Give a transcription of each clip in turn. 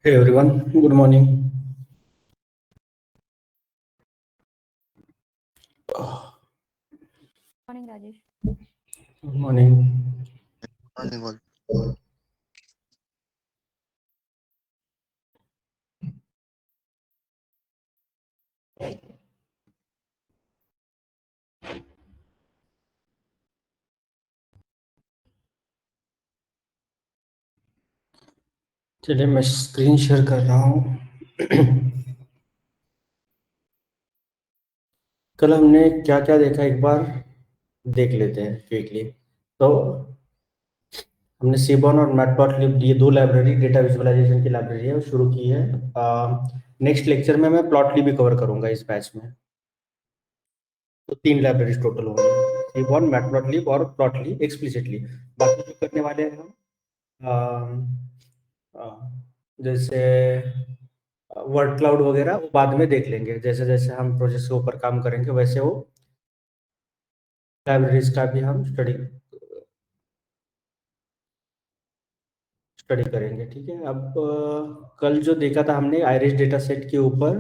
Hey everyone, good morning. Morning Rajesh. Good morning. Morning all. चलिए मैं screen share कर रहा हूँ। कल हमने क्या क्या देखा एक बार देख लेते हैं क्विकली। तो हमने सीबॉन और मैटप्लॉटलिब ये दो लाइब्रेरी डेटा विजुअलाइजेशन की लाइब्रेरी है वो शुरू की है। नेक्स्ट लेक्चर में मैं प्लॉटली भी कवर करूंगा इस बैच में। तो तीन लाइब्रेरीज टोटल होंगी, सीबॉन, मैटप्लॉटलिब और प्लॉटली एक्सप्लिसिटली। बाकी जो करने वाले हैं हम जैसे वर्ड क्लाउड वगैरह वो बाद में देख लेंगे, जैसे जैसे हम प्रोजेक्ट के ऊपर काम करेंगे वैसे वो लाइब्रेरीज का भी हम स्टडी स्टडी करेंगे। ठीक है। अब कल जो देखा था हमने आयरिस डेटा सेट के ऊपर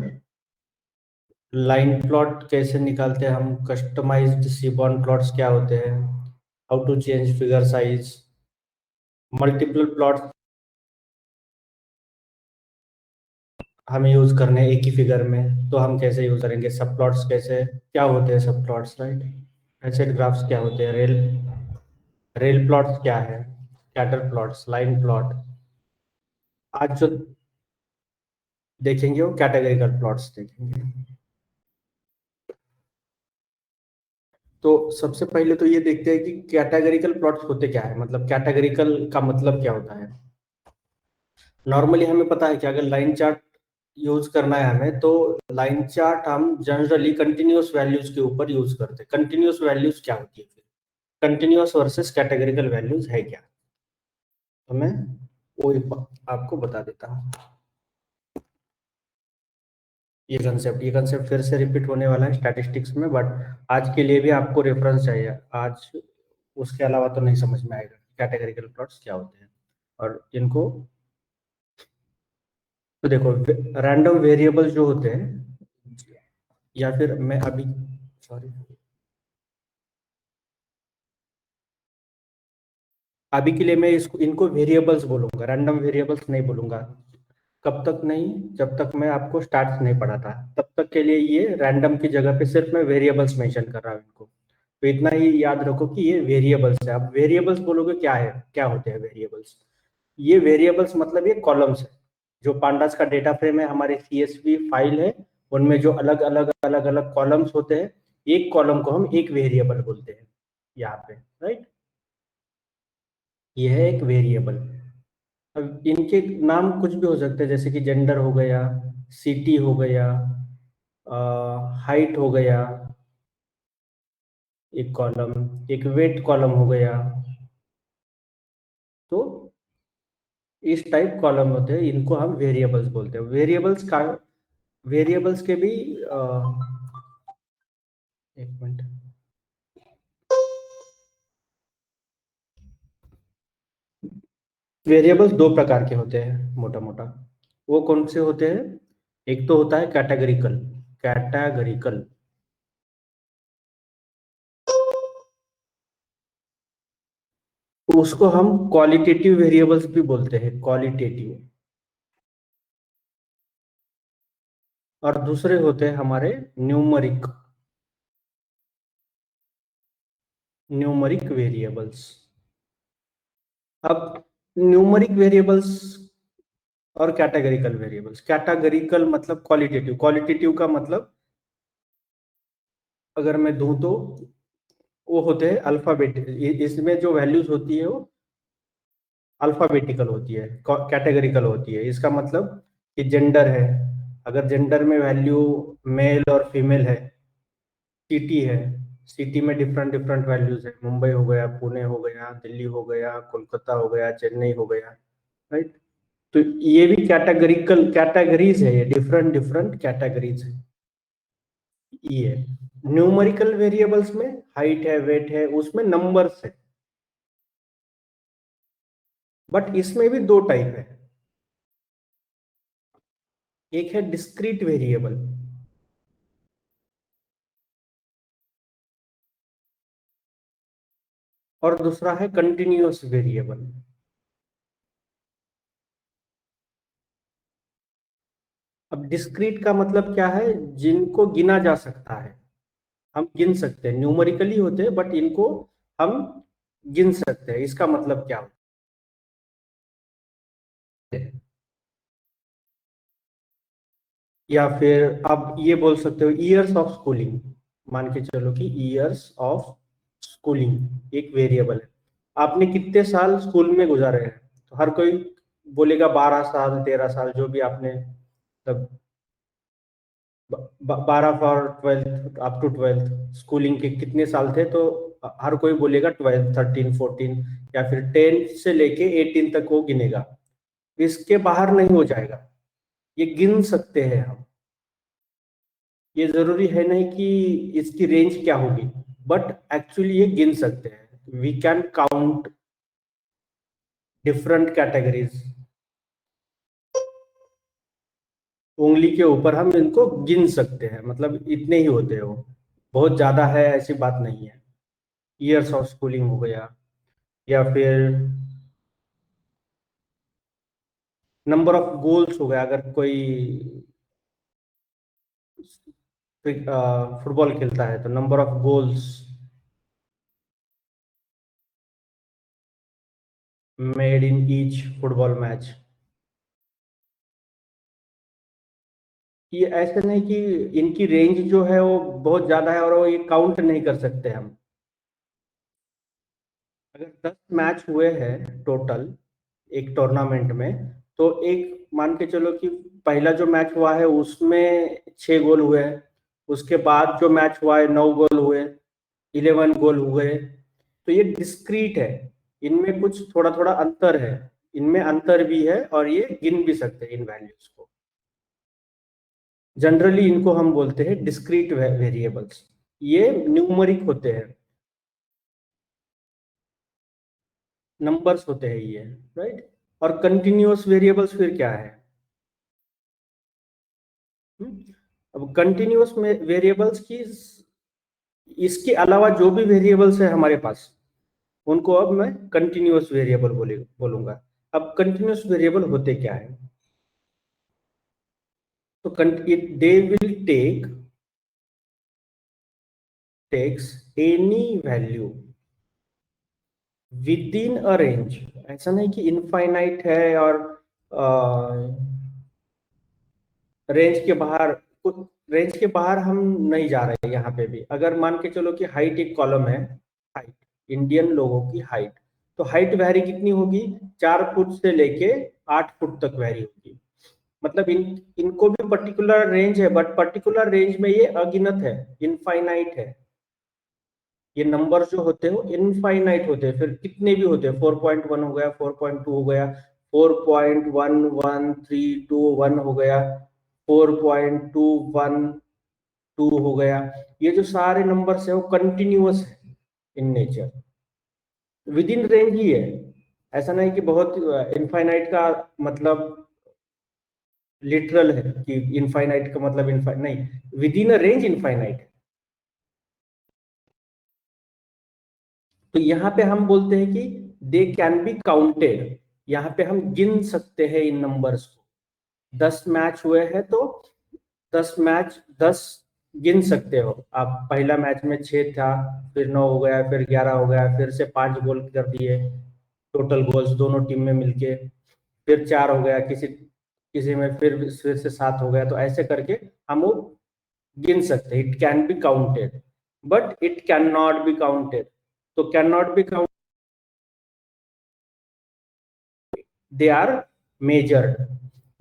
लाइन प्लॉट कैसे निकालते हैं हम, कस्टमाइज्ड सीबॉन प्लॉट्स क्या होते हैं, how to change figure size, multiple plot हमें यूज करने हैं एक ही फिगर में, तो हम कैसे यूज करेंगे, सब प्लॉट्स कैसे क्या होते हैं, सब प्लॉट्स राइट, एसिड ग्राफ्स क्या होते हैं, रेल रेल प्लॉट्स क्या है, स्कैटर प्लॉट्स, लाइन प्लॉट। आज जो देखेंगे वो कैटेगरिकल प्लॉट्स देखेंगे। तो सबसे पहले तो ये देखते हैं कि कैटेगरिकल प्लॉट्स होते क्या है, मतलब कैटेगरिकल का मतलब क्या होता है। नॉर्मली हमें पता है कि अगर लाइन चार्ट यूज करना है हमें, तो लाइन चार्ट हम जनरली कंटिन्यूअस वैल्यूज के ऊपर यूज करते हैं। कंटिन्यूअस वैल्यूज क्या होती है फिर, कंटिन्यूअस वर्सेस कैटेगरिकल वैल्यूज है क्या, तो मैं वो आपको बता देता हूँ। ये कंसेप्ट फिर से रिपीट होने वाला है स्टैटिस्टिक्स में, बट आज के लिए भी आपको रेफरेंस चाहिए। आज उसके अलावा तो नहीं समझ में आएगा कैटेगरिकल प्लॉट्स क्या होते हैं और इनको। तो देखो, रैंडम वेरिएबल जो होते हैं, या फिर मैं अभी सॉरी अभी के लिए मैं इसको इनको वेरिएबल्स बोलूंगा, रैंडम वेरिएबल्स नहीं बोलूंगा। कब तक नहीं, जब तक मैं आपको स्टार्ट नहीं पढ़ाता तब तक के लिए ये रैंडम की जगह पे सिर्फ मैं वेरिएबल्स मेंशन कर रहा हूँ इनको। तो इतना ही याद रखो कि ये वेरिएबल्स है। अब वेरिएबल्स बोलोगे क्या है, क्या होते हैं वेरिएबल्स। ये वेरिएबल्स मतलब ये कॉलम्स है। जो पांडास का डेटा फ्रेम है, हमारी सीएसवी फाइल है, उनमें जो अलग अलग अलग अलग कॉलम्स होते हैं, एक कॉलम को हम एक वेरिएबल बोलते हैं यहाँ पे, राइट। ये है एक वेरिएबल। अब इनके नाम कुछ भी हो सकते हैं, जैसे कि जेंडर हो गया, सिटी हो गया, हाइट हो गया, एक कॉलम, एक वेट कॉलम हो गया। तो इस टाइप कॉलम होते हैं, इनको हम वेरिएबल्स बोलते हैं। वेरिएबल्स के भी एक मिनट। वेरिएबल्स दो प्रकार के होते हैं मोटा मोटा। वो कौन से होते हैं, एक तो होता है कैटेगरिकल। कैटेगरिकल उसको हम क्वालिटेटिव वेरिएबल्स भी बोलते हैं, क्वालिटेटिव। और दूसरे होते हैं हमारे न्यूमरिक, न्यूमरिक वेरिएबल्स। अब न्यूमरिक वेरिएबल्स और कैटेगरिकल वेरिएबल्स। कैटेगरिकल मतलब क्वालिटेटिव, क्वालिटेटिव का मतलब अगर मैं दूं तो वो होते हैं अल्फाबेटिक। इसमें जो वैल्यूज होती है वो अल्फाबेटिकल होती है, कैटेगरिकल होती है। इसका मतलब कि जेंडर है, अगर जेंडर में वैल्यू मेल और फीमेल है। सिटी है, सिटी में डिफरेंट डिफरेंट वैल्यूज है, मुंबई हो गया, पुणे हो गया, दिल्ली हो गया, कोलकाता हो गया, चेन्नई हो गया, राइट। तो ये भी कैटेगरिकल कैटेगरीज है, ये डिफरेंट डिफरेंट कैटेगरीज है। ये न्यूमेरिकल वेरिएबल्स में हाइट है, वेट है, उसमें नंबर्स है। बट इसमें भी दो टाइप है। एक है डिस्क्रीट वेरिएबल, और दूसरा है कंटिन्यूअस वेरिएबल। अब डिस्क्रीट का मतलब क्या है? जिनको गिना जा सकता है, हम गिन सकते हैं, न्यूमेरिकली होते हैं बट इनको हम गिन सकते हैं। इसका मतलब क्या होता है? या फिर आप ये बोल सकते हो ईयर्स ऑफ स्कूलिंग। मान के चलो कि ईयर्स ऑफ स्कूलिंग एक वेरिएबल है। आपने कितने साल स्कूल में गुजारे हैं? तो हर कोई बोलेगा 12 साल, 13 साल, जो भी आपने, तब 12 for 12th up to 12th schooling के कितने साल थे, तो हर कोई बोलेगा 12, 13, 14, या फिर 10 से लेके 18 तक वो गिनेगा। इसके बाहर नहीं हो जाएगा, ये गिन सकते हैं हम। ये जरूरी है नहीं कि इसकी रेंज क्या होगी, बट एक्चुअली ये गिन सकते हैं। We can count different categories, उंगली के ऊपर हम इनको गिन सकते हैं, मतलब इतने ही होते हैं वो, बहुत ज्यादा है ऐसी बात नहीं है। ईयर्स ऑफ स्कूलिंग हो गया, या फिर नंबर ऑफ गोल्स हो गया। अगर कोई फुटबॉल खेलता है तो number of goals made in each football match. ये ऐसे नहीं कि इनकी रेंज जो है वो बहुत ज्यादा है और वो ये काउंट नहीं कर सकते हम। अगर 10 मैच हुए हैं टोटल एक टूर्नामेंट में, तो एक मान के चलो कि पहला जो मैच हुआ है उसमें 6 गोल हुए हैं, उसके बाद जो मैच हुआ है 9 गोल हुए, 11 गोल हुए। तो ये डिस्क्रीट है, इनमें कुछ थोड़ा थोड़ा अंतर है, इनमें अंतर भी है, और ये गिन भी सकते हैं इन वैल्यूज को। जनरली इनको हम बोलते हैं डिस्क्रीट वेरिएबल्स। ये न्यूमरिक होते हैं, नंबर्स होते हैं ये, राइट। और कंटिन्यूअस वेरिएबल्स फिर क्या है? अब कंटिन्यूअस में वेरिएबल्स की, इसके अलावा जो भी वेरिएबल्स है हमारे पास, उनको अब मैं कंटिन्यूअस वेरिएबल बोलूंगा। अब कंटिन्यूअस वेरिएबल होते क्या है? तो they will takes any value within a range. ऐसा नहीं कि इनफाइनाइट है और रेंज के बाहर, रेंज के बाहर हम नहीं जा रहे हैं यहाँ पे भी। अगर मान के चलो कि हाइट एक कॉलम है, हाइट, इंडियन लोगों की हाइट, तो हाइट वैरी कितनी होगी? 4 फुट से लेके 8 फुट तक वैरी होगी। मतलब इनको भी पर्टिकुलर रेंज है, बट पर्टिकुलर रेंज में ये अगिनत है, इनफाइनाइट है। ये नंबर जो होते हैं वो इनफाइनाइट होते हैं, फिर कितने भी होते हैं, 4.1 हो गया, 4.2 हो गया, 4.1132 हो गया, 4.212 हो गया। ये जो सारे नंबर्स है वो कंटिन्यूअस है in nature, within range ही है। ऐसा नहीं कि बहुत इनफाइनाइट का मतलब लिटरल है कि इनफाइनाइट का मतलब इनफाइनाइट नहीं, with in a range infinite. तो यहाँ पे हम बोलते हैं कि दे कैन बी काउंटेड, यहाँ पे हम गिन सकते हैं इन नंबर्स को। 10 मैच हुए हैं तो 10 मैच 10 गिन सकते हो आप। पहला मैच में 6 था, फिर 9 हो गया, फिर 11 हो गया, फिर से 5 गोल कर दिए टोटल गोल्स दोनों टीम में मिलके, फिर 4 हो गया, किसी किसी में फिर से 7 हो गया। तो ऐसे करके हम वो गिन सकते हैं। It can be counted but it can not be counted. तो can not be counted, they are measured,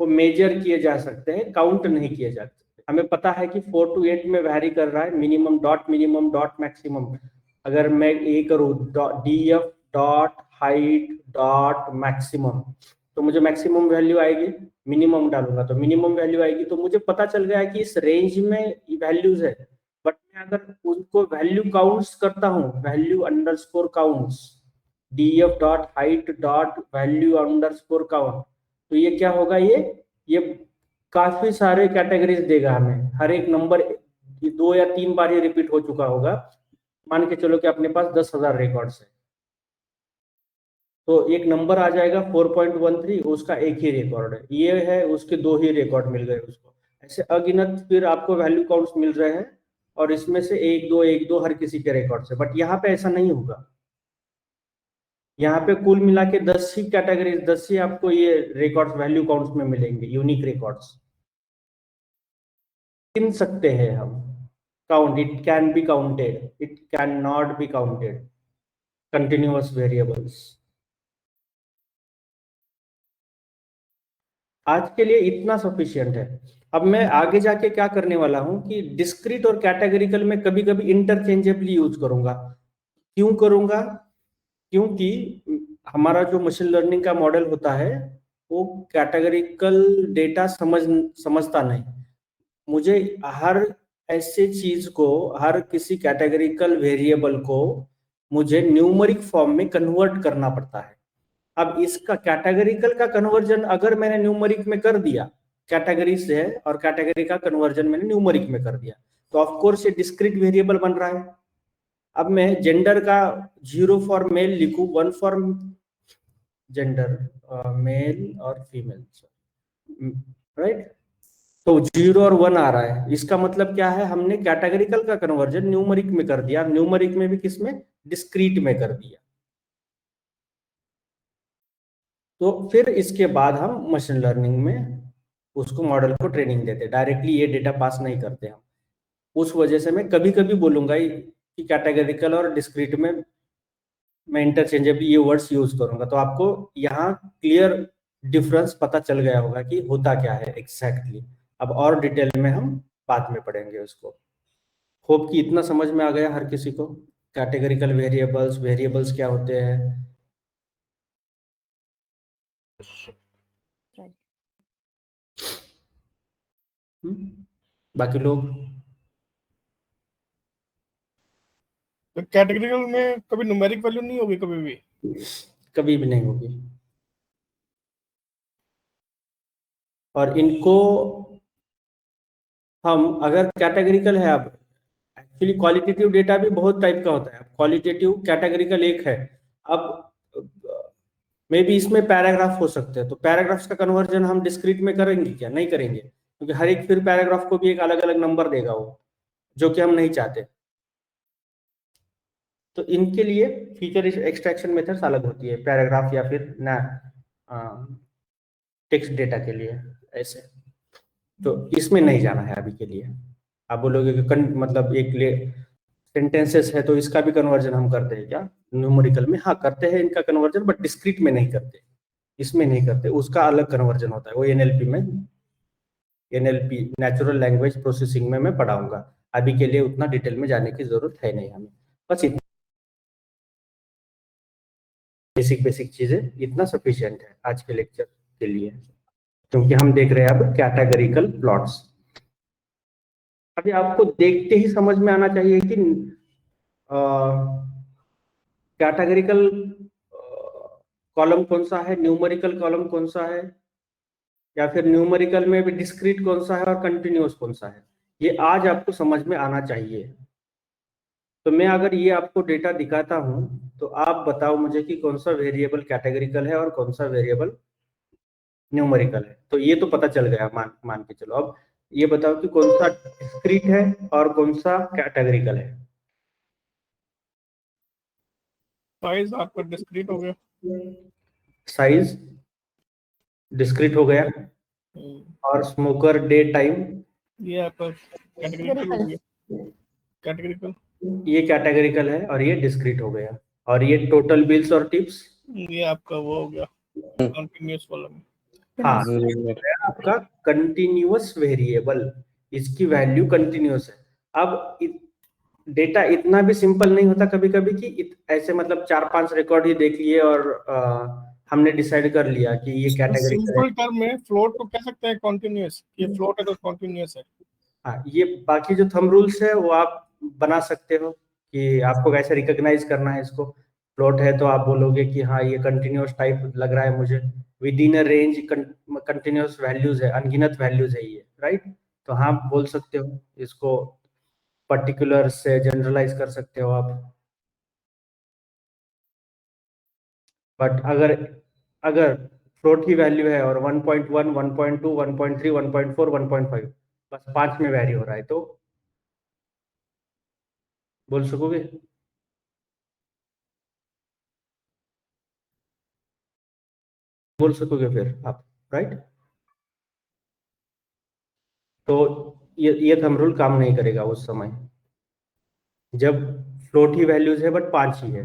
वो मेजर किए जा सकते हैं, काउंट नहीं किए जा सकते। हमें पता है कि 4 to 8 में वैरी कर रहा है, मिनिमम डॉट मैक्सिमम। अगर मैं ये करूँ df dot height dot maximum, तो मुझे मैक्सिमम वैल्यू आएगी, मिनिमम डालूंगा तो मिनिमम वैल्यू आएगी। तो मुझे पता चल गया है कि इस रेंज में वैल्यूज है, बट मैं अगर उनको वैल्यू काउंट्स करता हूँ, value underscore counts, df dot height dot value underscore count, तो ये क्या होगा? ये काफी सारे कैटेगरीज देगा हमें, हर एक नंबर 2 या 3 बार ये रिपीट हो चुका होगा। मान के चलो कि अपने पास 10,000 रिकॉर्ड्स है, तो एक नंबर आ जाएगा 4.13, उसका एक ही रिकॉर्ड है, ये है उसके 2 ही रिकॉर्ड मिल गए उसको। ऐसे अगिनत फिर आपको वैल्यू काउंट्स मिल रहे हैं, और इसमें से एक दो हर किसी के रिकॉर्ड से। बट यहाँ पे ऐसा नहीं होगा, यहाँ पे कुल मिला के 10 ही कैटेगरीज, 10 ही आपको ये रिकॉर्ड्स वैल्यू काउंट्स में मिलेंगे, यूनिक रिकॉर्ड्स। गिन सकते हैं हम, count, it can be counted, it can not be counted, continuous variables. आज के लिए इतना सफिशियंट है। अब मैं आगे जाके क्या करने वाला हूं कि डिस्क्रीट और कैटेगरिकल में कभी कभी इंटरचेंजेबली यूज करूंगा। क्यों करूंगा? क्योंकि हमारा जो मशीन लर्निंग का मॉडल होता है वो कैटेगरिकल डेटा समझता नहीं। मुझे हर ऐसे चीज को, हर किसी कैटेगरिकल वेरिएबल को मुझे न्यूमेरिक फॉर्म में कन्वर्ट करना पड़ता है। अब इसका कैटेगरिकल का कन्वर्जन अगर मैंने न्यूमेरिक में कर दिया, कैटेगरी से है और कैटेगरी का कन्वर्जन मैंने न्यूमेरिक में कर दिया, तो ऑफ कोर्स ये डिस्क्रीट वेरिएबल बन रहा है। अब मैं जेंडर का 0 फॉर मेल लिखूं, 1 फॉर जेंडर, मेल और फीमेल, राइट? तो 0 और 1 आ रहा है, इसका मतलब क्या है, हमने कैटेगरिकल का कन्वर्जन न्यूमेरिक में कर दिया, न्यूमेरिक में भी किसमें, डिस्क्रीट में कर दिया। तो फिर इसके बाद हम मशीन लर्निंग में उसको मॉडल को ट्रेनिंग देते, डायरेक्टली ये डेटा पास नहीं करते हम। उस वजह से मैं कभी कभी बोलूंगा कि कैटेगरिकल और डिस्क्रीट में मैं इंटरचेंजेबली ये वर्ड्स यूज करूंगा, तो आपको यहाँ क्लियर डिफरेंस पता चल गया होगा कि होता क्या है एग्जैक्टली। अब और डिटेल में हम बाद में पढ़ेंगे उसको। होप कि इतना समझ में आ गया हर किसी को, कैटेगरिकल वेरिएबल्स, वेरिएबल्स क्या होते हैं। बाकी लोग? तो कैटेगरिकल में कभी न्यूमेरिक वैल्यू नहीं होगी कभी भी? कभी भी नहीं होगी। और इनको हम अगर कैटेगरिकल है, अब एक्चुअली क्वालिटेटिव डेटा भी बहुत टाइप का होता है, क्वालिटेटिव कैटेगरिकल एक है। अब मे बी इसमें पैराग्राफ हो सकते हैं, तो पैराग्राफ्स का कन्वर्जन हम डिस्क्रीट में करेंगे क्या? नहीं करेंगे, क्योंकि हर एक फिर पैराग्राफ को भी एक अलग अलग नंबर देगा वो, जो कि हम नहीं चाहते। तो इनके लिए फीचर एक्सट्रैक्शन मेथड्स अलग होती है, पैराग्राफ या फिर ना टेक्स्ट डेटा के लिए ऐसे। तो इसमें नहीं जाना है अभी के लिए। आप बोलोगे कि मतलब एक सेंटेंसेस है तो इसका भी कन्वर्जन हम करते हैं क्या न्यूमेरिकल में? हाँ करते हैं इनका कन्वर्जन, बट डिस्क्रीट में नहीं करते, इसमें नहीं करते, उसका अलग कन्वर्जन होता है, वो एनएलपी में, एनएलपी नेचुरल लैंग्वेज प्रोसेसिंग में मैं पढ़ाऊंगा। अभी के लिए उतना डिटेल में जाने की जरूरत है नहीं हमें, बस इतना बेसिक चीजें, इतना सफिशिएंट है आज के लेक्चर के लिए, क्योंकि हम देख रहे हैं अब कैटेगरिकल प्लॉट्स। अभी आपको देखते ही समझ में आना चाहिए कि कैटेगरिकल कॉलम कौन सा है, न्यूमेरिकल कॉलम कौन सा है, या फिर न्यूमेरिकल में भी डिस्क्रीट कौन सा है और कंटिन्यूअस कौन सा है, ये आज आपको समझ में आना चाहिए। तो मैं अगर ये आपको डेटा दिखाता हूं तो आप बताओ मुझे कि कौन सा वेरिएबल कैटेगरिकल है और कौन सा वेरिएबल न्यूमेरिकल है। तो ये तो पता चल गया, मान के चलो। अब ये बताओ कि कौन सा डिस्क्रीट है और कौन सा कैटेगरिकल है। साइज आपका डिस्क्रीट हो गया, साइज डिस्क्रीट हो गया, और स्मोकर डे टाइम ये आपका कैटेगरिकल हो गया, कैटेगरिकल, ये कैटेगरिकल है और ये डिस्क्रीट हो गया। और ये टोटल बिल्स और टिप्स, ये आपका वो हो गया कंटिन्यूअस कॉलम। हाँ आपका कंटिन्यूअस वेरिएबल, इसकी वैल्यू कंटिन्यूअस है। अब डेटा इतना भी सिंपल नहीं होता कभी कभी कि ऐसे मतलब 4-5 रिकॉर्ड ही देख लिए और हमने डिसाइड कर लिया कि ये कैटेगरी सिंपल टर्म में फ्लोट को कह सकते हैं कॉन्टिन्यूअस, ये फ्लोट है तो कॉन्टिन्यूअस है। हाँ, ये बाकी जो थंब रूल्स है वो आप बना सकते हो कि आपको कैसे रिकॉग्नाइज करना है इसको। फ्लोट है तो आप बोलोगे कि हाँ ये कंटिन्यूअस टाइप लग रहा है मुझे, with in a range continuous values है, अनगिनत वैल्यूज है ये, राइट। तो हाँ बोल सकते हो इसको, पर्टिकुलर से जनरलाइज कर सकते हो आप। बट अगर अगर फ्लोट की वैल्यू है और 1.1 1.2 1.3 1.4 1.5 बस 5 में वैरी हो रहा है तो बोल सकोगे? बोल सकोगे फिर आप, राइट। तो ये थंब रूल काम नहीं करेगा उस समय जब फ्लोट ही वैल्यूज है बट 5 ही है।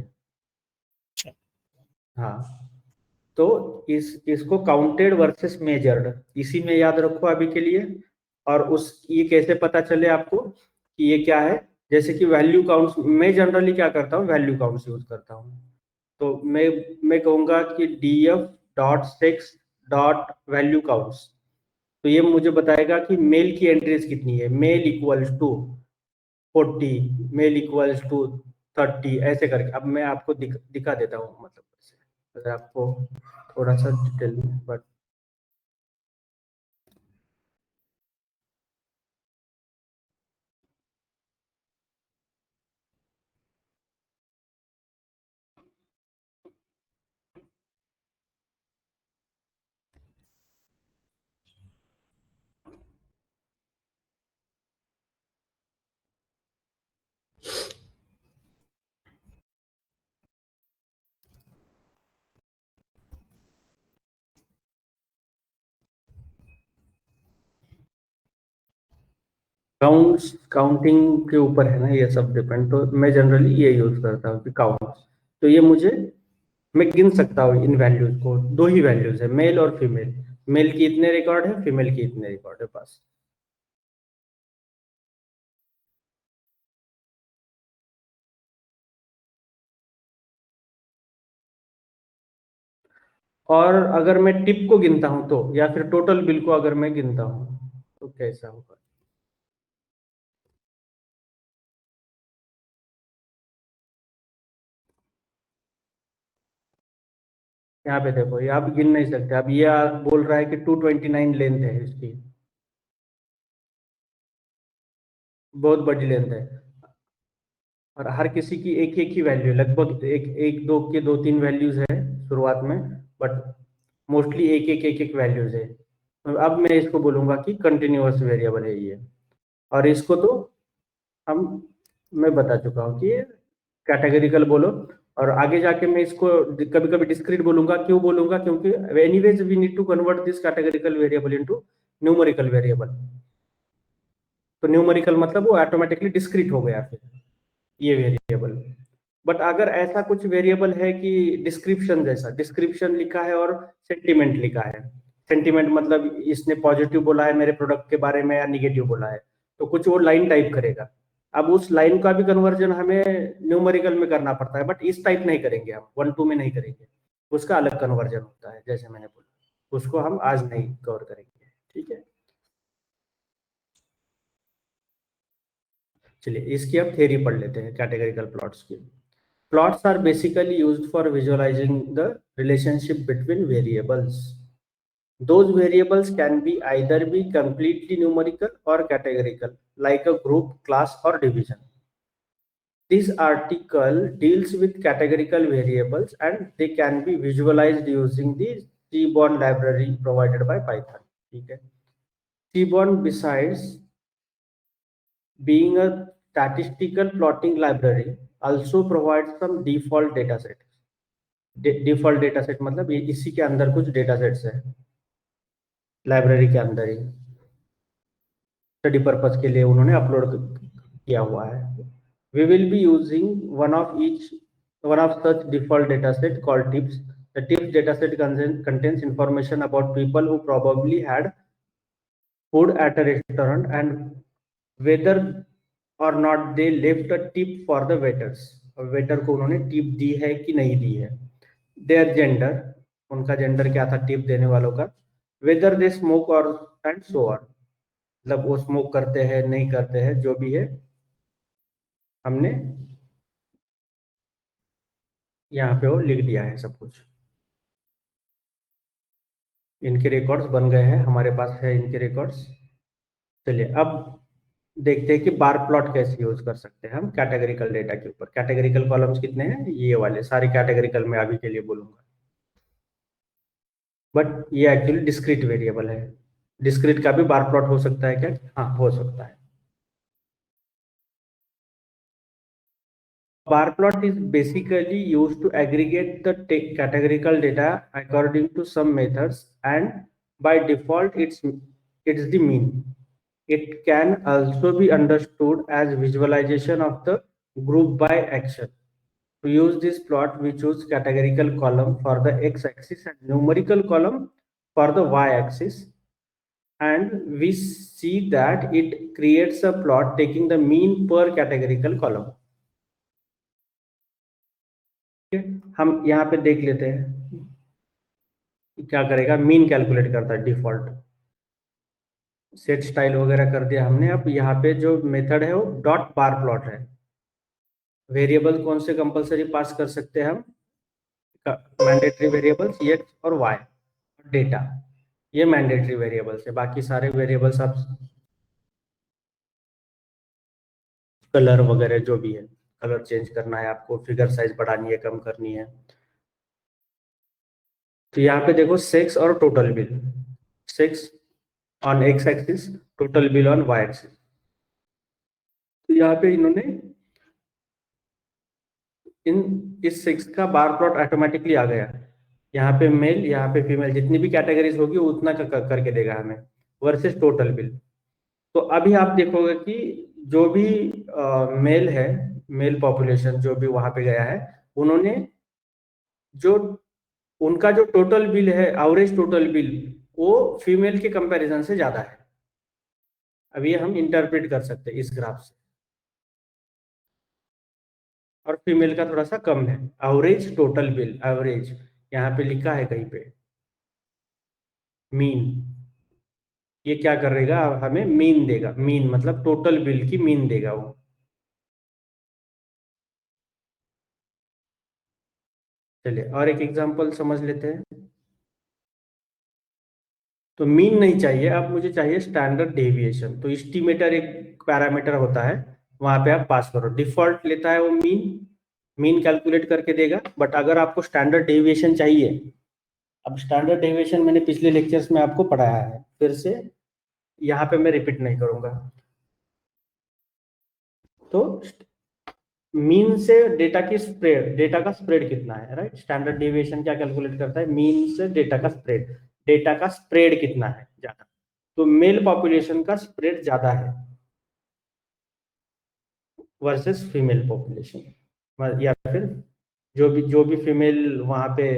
हाँ, तो इसको काउंटेड वर्सेस मेजर्ड इसी में याद रखो अभी के लिए। और उस ये कैसे पता चले आपको कि ये क्या है? जैसे कि वैल्यू काउंट्स, मैं जनरली क्या करता हूँ, वैल्यू काउंट्स यूज करता हूँ। तो मैं कहूंगा कि df dot sex dot value counts, तो ये मुझे बताएगा कि मेल की एंट्रीज कितनी है, male equals to 40, male equals to 30, ऐसे करके। अब मैं आपको दिखा देता हूँ, मतलब अगर आपको थोड़ा सा डिटेल में, बट काउंटिंग के ऊपर है ना ये सब डिपेंड। तो मैं जनरली ये यूज करता हूँ कि काउंट्स, तो ये मुझे, मैं गिन सकता हूँ इन वैल्यूज को। दो ही वैल्यूज है, मेल और फीमेल। मेल की इतने रिकॉर्ड है, फीमेल की इतने रिकॉर्ड है, बस। और अगर मैं टिप को गिनता हूं तो, या फिर टोटल बिल को अगर मैं गिनता हूं तो कैसा होगा? यहाँ पे देखो, ये आप गिन नहीं सकते। अब ये बोल रहा है कि 229 लेंथ है इसकी, बहुत बड़ी लेंथ है। और हर किसी की एक एक ही वैल्यू, लगभग एक एक दो के दो तीन वैल्यूज है शुरुआत में, बट मोस्टली एक एक वैल्यूज है। तो अब मैं इसको बोलूंगा कि कंटिन्यूअस वेरिएबल है ये। और इसको तो हम, मैं बता चुका हूँ कि ये कैटेगरिकल बोलो। और आगे जाके मैं इसको कभी कभी डिस्क्रीट बोलूंगा। क्यों बोलूंगा? क्योंकि anyways we need to convert this categorical variable into numerical variable. तो न्यूमेरिकल मतलब वो ऑटोमेटिकली डिस्क्रीट हो गया फिर ये वेरिएबल। बट अगर ऐसा कुछ वेरिएबल है कि डिस्क्रिप्शन जैसा, डिस्क्रिप्शन लिखा है और सेंटिमेंट लिखा है, सेंटिमेंट मतलब इसने पॉजिटिव बोला है मेरे प्रोडक्ट के बारे में या निगेटिव बोला है, तो कुछ वो लाइन टाइप करेगा। अब उस लाइन का भी कन्वर्जन हमें न्यूमेरिकल में करना पड़ता है, बट इस टाइप नहीं करेंगे हम, 1 2 में नहीं करेंगे। उसका अलग कन्वर्जन होता है, जैसे मैंने बोला, उसको हम आज नहीं कवर करेंगे, ठीक है। चलिए इसकी अब थ्योरी पढ़ लेते हैं कैटेगरिकल प्लॉट्स की। Plots are basically used for visualizing the relationship between variables. Those variables can be either be completely numerical or categorical, like a group, class, or division. This article deals with categorical variables and they can be visualized using the Seaborn library provided by Python. Okay. Seaborn, besides being a statistical plotting library, also provides some default dataset. Default data set मतलब ये इसी के अंदर कुछ data sets है library के अंदर ही, study purpose के लिए उन्होंने अपलोड किया हुआ है। We will be using one of such default data set called tips. The tips data set contains information about people who probably had food at a restaurant and whether or not they left a tip for the waiters। Waiter को उन्होंने tip दी है कि नहीं दी है। Their gender, उनका gender क्या था tip देने वालों का। वेदर दे स्मोक और एंड सो ऑन, मतलब वो स्मोक करते हैं नहीं करते हैं, जो भी है हमने यहाँ पे वो लिख दिया है सब कुछ, इनके रिकॉर्ड्स बन गए हैं, हमारे पास है इनके रिकॉर्ड्स। चलिए अब देखते हैं कि बार प्लॉट कैसे यूज कर सकते हैं हम कैटेगरिकल डेटा के ऊपर। कैटेगरिकल कॉलम्स कितने हैं, ये वाले सारे कैटेगरिकल में अभी के लिए बोलूंगा, बट ये एक्चुअली डिस्क्रीट वेरिएबल है। डिस्क्रीट का भी बार प्लॉट हो सकता है क्या? हाँ, हो सकता है। Bar plot is basically used to aggregate the categorical data according to some methods, and by default, it's the mean. It can also be understood as visualization of the group by action. To use this plot, we choose categorical column for the x-axis and numerical column for the y-axis, and we see that it creates a plot taking the mean per categorical column. हम यहाँ पे देख लेते हैं क्या करेगा। Mean calculate करता है डिफॉल्ट, सेट स्टाइल वगैरह कर दिया हमने। अब यहाँ पे जो मेथड है वो डॉट बार प्लॉट है। वेरिएबल कौन से कंपलसरी पास कर सकते हैं हम? मैंडेटरी वेरिएबल्स एक्स और वाई, डेटा, ये मैंडेटरी वेरिएबल्स है। बाकी सारे वेरिएबल्स आप कलर वगैरह जो भी है, कलर चेंज करना है आपको, फिगर साइज बढ़ानी है कम करनी है। तो यहाँ पे देखो सेक्स और total bill, sex on X axis, total bill on Y axis. तो यहाँ पे इन्होंने इस सेक्स का बार प्लॉट ऑटोमेटिकली आ गया। यहाँ पे मेल, यहाँ पे फीमेल, जितनी भी कैटेगरीज होगी उतना करके देगा हमें, वर्सेस टोटल बिल। तो अभी आप देखोगे कि जो भी मेल है, मेल पॉपुलेशन जो भी वहां पे गया है, उन्होंने जो उनका जो टोटल बिल है, एवरेज टोटल बिल, वो फीमेल के कंपैरिजन से ज्यादा है। अब ये हम इंटरप्रेट कर सकते हैं इस ग्राफ से, और फीमेल का थोड़ा सा कम है। एवरेज टोटल बिल, एवरेज यहाँ पे लिखा है कहीं पे, मीन, ये क्या करेगा, हमें मीन देगा। मीन मतलब टोटल बिल की मीन देगा वो। चलिए और एक एग्जांपल समझ लेते हैं। तो मीन नहीं चाहिए, अब मुझे चाहिए स्टैंडर्ड डेविएशन। तो एस्टिमेटर एक पैरामीटर होता है, वहां पे आप पास करो। डिफॉल्ट लेता है वो मीन, मीन कैलकुलेट करके देगा। बट अगर आपको स्टैंडर्ड डेविएशन चाहिए, अब स्टैंडर्ड डेविएशन मैंने पिछले लेक्चर्स में आपको पढ़ाया है, फिर से यहाँ पे मैं रिपीट नहीं करूंगा। तो मीन से डेटा की स्प्रेड, डेटा का स्प्रेड कितना है, राइट। स्टैंडर्ड डेविएशन क्या कैलकुलेट करता है? मीन से डेटा का स्प्रेड, डेटा का स्प्रेड कितना है ज्यादा। तो मेल पॉपुलेशन का स्प्रेड ज्यादा है वर्सेस फीमेल पॉपुलेशन, या फिर जो भी फीमेल वहां पे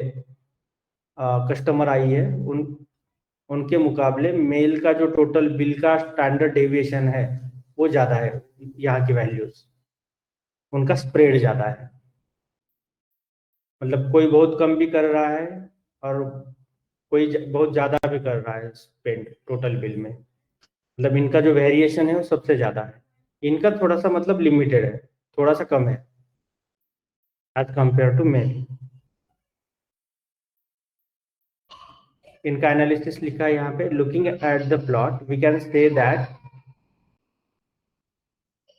कस्टमर आई है, उनके मुकाबले मेल का जो टोटल बिल का स्टैंडर्ड डेविएशन है वो ज्यादा है। यहाँ की वैल्यूज, उनका स्प्रेड ज्यादा है, मतलब कोई बहुत कम भी कर रहा है और कोई बहुत ज्यादा भी कर रहा है स्पेंड टोटल बिल में। मतलब इनका जो वेरिएशन है वो सबसे ज्यादा है। इनका थोड़ा सा मतलब लिमिटेड है, थोड़ा सा कम है एज कंपेयर टू मेल। इनका एनालिसिस लिखा है यहाँ पे। Looking at the plot we can say that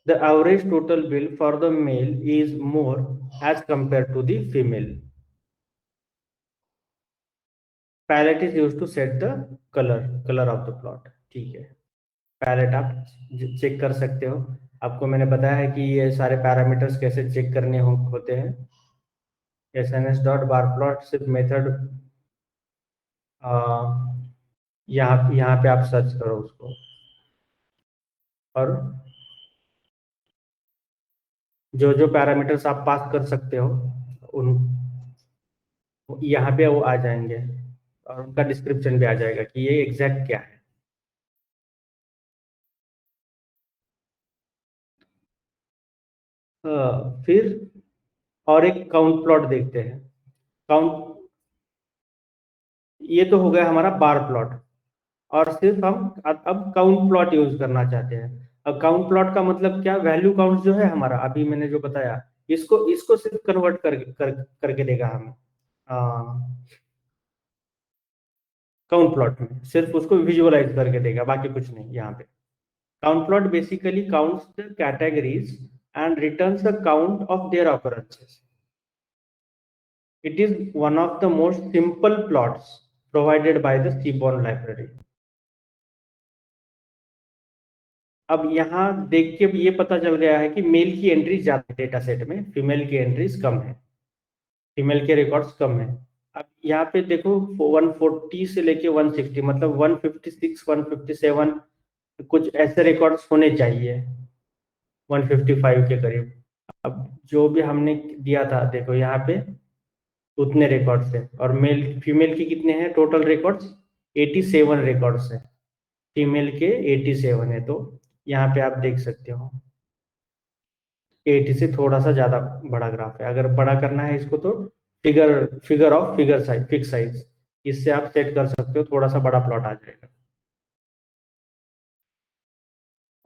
the average total bill for the male is more as compared to the female. Palette is used to set the color of the plot। ठीक है, palette आप check कर सकते हो। आपको मैंने बताया है कि ये सारे पैरामीटर्स कैसे चेक करने होते हैं। SNS डॉट बार प्लॉट सिर्फ मेथड, यहाँ पे आप सर्च करो उसको, और जो जो पैरामीटर्स आप पास कर सकते हो उन यहाँ पे वो आ जाएंगे, और उनका डिस्क्रिप्शन भी आ जाएगा कि ये एग्जैक्ट क्या है। फिर और एक काउंट प्लॉट देखते हैं। काउंट, ये तो हो गया हमारा बार प्लॉट, और सिर्फ हम अब काउंट प्लॉट यूज करना चाहते हैं। अब काउंट प्लॉट का मतलब क्या? वैल्यू काउंट जो है हमारा, अभी मैंने जो बताया इसको इसको सिर्फ कन्वर्ट करके देगा हमें काउंट प्लॉट में, सिर्फ उसको विजुअलाइज करके देगा, बाकी कुछ नहीं। यहाँ पे count plot basically counts the categories and returns the count of their occurrences. It is one of the most simple plots provided by the seaborn library. अब यहाँ देख के ये पता चल गया है कि मेल की एंट्रीज ज्यादा डेटा सेट में, फीमेल की एंट्रीज कम है, फीमेल के रिकॉर्ड्स कम है। अब यहाँ पे देखो 140 से लेके 160, मतलब 156 157 कुछ ऐसे रिकॉर्ड्स होने चाहिए, 155 के करीब। अब जो भी हमने दिया था देखो यहाँ पे उतने रिकॉर्ड्स है, और मेल फीमेल के कितने हैं टोटल रिकॉर्ड्स? 87 रिकॉर्ड्स है, फीमेल के 87 है। तो यहाँ पे आप देख सकते हो 80 से थोड़ा सा ज्यादा बड़ा ग्राफ है। अगर बड़ा करना है इसको तो फिगर साइज, फिक्स साइज, इससे आप सेट कर सकते हो, थोड़ा सा बड़ा प्लॉट आ जाएगा।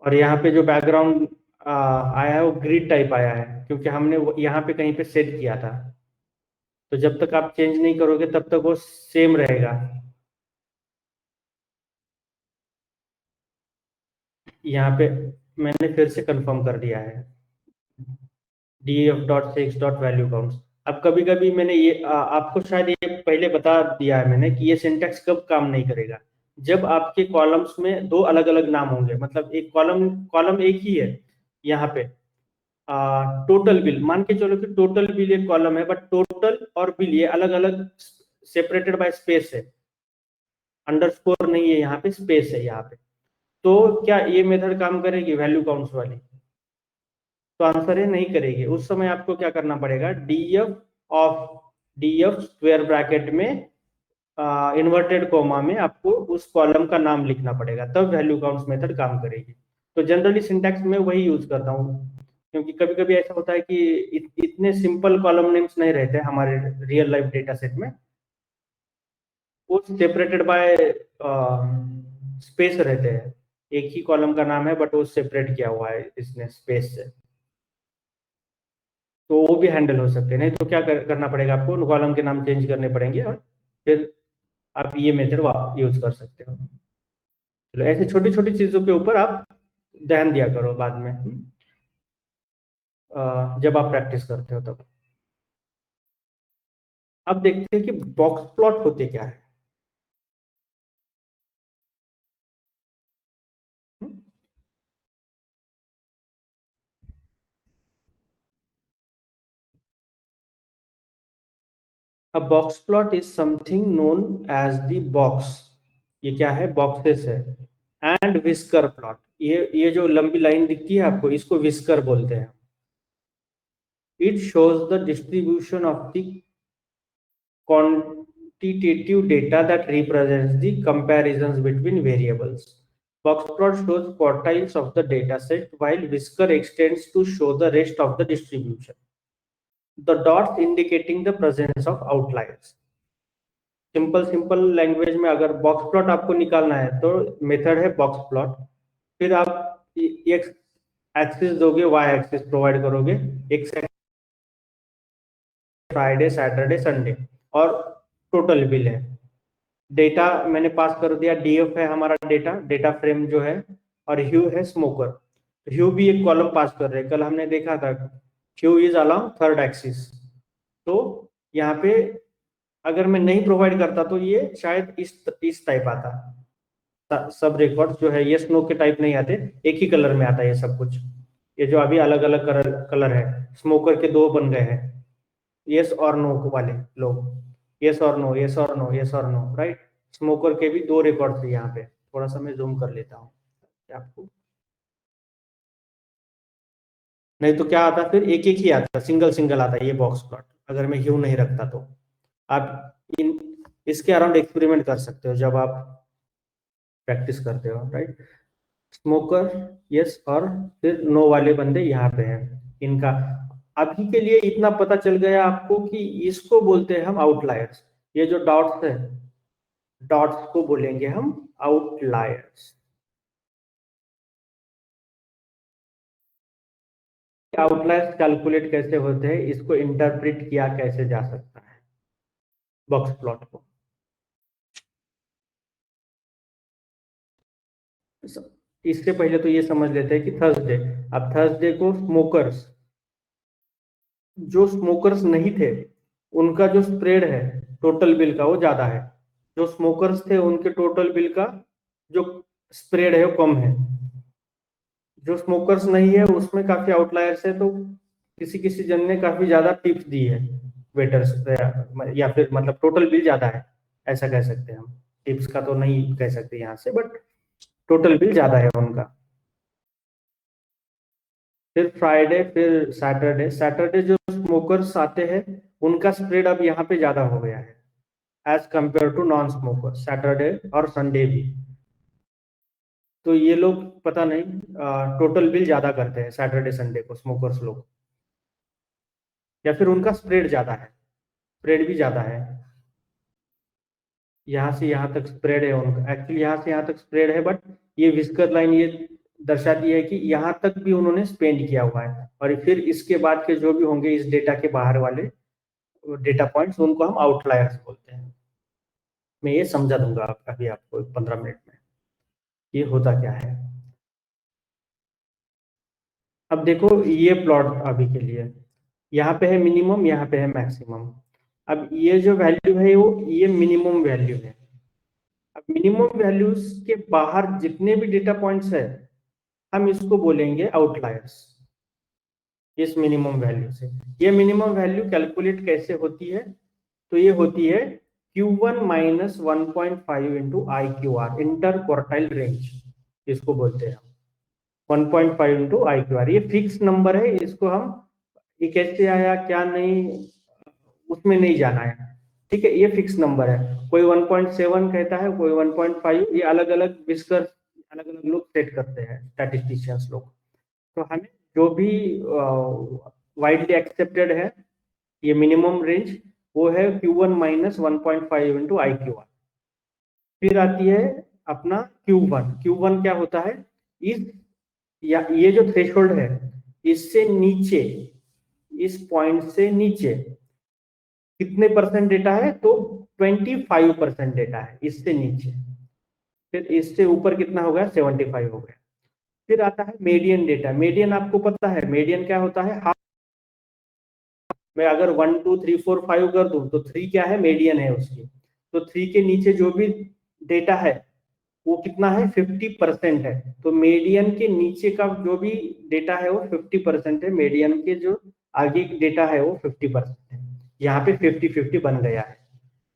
और यहाँ पे जो बैकग्राउंड आया है वो ग्रिड टाइप आया है, क्योंकि हमने यहाँ पे कहीं पे सेट किया था। तो जब तक आप चेंज नहीं करोगे तब तक वो सेम रहेगा। यहाँ पे मैंने फिर से कंफर्म कर दिया है df.6.value counts। अब कभी कभी मैंने ये आपको शायद ये पहले बता दिया है मैंने कि ये सिंटैक्स कब काम नहीं करेगा, जब आपके कॉलम्स में दो अलग अलग नाम होंगे। मतलब एक कॉलम एक ही है, यहाँ पे टोटल बिल, मान के चलो कि टोटल बिल एक कॉलम है, बट टोटल और बिल ये अलग अलग सेपरेटेड बाय स्पेस है, अंडरस्कोर नहीं है, यहाँ पे स्पेस है यहाँ पे। तो क्या ये मेथड काम करेगी वैल्यू काउंट्स वाली? तो आंसर है नहीं करेगी। उस समय आपको क्या करना पड़ेगा, डीएफ स्क्वायर ब्रैकेट में इन्वर्टेड कोमा में आपको उस कॉलम का नाम लिखना पड़ेगा, तब वैल्यू काउंट्स मेथड काम करेगी। तो जनरली सिंटैक्स में वही यूज करता हूँ, क्योंकि कभी कभी ऐसा होता है कि इतने सिंपल कॉलम नेम्स नहीं रहते हमारे रियल लाइफ डेटा सेट में, वो सेपरेटेड बाय स्पेस रहते हैं। एक ही कॉलम का नाम है बट वो सेपरेट किया हुआ है इसने स्पेस से, तो वो भी हैंडल हो सकते हैं। नहीं तो क्या करना पड़ेगा आपको, कॉलम के नाम चेंज करने पड़ेंगे, और फिर आप ये मेथड यूज कर सकते हो। चलो ऐसे छोटी छोटी चीजों के ऊपर आप ध्यान दिया करो बाद में, जब आप प्रैक्टिस करते हो तब। अब देखते हैं कि बॉक्स प्लॉट होते क्या है। A box plot is something known as the box, ये क्या है, बॉक्सेस है, एंड विस्कर प्लॉट, ये जो लंबी लाइन दिखती है आपको, इसको विस्कर बोलते हैं। It shows the distribution of the quantitative data that represents the comparisons between variables. Box plot shows quartiles of the data set, while whisker extends to show the rest of the distribution. The dots indicating the presence of outliers. Simple language में अगर box plot आपको निकालना है तो method है box plot, फिर आप x axis दोगे, वाई एक्सिस प्रोवाइड करोगे, एक्स फ्राइडे सैटरडे संडे, और टोटल बिल है। डेटा मैंने पास कर दिया, डीएफ है हमारा डेटा फ्रेम जो है, और ह्यू है स्मोकर। ह्यू भी एक कॉलम पास कर रहे हैं, कल हमने देखा था ह्यू इज अलोंग थर्ड एक्सिस। तो यहाँ पे अगर मैं नहीं प्रोवाइड करता तो ये शायद इस टाइप आता, सब रिकॉर्ड जो है ये स्नो के टाइप नहीं आते, एक ही कलर में आता है ये सब कुछ। ये जो अभी अलग अलग कलर है, स्मोकर के दो बन गए हैं, यस और नो वाले लोग, यस और नो, यस और नो, यस और नो, राइट। स्मोकर के भी दो रिकॉर्ड थे यहाँ पे, थोड़ा सा मैं जूम कर लेता हूँ आपको, नहीं तो क्या आता, फिर एक एक ही आता, सिंगल आता ये बॉक्स प्लॉट, अगर मैं ह्यू नहीं रखता तो। आप इसके अराउंड एक्सपेरिमेंट कर सकते हो जब आप प्रैक्टिस करते हो, राइट। स्मोकर यस, और फिर नो वाले बंदे यहाँ पे हैं। इनका अभी के लिए इतना पता चल गया आपको कि इसको बोलते हैं हम आउटलायर्स। ये जो डॉट्स है, डॉट्स को बोलेंगे हम आउटलायर्स। आउटलायर्स कैलकुलेट कैसे होते हैं, इसको इंटरप्रेट किया कैसे जा सकता है बॉक्स प्लॉट को। इससे पहले तो ये समझ लेते हैं कि थर्सडे, अब थर्सडे को स्मोकर्स, जो स्मोकर्स नहीं थे उनका जो स्प्रेड है टोटल बिल का वो ज्यादा है, जो स्मोकर्स थे उनके टोटल बिल का जो स्प्रेड है वो कम है। जो स्मोकर्स नहीं है उसमें काफी आउटलायर्स है, तो किसी किसी जन ने काफी ज्यादा टिप्स दी है वेटर्स, या फिर मतलब टोटल बिल ज्यादा है ऐसा कह सकते हैं हम। टिप्स का तो नहीं कह सकते यहाँ से, बट टोटल बिल ज्यादा है उनका। फिर फ्राइडे, फिर सैटरडे, सैटरडे जो स्मोकर्स आते हैं उनका स्प्रेड अब यहाँ पे ज्यादा हो गया है as compare to non smoker, Saturday और संडे भी। तो ये लोग पता नहीं टोटल बिल ज्यादा करते हैं सैटरडे संडे को स्मोकर्स लोग, या फिर उनका स्प्रेड ज्यादा है, स्प्रेड भी ज्यादा है। यहाँ से यहाँ तक स्प्रेड है उनका, एक्चुअली यहाँ से यहाँ तक स्प्रेड है, बट ये विस्कर लाइन ये दर्शाती है कि यहाँ तक भी उन्होंने स्पेंड किया हुआ है, और फिर इसके बाद के जो भी होंगे इस डेटा के बाहर वाले डेटा पॉइंट्स उनको हम आउटलायर्स बोलते हैं। मैं ये समझा दूंगा अभी आपको 15 मिनट में ये होता क्या है। अब देखो ये प्लॉट अभी के लिए, यहाँ पे है मिनिमम, यहाँ पे है मैक्सिमम। अब ये जो वैल्यू है वो ये मिनिमम वैल्यू है। अब मिनिमम वैल्यूज के बाहर जितने भी डेटा पॉइंट्स है हम इसको बोलेंगे आउटलायर्स, इस मिनिमम वैल्यू से। ये मिनिमम वैल्यू कैलकुलेट कैसे होती है, तो ये होती है Q1 minus 1.5 into IQR, inter quartile range इसको बोलते हैं। 1.5 इंटू IQR ये फिक्स नंबर है, इसको हम ये कैसे आया क्या नहीं उसमें नहीं जाना है, ठीक है। ये फिक्स नंबर है, कोई 1.7 कहता है, कोई 1.5, ये अलग अलग विस्कर अलग अलग लोग सेट करते हैं स्टैटिस्टिशियंस लोग। तो हमें जो भी वाइडली एक्सेप्टेड है ये मिनिमम रेंज, वो है Q1 माइनस 1.5 इंटू IQR। फिर आती है अपना Q1। Q1 क्या होता है, इस या ये जो थ्रेशोल्ड है इससे नीचे, इस पॉइंट से नीचे कितने परसेंट डेटा है, तो 25% डेटा है इससे नीचे। फिर इससे ऊपर कितना हो गया, 75 हो गया। फिर आता है मीडियन डेटा। मीडियन आपको पता है मीडियन क्या होता है, हाफ। मैं अगर 1 2 3 4 5 कर दूं तो 3 क्या है, मीडियन है उसकी। तो 3 के नीचे जो भी डेटा है वो कितना है, 50% है। तो मीडियन के नीचे का जो भी डेटा है वो 50% है, मीडियन के जो आगे डेटा है वो 50% है। यहाँ पे 50-50 बन गया है।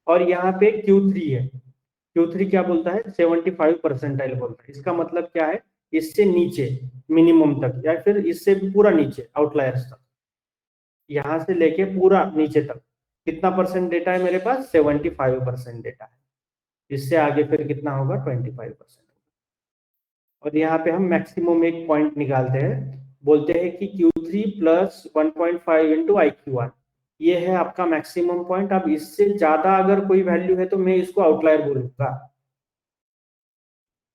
और यहाँ पे Q3 है, Q3 क्या बोलता है, 75 परसेंटाइल बोलता है। इसका मतलब क्या है, इससे नीचे मिनिमम तक या फिर इससे पूरा नीचे आउटलायर्स तक, यहाँ से लेके पूरा नीचे तक कितना परसेंट डेटा है मेरे पास, 75% डेटा है। इससे आगे फिर कितना होगा, 25%। और यहाँ पे हम मैक्सिमम एक पॉइंट निकालते हैं, बोलते हैं कि Q3 प्लस 1.5 इंटू IQR, ये है आपका मैक्सिमम पॉइंट। अब इससे ज्यादा अगर कोई वैल्यू है तो मैं इसको आउटलायर बोलूंगा।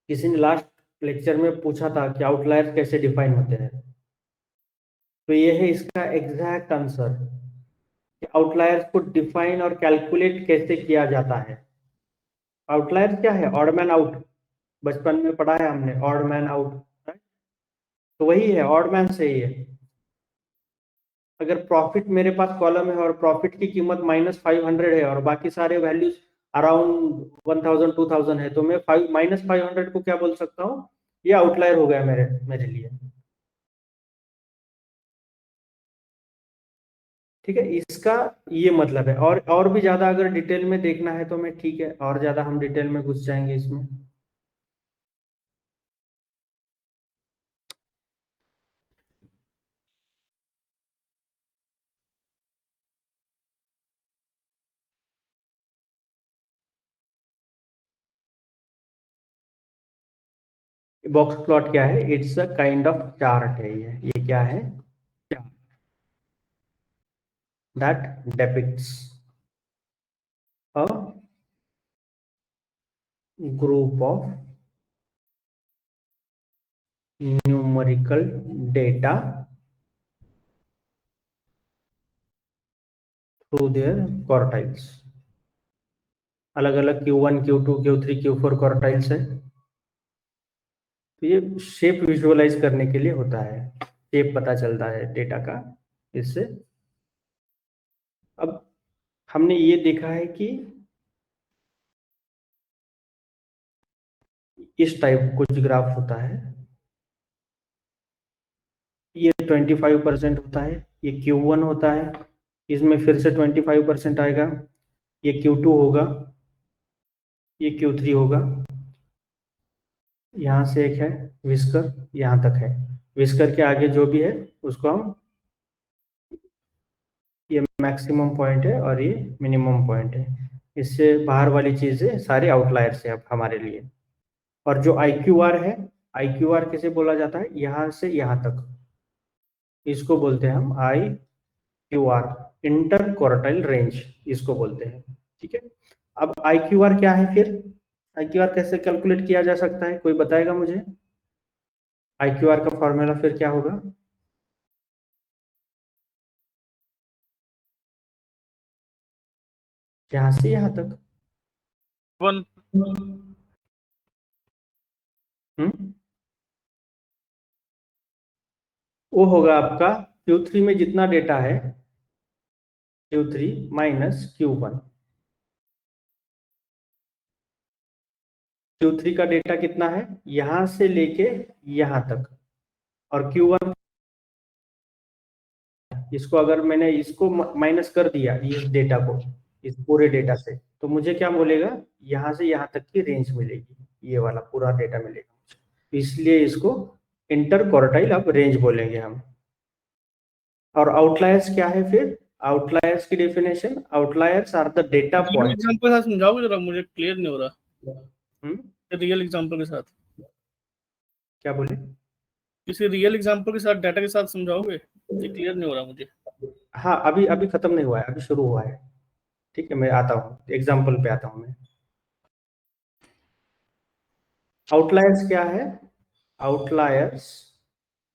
किसी ने लास्ट लेक्चर में पूछा था कि आउटलायर कैसे डिफाइन होते हैं, तो ये है इसका एग्जैक्ट आंसर कि आउटलायर्स को डिफाइन और कैलकुलेट कैसे किया जाता है। आउटलायर क्या है, ऑड मैन आउट, बचपन में पढ़ा है हमने ऑड मैन आउट, तो वही है, ऑड मैन से ही है। अगर प्रॉफिट मेरे पास कॉलम है और प्रॉफिट की कीमत -500 है और बाकी सारे वैल्यूज अराउंड 1000 2000 है, तो मैं -500 को क्या बोल सकता हूँ, ये आउटलायर हो गया मेरे मेरे लिए। ठीक है, इसका ये मतलब है। और भी ज्यादा अगर डिटेल में देखना है तो मैं, ठीक है, और ज्यादा हम डिटेल में घुस जाएंगे इसमें। बॉक्स प्लॉट क्या है, it's a kind of chart है। ये क्या है, that depicts a group of numerical data through their quartiles. अलग अलग Q1, Q2, Q3, Q4 quartiles है। तो ये शेप विजुअलाइज करने के लिए होता है, शेप पता चलता है डेटा का इससे। अब हमने ये देखा है कि इस टाइप कुछ ग्राफ होता है, ये 25% होता है, ये Q1 होता है, इसमें फिर से 25% आएगा, ये Q2 होगा, ये Q3 होगा। यहाँ से एक है विस्कर, यहाँ तक है। विस्कर के आगे जो भी है उसको हम, ये मैक्सिमम पॉइंट है और ये मिनिमम पॉइंट है। इससे बाहर वाली चीजें सारे आउटलायर्स है अब हमारे लिए। और जो IQR है, IQR किसे बोला जाता है, यहाँ से यहाँ तक, इसको बोलते हैं हम IQR, इंटर क्वार्टाइल रेंज, इसको बोलते हैं। ठीक है, अब IQR क्या है फिर, IQR कैसे कैलकुलेट किया जा सकता है, कोई बताएगा मुझे? IQR का फॉर्मूला फिर क्या होगा? यहाँ से यहाँ तक। 1 वो होगा आपका Q3 में जितना डेटा है, Q3 माइनस Q1। Q3 का डेटा कितना है, यहां से लेके यहां तक, और Q1 इसको अगर मैंने इसको माइनस कर दिया इस डेटा को, इस पूरे डेटा से, तो मुझे क्या बोलेगा, यहां से यहां तक की रेंज मिलेगी, ये वाला पूरा डेटा मिलेगा मुझे। इसलिए इसको इंटर क्वार्टाइल अब रेंज बोलेंगे हम। और आउटलायर्स क्या है फिर, आउटलायर्स की definition, outliers are the data point. Example के साथ समझाओगे जरा, मुझे क्लियर नहीं हो रहा। रियल एग्जांपल के साथ, क्या बोले? किसी रियल एग्जांपल के साथ, डाटा के साथ समझाओगे, ये क्लियर नहीं हो रहा मुझे। हाँ, अभी अभी खत्म नहीं हुआ है, अभी शुरू हुआ है। ठीक है, मैं आता हूँ एग्जाम्पल पे आता हूँ मैं। आउटलायर्स क्या है, outliers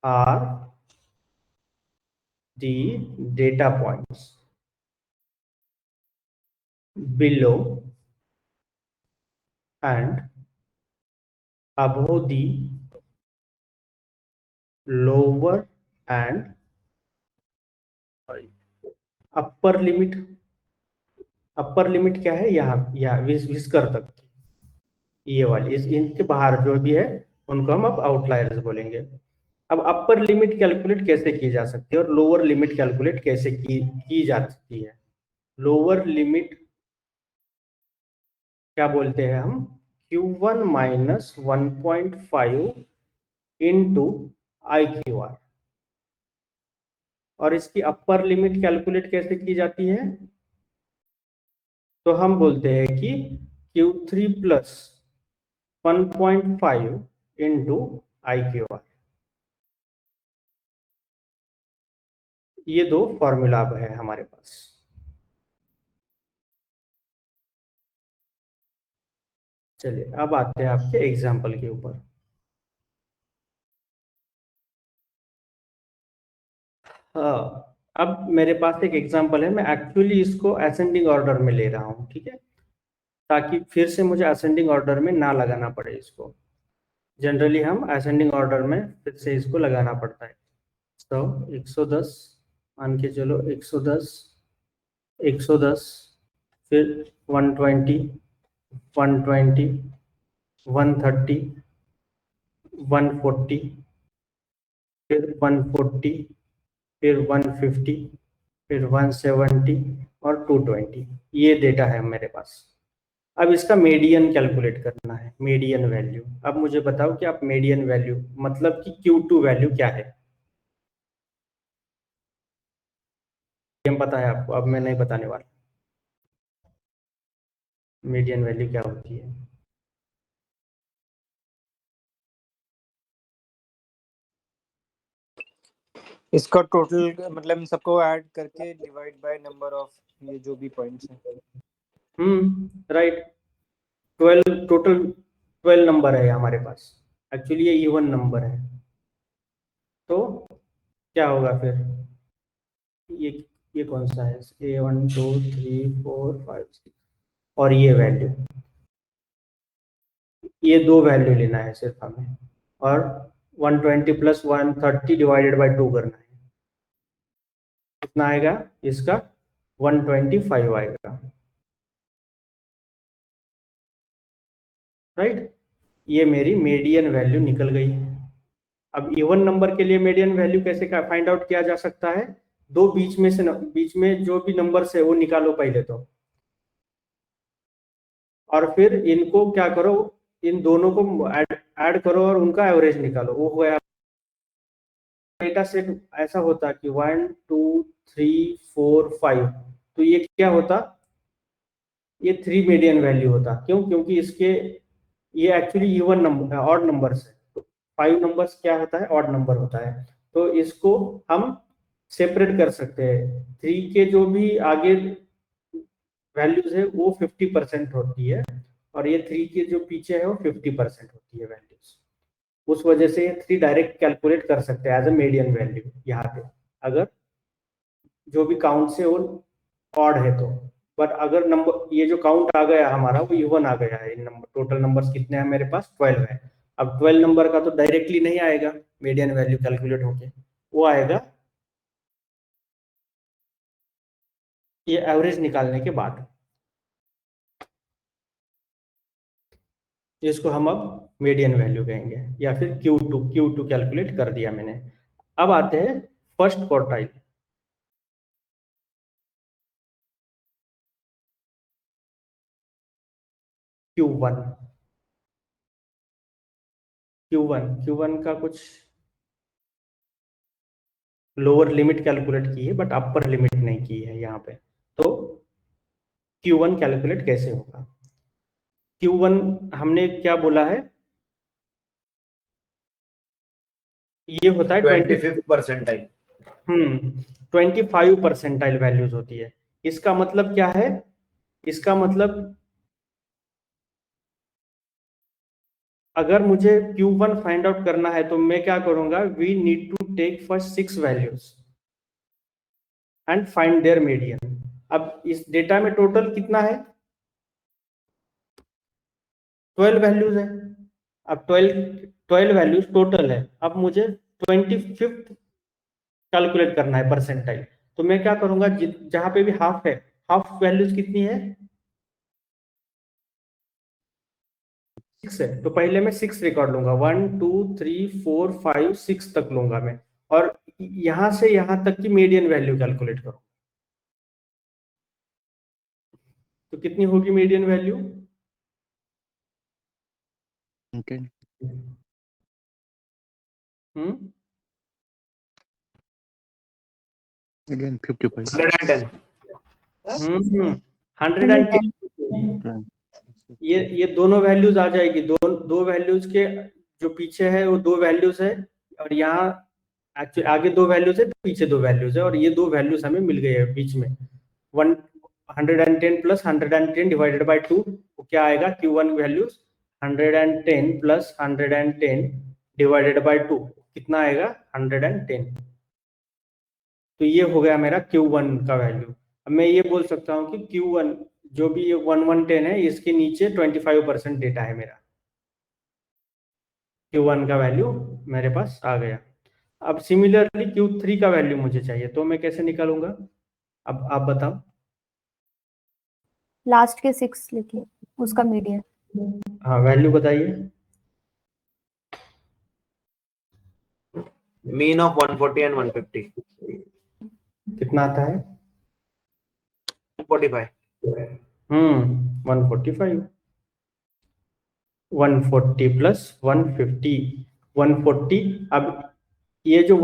are the data points below and above the lower and upper limit. Upper limit क्या है, यहाँ विस्कर तक, ये वाली, इस इनके बाहर जो भी है उनको हम अब आउटलायर्स बोलेंगे। अब अपर लिमिट कैलकुलेट कैसे की जा सकती है और लोअर लिमिट कैलकुलेट कैसे की जा सकती है। लोअर लिमिट क्या बोलते हैं हम, Q1 माइनस 1.5 इंटू IQR। और इसकी अपर लिमिट कैलकुलेट कैसे की जाती है, तो हम बोलते हैं कि Q3 प्लस 1.5 इंटू IQR। ये दो फॉर्मूला अब है हमारे पास। चलिए अब आते हैं आपके एग्जाम्पल के ऊपर। हाँ, अब मेरे पास एक एग्जाम्पल है, मैं एक्चुअली इसको असेंडिंग ऑर्डर में ले रहा हूँ, ठीक है, ताकि फिर से मुझे असेंडिंग ऑर्डर में ना लगाना पड़े इसको। जनरली हम असेंडिंग ऑर्डर में फिर से इसको लगाना पड़ता है। तो 110 मान के चलो, 110, 110, फिर 120, 120, 130, 140, फिर 140, फिर 150, फिर 170 और 220। ये डेटा है मेरे पास। अब इसका मीडियन कैलकुलेट करना है, मीडियन वैल्यू। अब मुझे बताओ कि आप मीडियन वैल्यू मतलब कि Q2 वैल्यू क्या है, ये पता है आपको, अब मैं नहीं बताने वाला। मीडियन वैल्यू क्या होती है, इसका टोटल मतलब इन सबको ऐड करके डिवाइड बाय नंबर ऑफ ये जो भी पॉइंट्स हैं। राइट। 12 टोटल 12 नंबर है हमारे पास, एक्चुअली ये इवन नंबर है। तो क्या होगा फिर, ये ये कौन सा है, A1 2 3 4 5 6 और ये वैल्यू, ये दो वैल्यू लेना है सिर्फ हमें, और 120 प्लस 130 डिवाइडेड बाई 2 करना है। कितना आएगा इसका, 125 आएगा, राइट। ये मेरी मीडियन वैल्यू निकल गई। अब इवन नंबर के लिए मीडियन वैल्यू कैसे फाइंड आउट किया जा सकता है, दो बीच में से बीच में जो भी नंबर्स है वो निकालो पहले तो, और फिर इनको क्या करो, इन दोनों को ऐड करो और उनका एवरेज निकालो, वो गया। डेटा सेट ऐसा होता कि 1 2 3 4 5, तो ये क्या होता, ये 3 मीडियन वैल्यू होता। क्यों, क्योंकि इसके ये actually even number odd numbers है, 5 नंबर्स क्या होता है, ऑड नंबर होता है। तो इसको हम सेपरेट कर सकते हैं, 3 के जो भी आगे वैल्यूज है वो 50% होती है, और ये 3 के जो पीछे है वो 50% होती है वैल्यूज। उस वजह से ये 3 डायरेक्ट कैलकुलेट कर सकते हैं एज अ मीडियन वैल्यू यहाँ पे, अगर जो भी काउंट से वो ऑड है तो। बट अगर नंबर ये जो काउंट आ गया हमारा वो इवन आ गया है, इन नंबर टोटल नंबर्स कितने हैं मेरे पास, 12 है। अब 12 नंबर का तो डायरेक्टली नहीं आएगा मीडियन वैल्यू कैलकुलेट होके, वो आएगा ये एवरेज निकालने के बाद। इसको हम अब मीडियन वैल्यू कहेंगे, या फिर Q2 कैलकुलेट कर दिया मैंने। अब आते हैं फर्स्ट क्वार्टाइल। Q1 Q1 का कुछ लोअर लिमिट कैलकुलेट की है बट अपर लिमिट नहीं की है यहाँ पे। तो Q1 कैलकुलेट कैसे होगा, Q1 हमने क्या बोला है, ये होता है 25th परसेंटाइल। 25 परसेंटाइल वैल्यूज होती है। इसका मतलब क्या है, इसका मतलब अगर मुझे Q1 फाइंड आउट करना है तो मैं क्या करूंगा, we need to take first 6 values and find their median. अब इस डेटा में टोटल कितना है, 12 वैल्यूज है। अब 12 वैल्यूज टोटल है, अब मुझे 25th कैलकुलेट करना है परसेंटाइल। तो मैं क्या करूंगा, जहां पे भी हाफ है, हाफ वैल्यूज कितनी है, 6 है, तो पहले मैं 6 रिकॉर्ड लूंगा, 1 2 3 4 5 6 तक लूंगा मैं, और यहां से यहां तक की मीडियन वैल्यू कैलकुलेट करो। तो कितनी होगी मीडियन वैल्यू, हम्म Again 55. 110। 110। ये दोनों वैल्यूज आ जाएगी, दो वैल्यूज के जो पीछे है वो दो वैल्यूज है, और यहाँ एक्चुअली आगे दो वैल्यूज है, पीछे दो वैल्यूज है, और ये दो वैल्यूज हमें मिल गई है बीच में। 110 प्लस 110 डिवाइडेड बाई 2, क्या आएगा, Q1 values 110 plus 110 divided by 2 कितना आएगा, 110। तो ये हो गया मेरा Q1 का वैल्यू। अब मैं ये बोल सकता हूँ कि Q1 जो भी ये 1110 है, इसके नीचे 25% डेटा है मेरा, Q1 का वैल्यू मेरे पास आ गया। अब सिमिलरली Q3 का वैल्यू मुझे चाहिए, तो मैं कैसे निकालूंगा, अब आप बताओ। लास्ट के 6 लेके उसका मीडियन। हाँ वैल्यू बताइए। Mean of 140 and 150। कितना आता है, 145। 145। 140 प्लस 150, 140। अब ये जो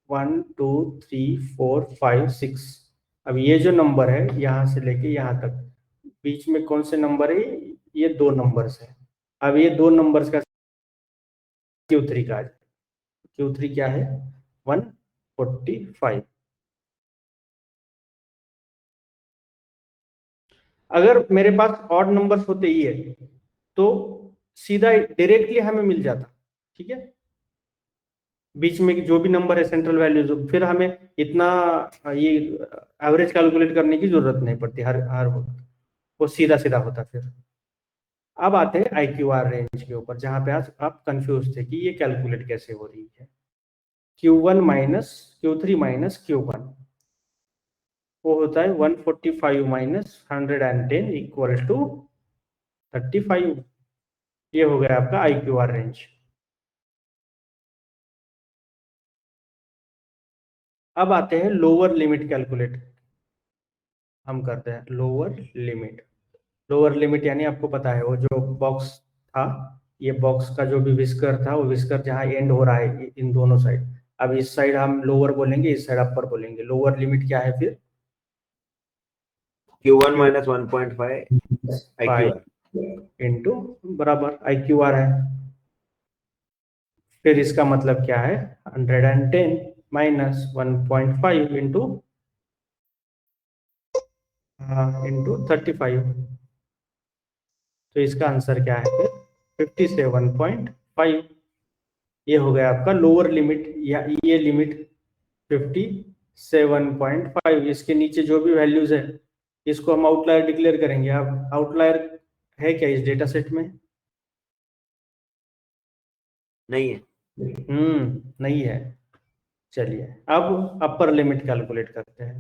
1 2 3 4 5 6, अब ये जो नंबर है यहाँ से लेके यहाँ तक, बीच में कौन से नंबर है, ये दो नंबर्स है। अब ये दो नंबर्स का Q3 का, Q3 क्या है, 145। अगर मेरे पास ऑड नंबर्स होते ही है तो सीधा डायरेक्टली हमें मिल जाता, ठीक है। बीच में जो भी नंबर है सेंट्रल वैल्यूज, फिर हमें इतना ये एवरेज कैलकुलेट करने की जरूरत नहीं पड़ती हर वक्त, वो सीधा सीधा होता फिर। अब आते हैं IQR रेंज के ऊपर, जहां पे आज आप कंफ्यूज थे कि ये कैलकुलेट कैसे हो रही है। Q1 minus Q3 minus Q1 वो होता है 145 माइनस 110 इक्वल टू 35। ये हो गया आपका IQR रेंज। अब आते हैं लोअर लिमिट कैलकुलेट हम करते हैं। लोअर लिमिट यानी आपको पता है वो जो बॉक्स था, ये बॉक्स का जो भी विस्कर था, वो विस्कर जहाँ एंड हो रहा है इन दोनों साइड, अब इस साइड हम लोअर बोलेंगे, इस साइड अपर बोलेंगे। लोअर लिमिट क्या है फिर? Q1 minus 1.5 IQR इंटू बराबर IQR है। फिर इसका मतलब क्या है? 110 माइनस 1.5 इंटू 35। तो इसका आंसर क्या है फिर? 57.5। ये हो गया आपका लोअर लिमिट, या ये लिमिट 57.5। इसके नीचे जो भी वैल्यूज है इसको हम आउटलायर डिक्लेयर करेंगे। अब आउटलायर है क्या इस डेटा सेट में? नहीं है। नहीं है। चलिए अब अपर लिमिट कैलकुलेट करते हैं।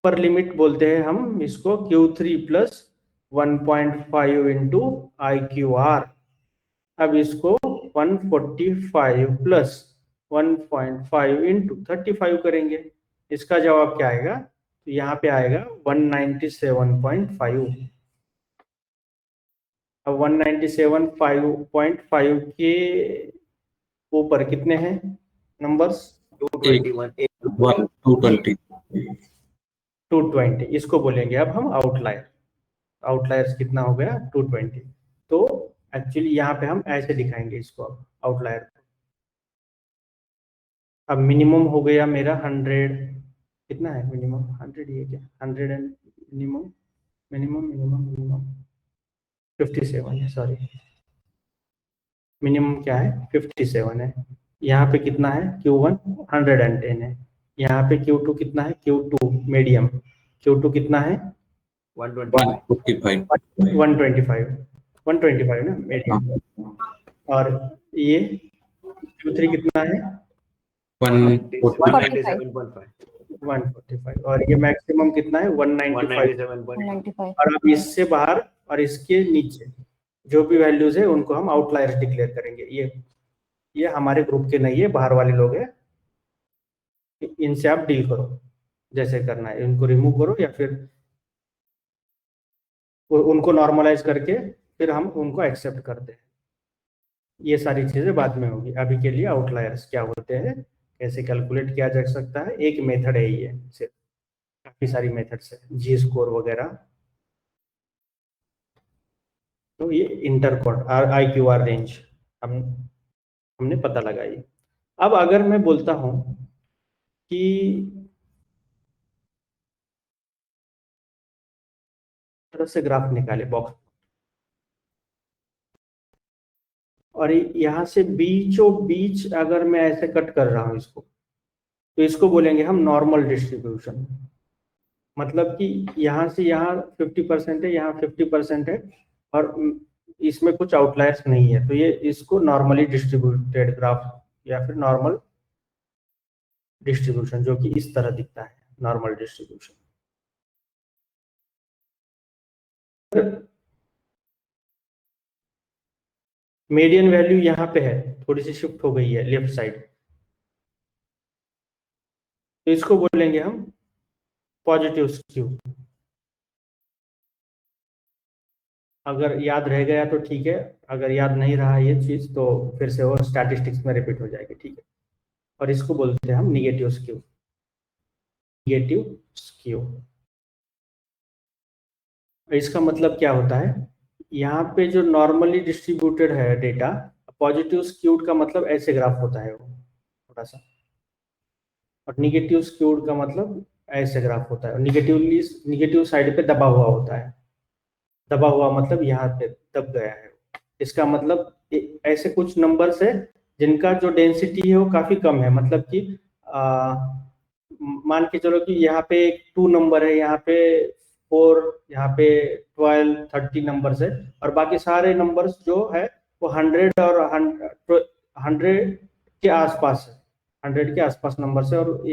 अपर लिमिट बोलते हैं हम इसको Q3 प्लस 1.5 इंटू IQR। अब इसको 145 प्लस 1.5 इंटू 35 करेंगे। इसका जवाब क्या आएगा? तो यहाँ पे आएगा 197.5। अब 197.5 के ऊपर कितने हैं नंबर्स? 221 220 220। इसको बोलेंगे अब हम आउटलायर। आउटलायर्स कितना हो गया? 220। तो एक्चुअली यहाँ पे हम ऐसे दिखाएंगे इसको, अब आउटलायर। अब मिनिमम हो गया मेरा 100। कितना है मिनिमम? 100 ये क्या? 100 and minimum minimum minimum minimum 57 है, सॉरी। मिनिमम क्या है? 57 है। यहाँ पे कितना है? Q1 110 है। यहाँ पे Q2 कितना है? Q2 medium. Q2 कितना है? 125 125 ना मीडियम। और ये Q3 कितना है? 197.5 145। और ये मैक्सिमम कितना है? 195। 197.5 95। और अब इससे बाहर और इसके नीचे जो भी वैल्यूज है उनको हम आउटलायर्स डिक्लेयर करेंगे। ये हमारे ग्रुप के नहीं है, बाहर वाले लोग हैं, इनसे आप डील करो जैसे करना है। इनको रिमूव करो या फिर उनको नॉर्मलाइज करके फिर हम उनको एक्सेप्ट करते हैं। ये सारी चीजें बाद में होगी। अभी के लिए आउटलायर्स क्या होते हैं, कैसे कैलकुलेट किया जा सकता है, एक मेथड है ये, सिर्फ काफी सारी मेथड्स है, जी स्कोर वगैरह। तो ये इंटरकोड IQR रेंज हमने पता लगाई। अब अगर मैं बोलता हूं कि तरह से ग्राफ निकाले बॉक्स, और यहाँ से बीचों बीच अगर मैं ऐसे कट कर रहा हूं इसको, तो इसको बोलेंगे हम नॉर्मल डिस्ट्रीब्यूशन। मतलब कि यहाँ से यहाँ 50% है, यहाँ 50% है, और इसमें कुछ आउटलायर्स नहीं है, तो ये इसको नॉर्मली डिस्ट्रीब्यूटेड ग्राफ या फिर नॉर्मल डिस्ट्रीब्यूशन, जो कि इस तरह दिखता है, नॉर्मल डिस्ट्रीब्यूशन। मीडियन वैल्यू यहाँ पे है, थोड़ी सी शिफ्ट हो गई है लेफ्ट साइड, तो इसको बोलेंगे हम पॉजिटिव स्क्यू। अगर याद रह गया तो ठीक है, अगर याद नहीं रहा ये चीज तो फिर से वो स्टैटिस्टिक्स में रिपीट हो जाएगी, ठीक है। और इसको बोलते हैं हम निगेटिव स्क्यू। निगेटिव स्क्यू इसका मतलब क्या होता है? यहाँ पे जो नॉर्मली डिस्ट्रीब्यूटेड है डेटा, पॉजिटिव स्क्यूड का मतलब ऐसे ग्राफ होता है वो थोड़ा सा, और निगेटिव स्क्यूड का मतलब ऐसे ग्राफ होता है। निगेटिव साइड पे दबा हुआ होता है। दबा हुआ मतलब यहाँ पे दब गया है, इसका मतलब ऐसे कुछ नंबर्स है जिनका जो डेंसिटी है वो काफी कम है, मतलब कि मान के चलो कि यहाँ पे 2 नंबर है, यहाँ पे 4, यहाँ पे 12, 30 नंबर्स है, और बाकी सारे नंबर्स जो है वो 100 और 100 के आसपास है, 100 के आसपास नंबर से, और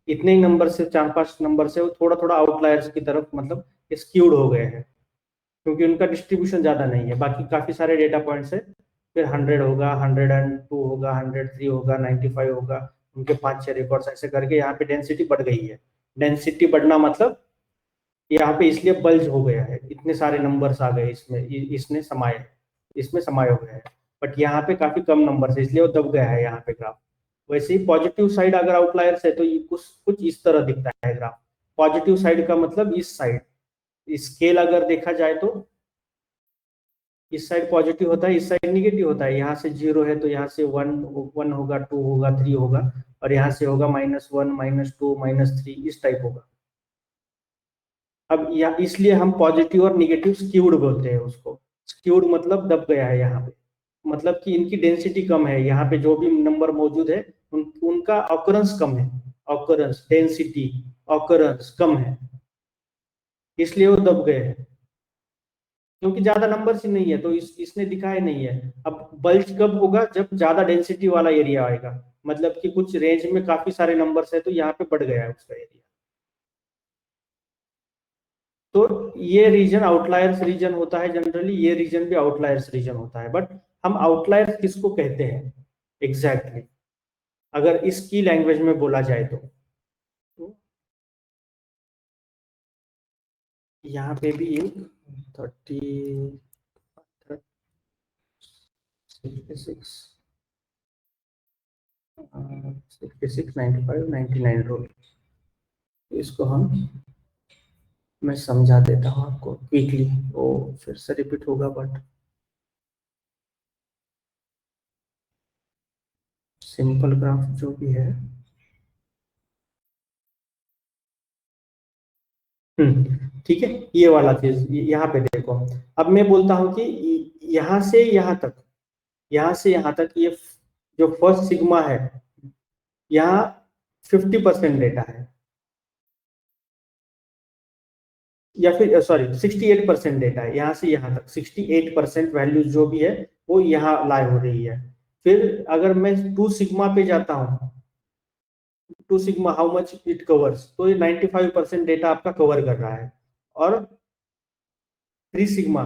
इतने ही नंबर से 4-5 नंबर से वो थोड़ा थोड़ा आउटलायर्स की तरफ मतलब स्क्यूड हो गए हैं, क्योंकि उनका डिस्ट्रीब्यूशन ज्यादा नहीं है। बाकी काफी सारे डेटा पॉइंट्स है, फिर 100 होगा, 102 होगा, 103 होगा, 95 होगा, उनके 5-6 रिकॉर्ड्स ऐसे करके यहाँ पे डेंसिटी बढ़ गई है। डेंसिटी बढ़ना मतलब यहाँ पे इसलिए बल्ज हो गया है, इतने सारे नंबर्स आ गए इसमें, इसमें समाये हुए हैं, बट यहाँ पे काफी कम नंबर है इसलिए वो दब गया है यहाँ पे ग्राफ। वैसे ही पॉजिटिव साइड अगर आउटलायर्स है तो ये कुछ इस तरह दिखता है ग्राफ। पॉजिटिव साइड का मतलब इस साइड, स्केल अगर देखा जाए तो इस साइड पॉजिटिव होता है, इस साइड निगेटिव होता है। यहाँ से 0 है तो यहाँ से 1 होगा, 2 होगा, 3 होगा, और यहाँ से होगा -1, -2, -3, इस टाइप होगा। अब इसलिए हम पॉजिटिव और निगेटिव स्क्यूड बोलते हैं उसको। स्क्यूड मतलब दब गया है यहाँ पे, मतलब कि इनकी डेंसिटी कम है, यहाँ पे जो भी नंबर मौजूद है उनका ऑकरेंस कम है, ऑकरेंस, डेंसिटी, ऑकरेंस कम है, इसलिए वो दब गए हैं, क्योंकि ज्यादा नंबर्स ही नहीं है तो इसने दिखाया नहीं है। अब बल्ज कब होगा? जब ज्यादा डेंसिटी वाला एरिया आएगा, मतलब कि कुछ रेंज में काफी सारे नंबर्स है तो यहाँ पे बढ़ गया है उसका एरिया। तो ये रीजन आउटलायर्स रीजन होता है जनरली, ये रीजन भी आउटलायर्स रीजन होता है। बट हम आउटलायर्स किसको कहते हैं एग्जैक्टली अगर इसकी लैंग्वेज में बोला जाए तो यहाँ पे भी एक 30, 66, 95, 99 रोल, इसको मैं समझा देता हूँ आपको क्विकली, वो फिर से रिपीट होगा बट सिंपल ग्राफ जो भी है। ठीक है, ये वाला चीज यहाँ पे देखो। अब मैं बोलता हूँ कि यहाँ से यहाँ तक, यहाँ से यहाँ तक ये जो फर्स्ट सिग्मा है, यहाँ 50% डेटा है, या फिर सॉरी 68% डेटा है, यहाँ से यहाँ तक 68% वैल्यू जो भी है वो यहाँ लाई हो रही है। फिर अगर मैं 2 सिग्मा पे जाता हूँ, 2 sigma how much it covers, तो ये 95% डेटा आपका कवर कर रहा है। और 3 sigma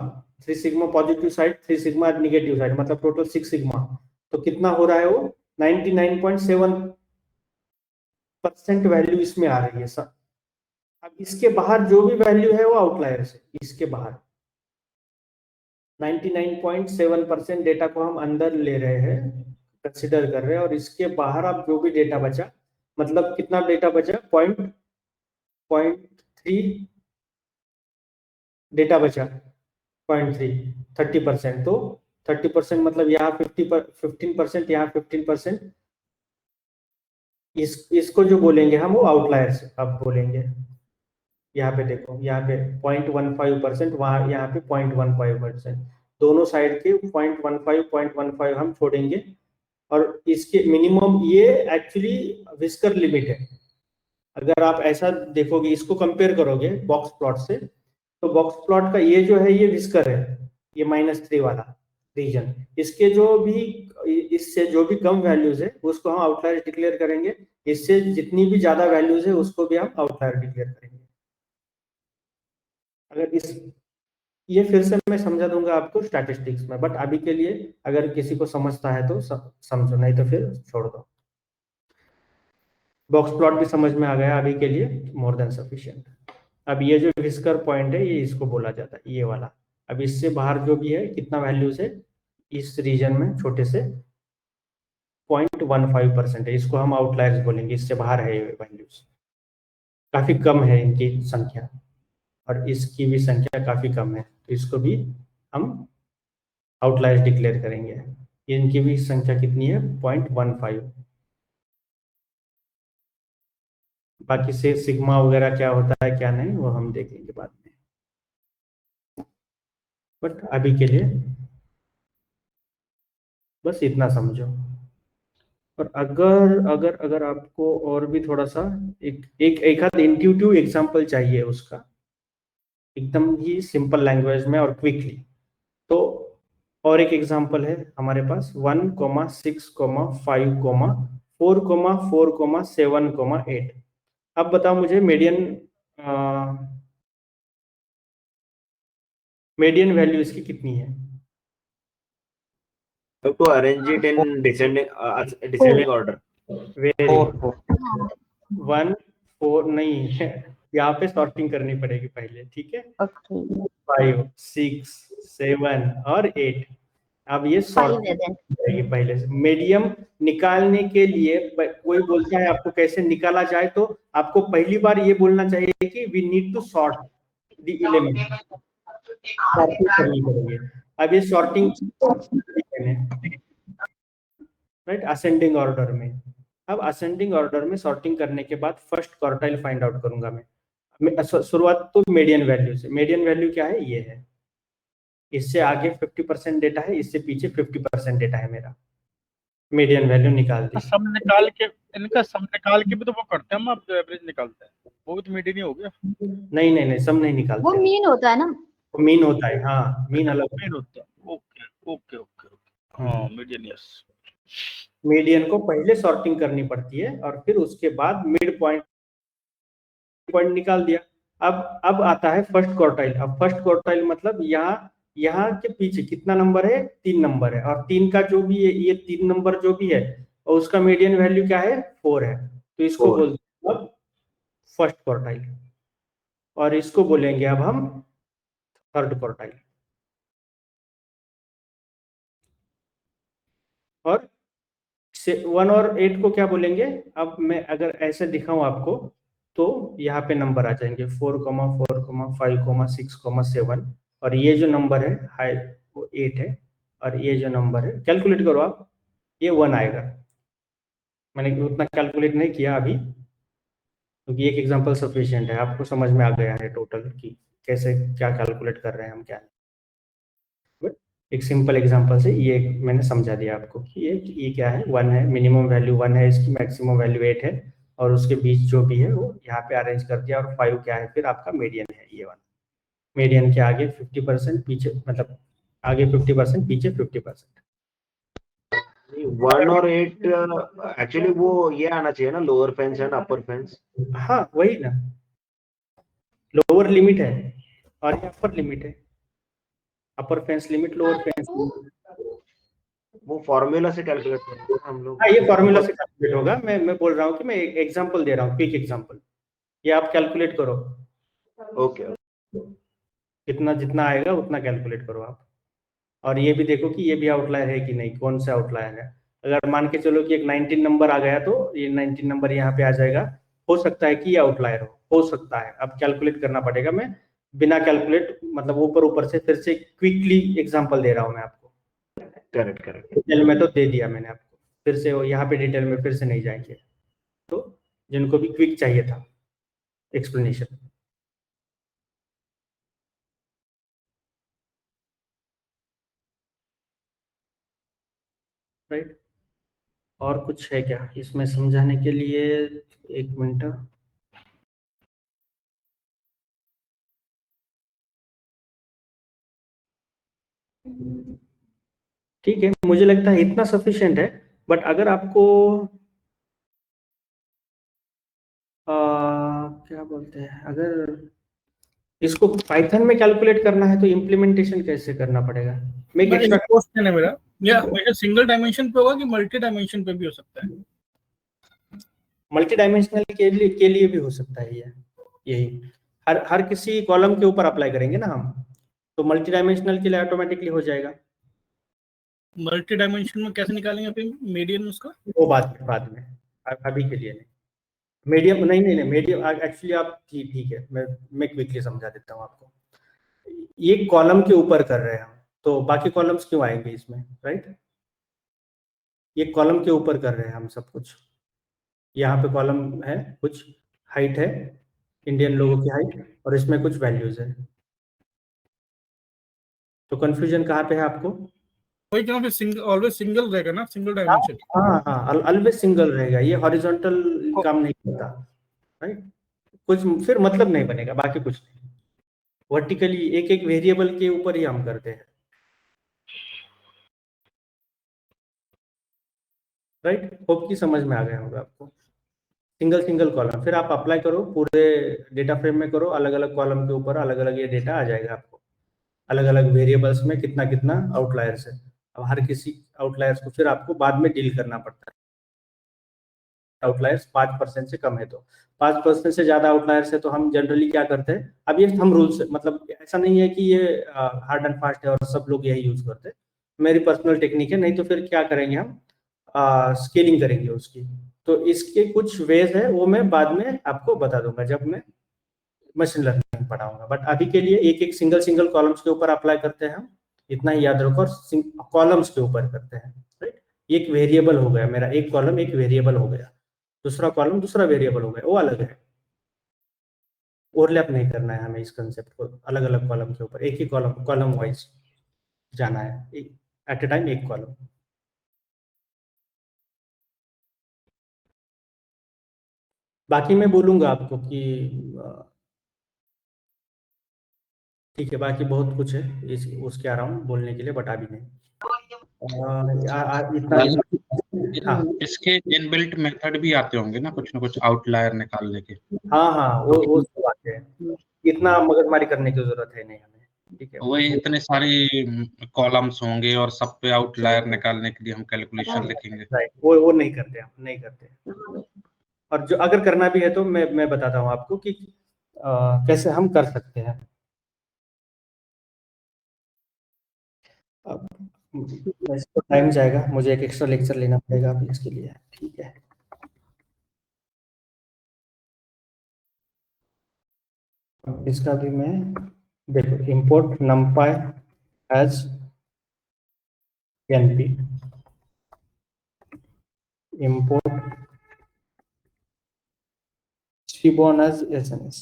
positive side, 3 sigma negative side, मतलब टोटल 6 सिग्मा, तो कितना हो रहा है वो 99.7% वैल्यू इसमें आ रही है सब। अब इसके बाहर जो भी वैल्यू है वो आउटलायर है, इसके बाहर 99.7% डेटा को हम अंदर ले रहे हैं, कंसिडर कर रहे हैं, और इसके बाहर अब जो भी डेटा बचा, मतलब कितना डेटा बचा, 0.3 डेटा बचा, 0.3, 30%, तो 30% मतलब यहाँ 15%, यहाँ 15%, इसको जो बोलेंगे हम वो आउटलायर्स अब बोलेंगे। यहाँ पे देखो, यहाँ पे 0.15%, वहां यहाँ पे 0.15%, दोनों साइड के 0.15 हम छोड़ेंगे। और इसके मिनिमम ये एक्चुअली विस्कर लिमिट है। अगर आप ऐसा देखोगे, इसको कंपेयर करोगे बॉक्स प्लॉट से, तो बॉक्स प्लॉट का ये जो है ये विस्कर है, ये -3 वाला रीजन, इसके जो भी, इससे जो भी कम वैल्यूज है उसको हम आउटलायर डिक्लेयर करेंगे, इससे जितनी भी ज्यादा वैल्यूज है उसको भी हम आउटलायर डिक्लेयर करेंगे। अगर ये फिर से मैं समझा दूंगा आपको स्टैटिस्टिक्स में, बट अभी के लिए अगर किसी को समझता है तो समझो, नहीं तो फिर छोड़ दो। बॉक्स प्लॉट भी समझ में आ गया अभी के लिए, मोर देन सफिशिएंट। अब ये जो विस्कर पॉइंट है ये इसको बोला जाता है, ये वाला। अब इससे बाहर जो भी है कितना वैल्यूज है इस रीजन में, छोटे से 0.15% है, इसको हम आउटलायर्स बोलेंगे, इससे बाहर है ये वैल्यूज, काफी कम है इनकी संख्या, और इसकी भी संख्या काफी कम है, तो इसको भी हम आउटलायर्स डिक्लेयर करेंगे। इनकी भी संख्या कितनी है, 0.15। बाकी से सिग्मा वगैरह क्या होता है क्या नहीं वो हम देखेंगे बाद में, बट अभी के लिए बस इतना समझो। और अगर अगर अगर आपको और भी थोड़ा सा एक आध इंट्यूटिव एग्जांपल चाहिए उसका, एकदम ही सिंपल लैंग्वेज में और क्विकली, तो और एक एग्जांपल है हमारे पास 1,6,5,4,7,8। अब बताओ मुझे मीडियन वैल्यू इसकी कितनी है? to arrange it in descending order. Very four good. Four 1 4 नहीं है, यहाँ पे सॉर्टिंग करनी पड़ेगी पहले, ठीक है। ओके 5 6 7 और 8। अब ये 5 सॉर्ट है देन। करेगी पहले से। मीडियम निकालने के लिए कोई बोलता है आपको कैसे निकाला जाए, तो आपको पहली बार ये बोलना चाहिए कि we need to sort the element, sorting करनी पड़ेगी। अब ये सॉर्टिंग राइट असेंडिंग ऑर्डर में। अब असेंडिंग ऑर्डर में सॉर्टिंग करने के बाद फर्स्ट क्वार्टाइल फाइंड आउट करूंगा मैं शुरुआत तो मीडियन वैल्यू से। मीडियन वैल्यू क्या है? ये है। इससे आगे 50% डेटा है, इससे पीछे 50% डेटा है मेरा। मीडियन वैल्यू निकाल दी। सब निकाल के, इनका सब निकाल के भी तो वो करते हैं हम, आप जो एवरेज निकालते हैं वो भी तो मीडियन ही हो गया। नहीं नहीं नहीं, सब नहीं वो निकालते, मीन होता है ना। मीन होता है। हाँ मीन अलग होता मीन होता है। ओके ओके ओके ओके, है। हाँ मीडियन, यस। मीडियन को पहले सॉर्टिंग करनी पड़ती है और फिर उसके बाद मिड पॉइंट निकाल दिया। अब आता है फर्स्ट क्वार्टाइल। अब फर्स्ट क्वार्टाइल मतलब यहाँ के पीछे कितना नंबर है? 3 नंबर है, और 3 का जो भी है, ये 3 नंबर जो भी है, और उसका मीडियन वैल्यू क्या है? 4 है। तो इसको 4 बोलते हैं अब फर्स्ट क्वार्टाइल, और इसको बोलेंगे अब हम थर्ड क्वार्टाइल। और 1 और 8 को क्या बोलेंगे? अब मैं अगर ऐसे दिखाऊं आपको, तो यहाँ पे नंबर आ जाएंगे 4,4,5,6,7, और ये जो नंबर है हाई वो 8 है, और ये जो नंबर है कैलकुलेट करो आप, ये 1 आएगा। मैंने उतना कैलकुलेट नहीं किया अभी, क्योंकि एक एग्जांपल सफिशिएंट है, आपको समझ में आ गया है टोटल कि कैसे क्या कैलकुलेट कर रहे हैं हम, क्या नहीं। But एक सिंपल एग्जांपल से ये मैंने समझा दिया आपको कि ये क्या है? 1 है, मिनिमम वैल्यू 1 है, इसकी मैक्सिमम वैल्यू 8 है, और उसके बीच जो भी है वो यहाँ पे अरेंज कर दिया, और 5 क्या है? फिर आपका मीडियन है ये वाला। मीडियन के आगे 50%, पीछे मतलब आगे 50%, पीछे 50%। 1 और 8 एक्चुअली वो ये आना चाहिए ना, lower fence and upper fence. हाँ वही ना, लोअर लिमिट है और ये अपर लिमिट है। Upper fence limit, lower fence limit. वो फॉर्मूला से कैलकुलेट करेंगे हम लोग। हाँ ये फॉर्मूला से कैलकुलेट होगा। मैं बोल रहा हूँ कि मैं एक एग्जांपल दे रहा हूँ, क्विक एग्जांपल, ये आप कैलकुलेट करो। ओके कितना जितना आएगा उतना कैलकुलेट करो आप, और ये भी देखो कि ये भी आउटलायर है कि नहीं, कौन सा आउटलायर है। अगर मान के चलो कि एक 19 नंबर आ गया, तो ये 19 नंबर यहाँ पे आ जाएगा। हो सकता है कि ये आउटलायर हो सकता है। अब कैलकुलेट करना पड़ेगा। मैं बिना कैलकुलेट मतलब ऊपर ऊपर से फिर से क्विकली एग्जांपल दे रहा हूँ मैं आपको। Correct correct. डिटेल में तो दे दिया मैंने आपको, फिर से यहाँ पे डिटेल में फिर से नहीं जाएंगे, तो जिनको भी क्विक चाहिए था एक्सप्लेनेशन। राइट, और कुछ है क्या इसमें समझाने के लिए? एक मिनट। ठीक है, मुझे लगता है इतना सफिशिएंट है। बट अगर आपको क्या बोलते हैं, अगर इसको पाइथन में कैलकुलेट करना है तो इम्प्लीमेंटेशन कैसे करना पड़ेगा? मैं एक एक्स्ट्रा क्वेश्चन है मेरा, या हमेशा सिंगल डायमेंशन पे होगा कि मल्टी डायमेंशन पे भी हो सकता है? मल्टी डायमेंशनल के लिए भी हो सकता है ये, यही हर किसी कॉलम के ऊपर अप्लाई करेंगे ना हम, तो मल्टी डायमेंशनल के लिए ऑटोमेटिकली हो जाएगा। मल्टी डायमेंशन में कैसे निकालेंगे फिर मीडियन उसका? वो बाद में, अभी के लिए नहीं। मीडियम नहीं नहीं नहीं, मीडियम एक्चुअली आप ठीक है, मैं क्विकली समझा देता हूँ आपको। ये कॉलम के ऊपर कर रहे हैं हम, तो बाकी कॉलम्स क्यों आएंगे इसमें? राइट, ये कॉलम के ऊपर कर रहे हैं हम सब कुछ। यहाँ पे कॉलम है, कुछ हाइट है, इंडियन लोगों की हाइट, और इसमें कुछ वैल्यूज है। तो कंफ्यूजन कहाँ पे है आपको? वही क्यों, फिर सिंगल ऑलवेज सिंगल रहेगा ना, सिंगल डायमेंशन। हाँ हाँ, ऑलवेज सिंगल रहेगा, ये हॉरिजॉन्टल काम नहीं करता, राइट। कुछ फिर मतलब नहीं बनेगा, बाकी कुछ नहीं। वर्टिकली एक एक वेरिएबल के ऊपर ही हम करते हैं, राइट। होप की समझ में आ गया होगा आपको। सिंगल सिंगल कॉलम, फिर आप अप्लाई करो पूरे डेटा फ्रेम में करो, अलग अलग कॉलम के ऊपर अलग अलग ये डेटा आ जाएगा आपको, अलग अलग वेरिएबल्स में कितना कितना आउटलायर्स है। अब हर किसी आउटलायर्स को फिर आपको बाद में डील करना पड़ता है। आउटलायर्स 5% से कम है तो 5% से ज्यादा आउटलायर्स है तो हम जनरली क्या करते हैं, अब ये हम रूल्स, मतलब ऐसा नहीं है कि ये हार्ड एंड फास्ट है और सब लोग यही यूज करते हैं, मेरी पर्सनल टेक्निक है। नहीं तो फिर क्या करेंगे हम, स्केलिंग करेंगे उसकी। तो इसके कुछ वेज है, वो मैं बाद में आपको बता दूंगा जब मैं मशीन लर्निंग पढ़ाऊंगा। बट अभी के लिए एक एक सिंगल सिंगल कॉलम्स के ऊपर अप्लाई करते हैं हम, इतना ही याद रखो। और कॉलम्स के ऊपर करते हैं, राइट। एक वेरिएबल हो गया मेरा, एक कॉलम एक वेरिएबल हो गया, दूसरा कॉलम दूसरा वेरिएबल हो गया, वो अलग है। ओवरलैप नहीं करना है हमें इस कंसेप्ट को, अलग अलग कॉलम के ऊपर एक ही कॉलम कॉलम वाइज जाना है, एट ए टाइम एक कॉलम। बाकी मैं बोलूंगा आपको कि ठीक है, बाकी बहुत कुछ है इस उसके आ रहा हूँ बोलने के लिए, बट अभी नहीं। इतना इतना हाँ इसके इनबिल्ट मेथड भी आते होंगे ना कुछ आउटलायर निकालने के। हाँ हाँ, वो सब बात है, इतना मगजमारी करने की जरूरत है नहीं हमें, ठीक है। वही इतने सारे कॉलम्स होंगे और सब पे आउटलायर निकालने के लिए हम कैलकुलेशन लिखेंगे। राइट, वो नहीं करते, हम नहीं करते। और जो अगर करना भी है तो मैं बताता हूँ आपको कि कैसे हम कर सकते हैं। अब वैसे तो टाइम जाएगा, मुझे एक एक्स्ट्रा लेक्चर लेना पड़ेगा अभी इसके लिए, ठीक है। अब इसका भी मैं देखो, import numpy as np, import seaborn as sns।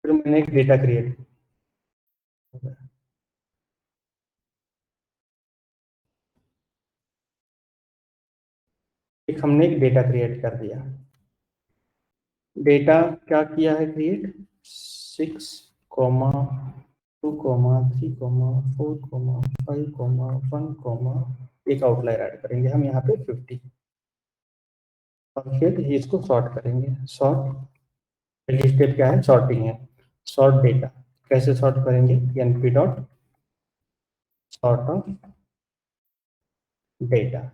फिर मैंने एक डेटा क्रिएट, एक हमने एक डेटा क्रिएट कर दिया। डेटा क्या किया है क्रिएट, 6, 2, 3, 4, 5, 1, एक आउटलायर ऐड करेंगे हम यहाँ पे 50, और फिर इसको सॉर्ट करेंगे। सॉर्ट, पहली स्टेप क्या है, सॉर्टिंग है। सॉर्ट डेटा कैसे सॉर्ट करेंगे, np dot sort of data.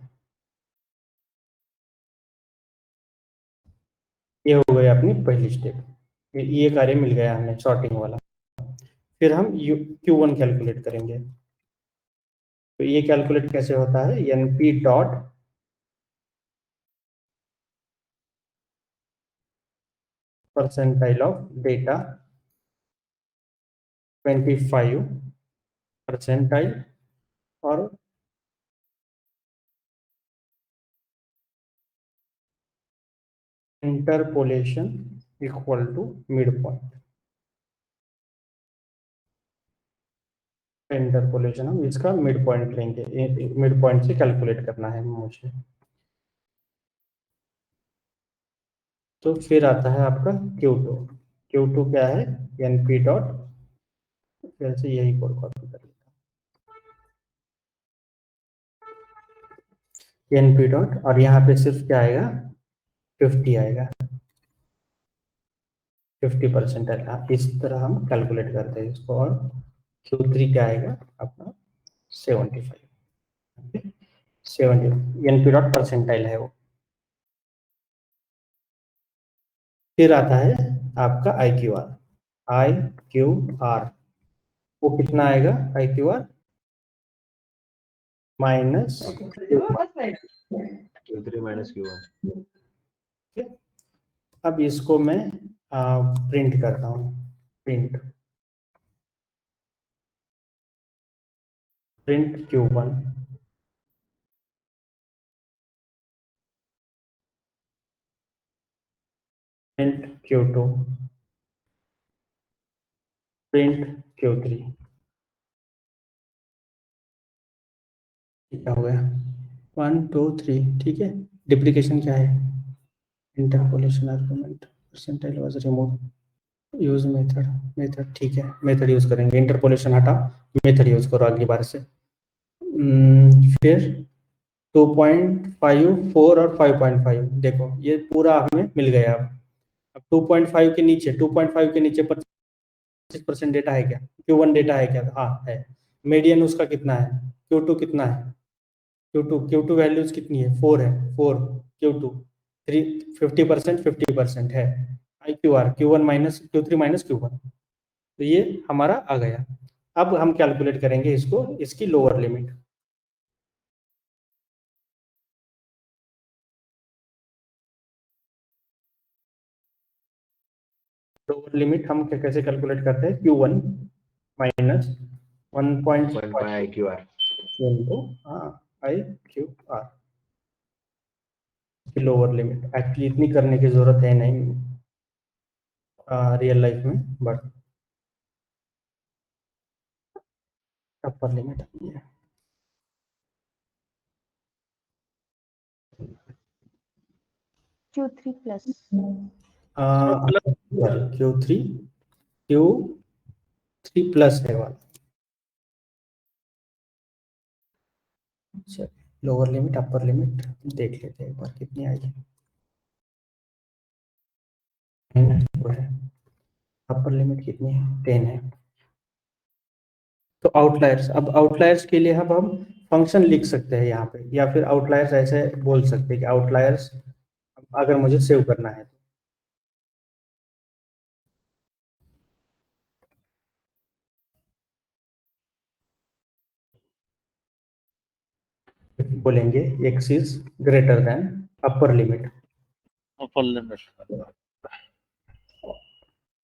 ये हो गई अपनी पहली स्टेप, ये कार्य मिल गया हमें सॉर्टिंग वाला। फिर हम Q1 कैलकुलेट करेंगे। तो ये कैलकुलेट कैसे होता है, np dot percentile of data 25 percentile और interpolation equal to mid point. Interpolation हम इसका मिड पॉइंट लेंगे, मिड पॉइंट से कैलकुलेट करना है मुझे। तो फिर आता है आपका Q2। Q2 क्या है, np डॉट, फिर से यही कोड कॉपी कर लेता हूँ, np डॉट, और यहाँ पे सिर्फ क्या आएगा, 50 आएगा, 50% है। आप इस तरह हम कैलकुलेट करते हैं इसको। और Q3 क्या आएगा अपना, 75, 70 np डॉट परसेंटाइल है वो। फिर आता है आपका IQR, वो कितना आएगा, IQR minus Q3 minus Q1। अब इसको मैं प्रिंट करता हूँ, print Q1, print Q2, print Q3। क्या हो गया 1 2 3 ठीक है। डिप्लीकेशन क्या है interpolation argument percentile was remove use method ठीक है मेथड यूज करेंगे इंटरपोलेशन हटा मेथड यूज करो अगली बार से। फिर 2.54 और 5.5 देखो ये पूरा हमें मिल गया। अब 2.5 के नीचे 2.5 के नीचे 25% डेटा है क्या Q1 डेटा है क्या हाँ है। मीडियन उसका कितना है Q2 कितना है Q2 वैल्यूज कितनी है 4 है 4 Q2 3 50% है IQR Q1 minus Q3 minus Q1 तो ये हमारा आ गया। अब हम कैलकुलेट करेंगे इसको इसकी लोअर लिमिट। लोअर लिमिट हम कैसे कैलकुलेट करते हैं Q1 minus 1.5 IQR into IQR की लोअर लिमिट। एक्चुअली इतनी करने की जरूरत है नहीं रियल लाइफ में बट अपर लिमिट है। Q3 plus. Q3 प्लस है वाला लोअर लिमिट अपर लिमिट देख लेते हैं एक बार कितनी आई है। अपर लिमिट कितनी है 10 है। तो आउटलायर्स अब आउटलायर्स के लिए अब हम फंक्शन लिख सकते हैं यहाँ पे या फिर आउटलायर्स ऐसे बोल सकते हैं कि आउटलायर्स अगर मुझे सेव करना है बोलेंगे x is greater than upper limit upper limit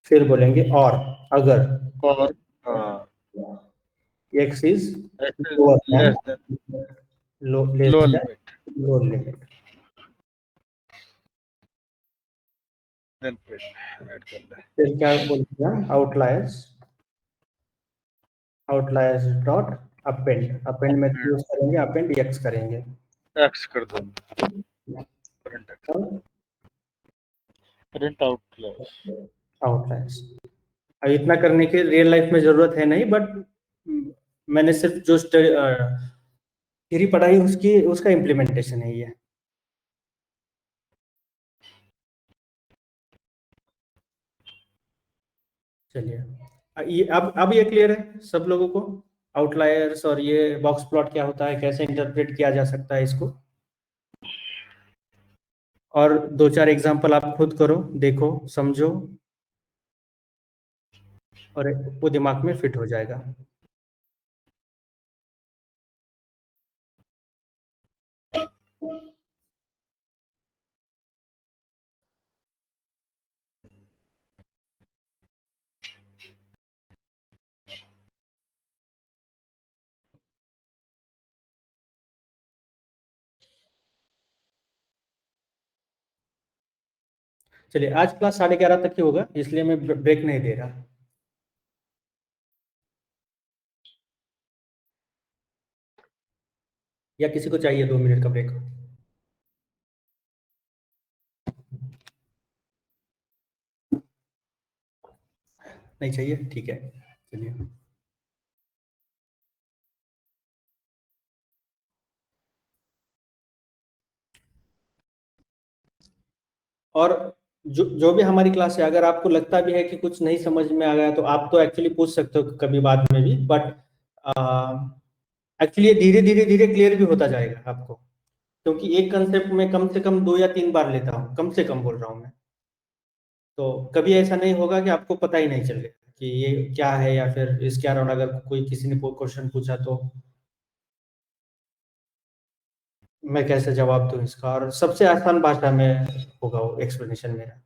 फिर बोलेंगे और अगर और x is less than lower limit lower limit then फिर ऐड कर ले फिर क्या बोलते हैं आउटलायर्स डॉट अपेंड में यूज करेंगे अपेंड x करेंगे एक्स कर दो प्रिंट आउटलायर्स। अब इतना करने की रियल लाइफ में जरूरत है नहीं बट मैंने सिर्फ जो थ्योरी पढ़ाई उसकी उसका इम्प्लीमेंटेशन है ये। चलिए ये अब ये क्लियर है सब लोगों को आउटलायर्स और ये बॉक्स प्लॉट क्या होता है कैसे इंटरप्रेट किया जा सकता है इसको। और 2-4 एग्जांपल आप खुद करो देखो समझो और वो दिमाग में फिट हो जाएगा। चलिए आज क्लास 11:30 तक ही होगा इसलिए मैं ब्रेक नहीं दे रहा। या किसी को चाहिए 2 मिनट का ब्रेक नहीं चाहिए ठीक है चलिए। और जो भी हमारी क्लास है अगर आपको लगता भी है कि कुछ नहीं समझ में आ गया तो आप तो एक्चुअली पूछ सकते हो कभी बाद में भी बट एक्चुअली धीरे धीरे क्लियर भी होता जाएगा आपको क्योंकि एक कंसेप्ट में कम से कम 2 या 3 बार लेता हूँ कम से कम बोल रहा हूँ मैं। तो कभी ऐसा नहीं होगा कि आपको पता ही नहीं चलेगा कि ये क्या है या फिर इसके अराउंड अगर कोई किसी ने क्वेश्चन पूछा तो मैं कैसे जवाब दूं इसका और सबसे आसान भाषा में होगा वो एक्सप्लेनेशन मेरा।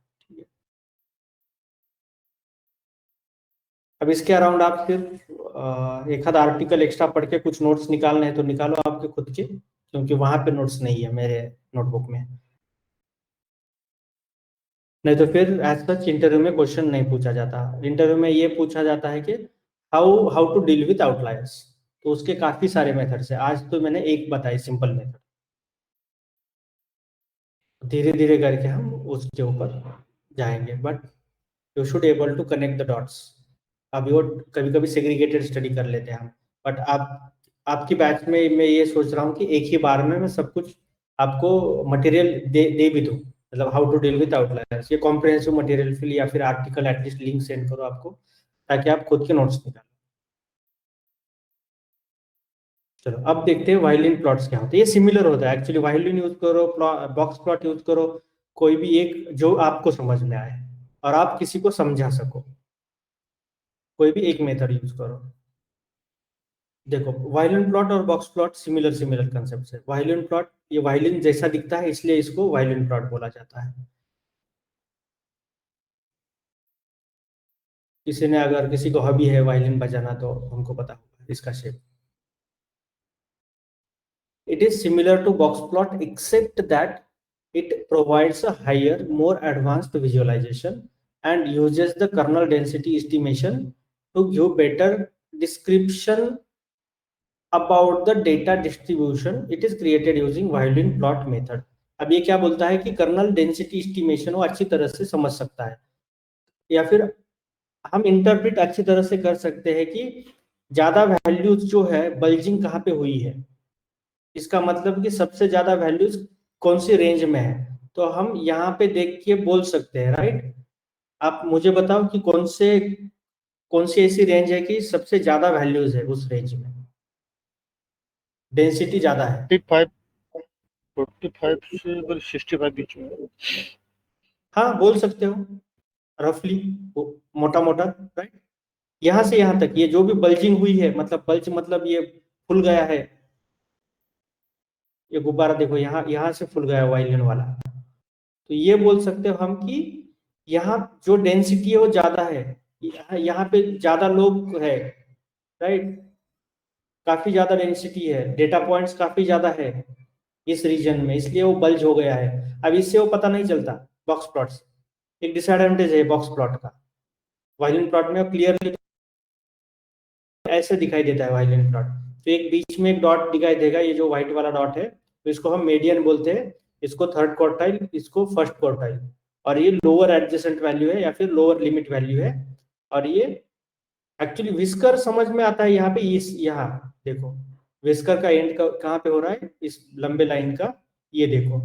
अब इसके अराउंड आप सिर्फ एक आध आर्टिकल एक्स्ट्रा पढ़ के कुछ नोट्स निकालने हैं तो निकालो आपके खुद के क्योंकि वहां पे नोट्स नहीं है मेरे नोटबुक में। नहीं तो फिर एज सच इंटरव्यू में क्वेश्चन नहीं पूछा जाता। इंटरव्यू में ये पूछा जाता है कि how to deal with outliers तो उसके काफी सारे मेथड्स है। आज तो मैंने एक बताई, सिंपल मेथड। धीरे धीरे करके हम उसके ऊपर जाएंगे, but you should able to connect the dots. अभी वो कभी कभी सेग्रीगेटेड स्टडी कर लेते हैं हम, बट आपकी बैच में मैं ये सोच रहा हूँ कि एक ही बार में मैं सब कुछ आपको मटेरियल दे भी दूँ, मतलब how to deal with outliers, ये कॉम्प्रिहेंसिव मटेरियल फिल या फिर आर्टिकल एटलीस्ट लिंक सेंड करो आपको, ताकि आप खुद के नोट्स निकालें। चलो अब देखते हैं वायलिन प्लॉट्स क्या होते हैं। ये सिमिलर होता है एक्चुअली, वायलिन यूज करो, बॉक्स प्लॉट यूज करो, कोई भी एक जो आपको समझ में आए और आप किसी को समझा सको, कोई भी एक मेथड यूज करो। देखो वायलिन प्लॉट और बॉक्स प्लॉट सिमिलर कंसेप्ट है। वायलिन प्लॉट, ये वायलिन जैसा दिखता है इसलिए इसको वायलिन प्लॉट बोला जाता है। किसी ने अगर किसी को हॉबी है वायलिन बजाना तो उनको पता होगा इसका shape. It is similar to box plot except that it provides a higher, more advanced visualization and uses the kernel density estimation to give better description about the data distribution. It is created using Violin plot method. अब ये क्या बोलता है कि colonel density estimation वो अच्छी तरह से समझ सकता है, या फिर हम इंटरप्रेट अच्छी तरह से कर सकते हैं कि ज्यादा वैल्यूज जो है बल्जिंग कहाँ पे हुई है, इसका मतलब कि सबसे ज्यादा वैल्यूज कौन सी रेंज में है, तो हम यहाँ पे देख के बोल सकते हैं, राइट। आप मुझे बताओ कि कौन सी ऐसी रेंज है कि सबसे ज्यादा वैल्यूज है उस रेंज में, डेंसिटी ज्यादा है। 45 से 65 बीच में। हाँ बोल सकते हो रफली, मोटा मोटा, राइट। यहाँ से यहाँ तक ये जो भी बल्जिंग हुई है, मतलब बल्ज मतलब ये फुल गया है, ये गुब्बारा देखो यहाँ से फुल गया वायलिन वाला, तो ये बोल सकते हो हम कि यहाँ जो डेंसिटी है वो ज्यादा है, यहाँ पे ज्यादा लोग है, राइट, काफी ज्यादा डेंसिटी है, डेटा पॉइंट्स काफी ज्यादा है इस रीजन में, इसलिए वो बल्ज हो गया है। अब इससे वो पता नहीं चलता बॉक्स प्लॉट से, एक डिसएडवांटेज है बॉक्स प्लॉट का। वायलिन प्लॉट में क्लियरली ऐसे दिखाई देता है वायलिन प्लॉट, तो एक बीच में एक डॉट दिखाई देगा, ये जो व्हाइट वाला डॉट है, तो इसको हम मीडियन बोलते हैं, इसको थर्ड क्वार्टाइल, इसको फर्स्ट क्वार्टाइल, और ये लोअर एडजेसेंट वैल्यू है या फिर लोअर लिमिट वैल्यू है। और ये एक्चुअली विस्कर समझ में आता है यहाँ पे, इस यहाँ देखो विस्कर का एंड कहाँ पे हो रहा है, इस लंबे लाइन का, ये देखो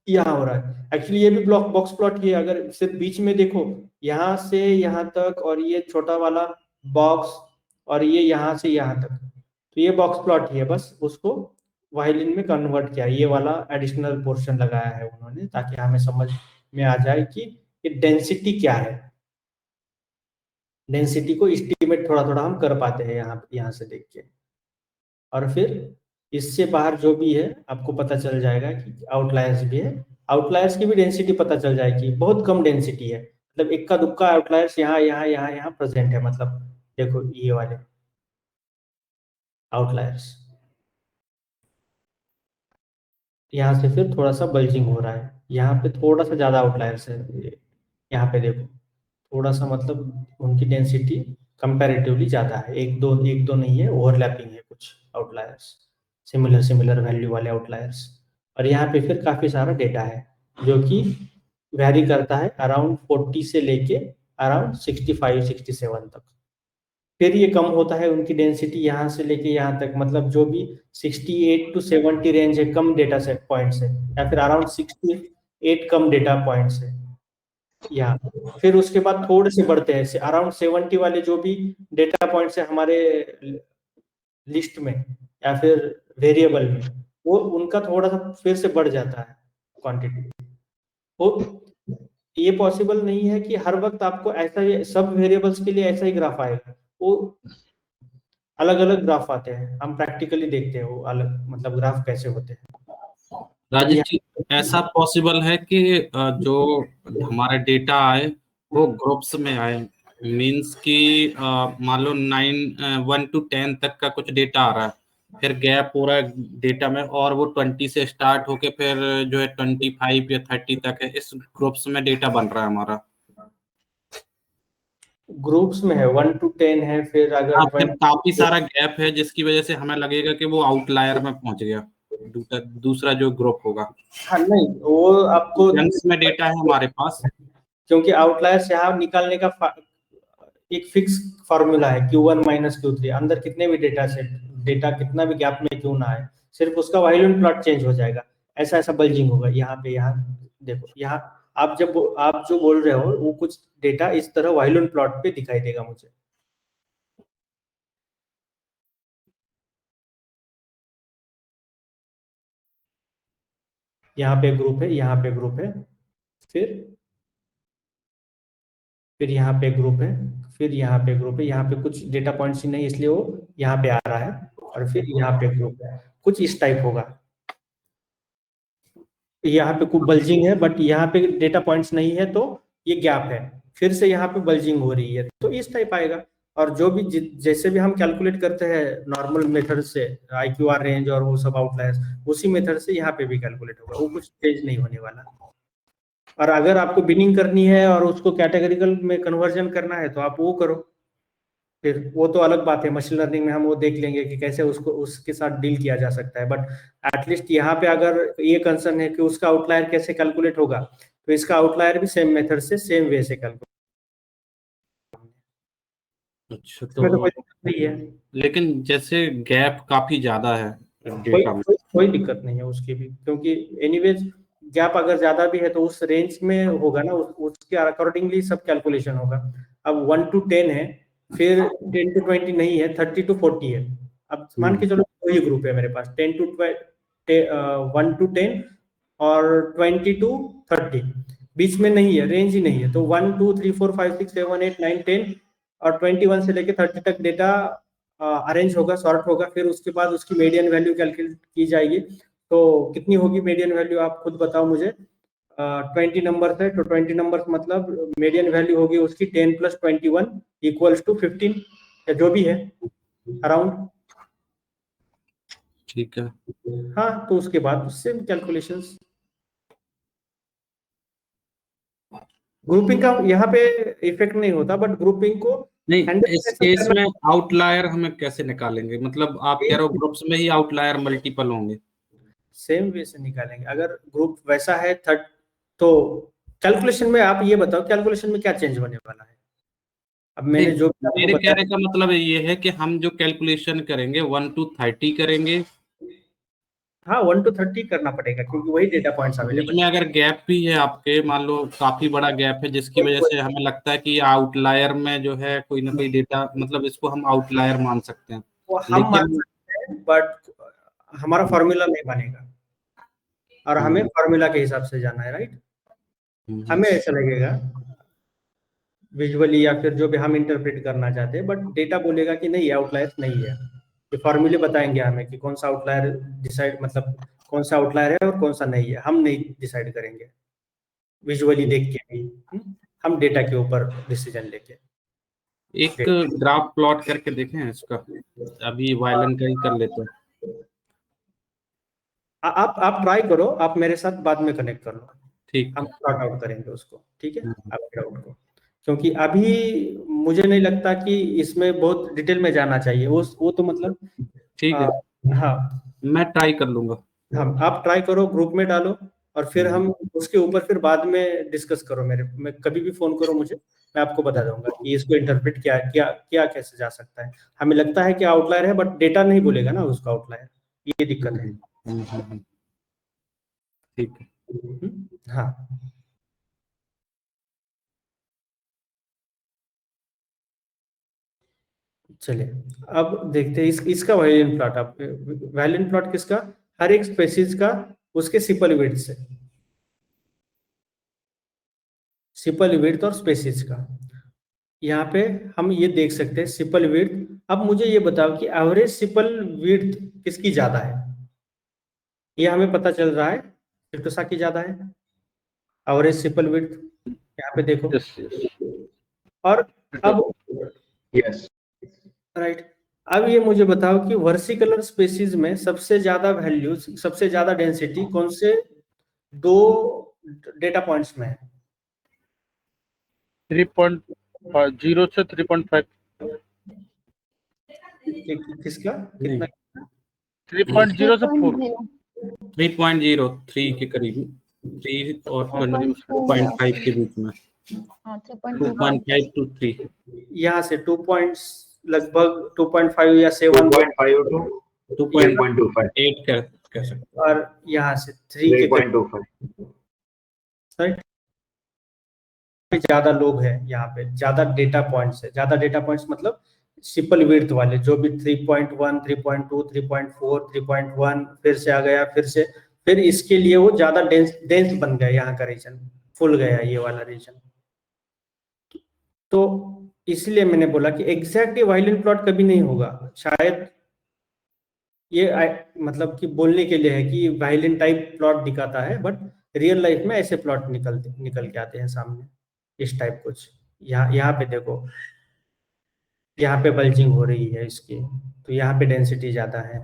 यहाँ हो रहा है। एक्चुअली ये भी बॉक्स प्लॉट ही है, अगर सिर्फ बीच में देखो यहाँ से यहाँ तक, और ये छोटा वाला बॉक्स, और ये यहाँ से यहाँ तक, तो ये बॉक्स प्लॉट ही है, बस उसको वायलिन में कन्वर्ट किया, ये वाला एडिशनल पोर्शन लगाया है उन्होंने, ताकि हमें समझ में आ जाए कि ये डेंसिटी क्या है। डेंसिटी को एस्टिमेट थोड़ा थोड़ा हम कर पाते हैं यहाँ से देख के, और फिर इससे बाहर जो भी है आपको पता चल जाएगा कि आउटलायर्स भी है, आउटलायर्स की भी डेंसिटी पता चल जाएगी, बहुत कम डेंसिटी है, मतलब इक्का दुक्का आउटलायर्स यहाँ प्रेजेंट है, मतलब देखो ये वाले आउटलायर्स, यहाँ से फिर थोड़ा सा बल्जिंग हो रहा है, यहाँ पे थोड़ा सा ज्यादा आउटलायर्स है, यहाँ पे देखो थोड़ा सा, मतलब उनकी डेंसिटी कंपैरेटिवली ज्यादा है, एक दो नहीं है, ओवरलैपिंग है कुछ आउटलायर्स, सिमिलर वैल्यू वाले आउटलायर्स। और यहाँ पे फिर काफी सारा डेटा है जो कि वैरी करता है अराउंड 40 से लेके अराउंड 65-67 तक, फिर ये कम होता है उनकी डेंसिटी यहाँ से लेके यहाँ तक, मतलब जो भी 68 to 70 रेंज है कम डेटा सेट पॉइंट्स है, या फिर अराउंड 68 कम डेटा पॉइंट्स है यहाँ, फिर उसके बाद थोड़े से बढ़ते हैं अराउंड 70 वाले जो भी डेटा पॉइंट्स है हमारे लिस्ट में या फिर वेरिएबल में, वो उनका थोड़ा सा फिर से बढ़ जाता है क्वांटिटी। वो ये पॉसिबल नहीं है कि हर वक्त आपको ऐसा सब वेरिएबल्स के लिए ऐसा ही ग्राफ आएगा, वो अलग अलग ग्राफ आते हैं, हम प्रैक्टिकली देखते हैं वो अलग, मतलब ग्राफ कैसे होते हैं। राजेश जी, ऐसा पॉसिबल है कि जो हमारा डेटा आए वो ग्रुप्स में आए, मींस कि मान लो 1 to 10 तक का कुछ डेटा आ रहा है, फिर गैप हो रहा है डेटा में, और वो 20 से स्टार्ट होके फिर जो है 25 या 30 तक है, इस ग्रुप्स में डेटा बन रहा है हमारा। ग्रुप्स में है 1 to 10 है, फिर अगर हाँ, फिर 20 काफी सारा गैप है जिसकी वजह से हमें लगेगा कि वो आउटलायर में पहुंच गया, दूसरा जो ग्रुप होगा। हाँ नहीं, वो आपको जंक्स में डेटा है हमारे पास, क्योंकि आउटलायर से आप निकालने का एक फिक्स फॉर्मूला है Q1 माइनस Q3, अंदर कितने भी डेटा कितना भी गैप में क्यों ना आए, सिर्फ उसका वाइलेंट प्लॉट चेंज हो जाएगा। ऐसा ऐसा बल्जिंग होगा यहाँ पे। यहाँ देखो, यहाँ आप जो बोल रहे हो वो कुछ डेटा इस तरह वाइलेंट प्लॉट पे दिखाई देगा मुझे। यहाँ पे ग्रुप है, यहाँ पे ग्रुप है, फिर यहाँ पे ग्रुप है, फिर यहाँ पे ग्रुप है, यहाँ पे कुछ डेटा पॉइंट्स ही नहीं इसलिए वो यहाँ पे आ रहा है, और फिर यहाँ पे ग्रुप है, कुछ इस टाइप होगा। यहाँ पे कुछ बल्जिंग है, बट यहाँ पे डेटा पॉइंट्स नहीं है तो ये गैप है, फिर से यहाँ पे बल्जिंग हो रही है, तो इस टाइप आएगा। और जो भी जैसे भी हम कैलकुलेट करते हैं नॉर्मल मेथड से IQR रेंज और वो सब आउटलायर्स, उसी मेथड से यहाँ पे भी कैलकुलेट होगा, वो कुछ चेंज नहीं होने वाला। और अगर आपको बिनिंग करनी है और उसको कैटेगरिकल में कन्वर्जन करना है तो आप वो करो, फिर वो तो अलग बात है, मशीन लर्निंग में हम वो देख लेंगे कि कैसे उसको उसके साथ डील किया जा सकता है। बट एटलीस्ट यहाँ पे अगर ये कंसर्न है कि उसका आउटलायर कैसे कैलकुलेट होगा, तो इसका आउटलायर भी सेम मेथड से सेम वे से कैलकुलेट। अच्छा, तो तो कोई दिक्कत नहीं है, लेकिन जैसे गैप काफी ज्यादा है डेटा में। कोई दिक्कत नहीं है उसकी भी, क्योंकि एनीवेज गैप अगर ज्यादा भी है तो उस रेंज में होगा ना, उसके अकॉर्डिंगली सब कैलकुलेशन होगा। अब 1 to 10 है, फिर 10 to 20 नहीं है, 30 to 40 है। अब मान के चलो वही ग्रुप है मेरे पास 1 to 10 और 20 to 30, बीच में नहीं है, रेंज ही नहीं है। तो 1 2 3 4 5 6 7 8 9 10 और 21 से लेके 30 तक डेटा अरेंज होगा, सॉर्ट होगा, फिर उसके बाद उसकी मीडियन वैल्यू कैलकुलेट की जाएगी। तो कितनी होगी मीडियन वैल्यू, आप खुद बताओ मुझे। 20 नंबर है तो 20 नंबर मतलब मीडियन वैल्यू होगी उसकी 10 + 21 = 15 या जो भी है अराउंड। ठीक है। हाँ, तो उसके बाद उससे कैलकुलेशंस। ग्रुपिंग का यहाँ पे इफेक्ट नहीं होता, बट ग्रुपिंग को नहीं, इस केस में आउटलायर हमें कैसे निकालेंगे? मतलब आप कह रहे हो ग्रुप्स में ही आउटलायर मल्टीपल होंगे? सेम वे से निकालेंगे। अगर ग्रुप वैसा है तो कैलकुलेशन में आप ये बताओ कैलकुलेशन में क्या चेंज होने वाला है। अब मैंने जो भी आपको मेरे बताया, कहने का मतलब ये है कि हम जो कैलकुलेशन करेंगे 1 to 30 करेंगे। हाँ 1 to 30 करना पड़ेगा, क्योंकि वही डेटा पॉइंट्स बीच अवेलेबल में अगर गैप भी है आपके, मान लो काफी बड़ा गैप है जिसकी वजह से हमें लगता है कि आउटलायर में जो है कोई ना कोई डेटा, मतलब इसको हम आउटलायर मान सकते हैं। वो हम मान लेकिन सकते हैं, बट हमारा फॉर्मूला नहीं बनेगा, और हमें फॉर्मूला के हिसाब से जाना है, राइट। हमें ऐसा लगेगा विजुअली या फिर जो भी हम इंटरप्रेट करना चाहते हैं, बट डेटा बोलेगा कि नहीं आउटलायर नहीं है। ये फॉर्मूले बताएंगे हमें कि कौन सा आउटलायर डिसाइड, मतलब कौन सा आउटलायर है और कौन सा नहीं है, हम नहीं डिसाइड करेंगे विजुअली देख के भी, हम डेटा के ऊपर डिसीजन लेके। एक ग्राफ प्लॉट करके देखें इसका, अभी वायलन का ही कर लेते हैं। आप ट्राई करो, आप मेरे साथ बाद में कनेक्ट कर लो, ठीक हम है। सॉर्ट आउट करेंगे उसको, ठीक है, आपके डाउट को। क्योंकि अभी मुझे नहीं लगता कि इसमें बहुत डिटेल में जाना चाहिए, वो तो मतलब ठीक है, हाँ मैं ट्राई कर लूंगा। हम आप ट्राई करो, ग्रुप में डालो, और फिर हम उसके ऊपर फिर बाद में डिस्कस करो। मैं कभी भी फोन करो मुझे, मैं आपको बता दूंगा कि इसको इंटरप्रेट क्या क्या क्या कैसे जा सकता है। हमें लगता है कि आउटलायर है, बट डेटा नहीं बोलेगा ना उसका आउटलायर, ये दिक्कत है। ठीक है। हाँ, चलिए अब देखते हैं इसका वैलियन प्लॉट। आप वैलियन प्लॉट किसका, हर एक स्पेसीज का उसके सिपल विड्थ से, सिपल विड्थ और स्पेसीज का। यहाँ पे हम ये देख सकते हैं सिपल विड्थ। अब मुझे ये बताओ कि एवरेज सिपल विड्थ किसकी ज्यादा है। ये हमें पता चल रहा है क्रिप्टोसा की ज्यादा है एवरेज सिपल विड्थ, यहाँ पे देखो। और अब यस राइट, अब ये मुझे बताओ कि वर्सिकलर स्पेसीज में सबसे ज्यादा वैल्यूज, सबसे ज्यादा डेंसिटी कौन से दो डेटा पॉइंट्स में है। 3.2 0 से 3.5 किसका कितना 3.0 से 4 3.03 के करीब, 3 और 2.5 के बीच में, 2.5 to 3। यहाँ से 2 पॉइंट्स लगभग 2.5 या 7 2.5 to 3.25 8 कह सकते हैं। और यहाँ से 3 के करीब 3.25 राइट। ज्यादा लोग हैं यहाँ पे, ज्यादा डेटा पॉइंट्स है। ज्यादा डेटा पॉइंट्स मतलब सिंपल विड्थ वाले जो भी 3.1 3.2 3.4 3.1 फिर से आ गया, फिर इसके लिए वो ज्यादा डेंस बन गया, यहाँ का रीजन फुल गया ये वाला रीजन। तो इसलिए मैंने बोला कि एग्जैक्टली वायलेंट प्लॉट कभी नहीं होगा। शायद ये मतलब कि बोलने के लिए है कि वायलेंट टाइप प्लॉट दिखाता है, बट रियल लाइफ में ऐसे प्लॉट निकल के आते हैं सामने, इस टाइप कुछ। यहाँ पे देखो, यहाँ पे बल्जिंग हो रही है इसकी, तो यहाँ पे डेंसिटी ज्यादा है,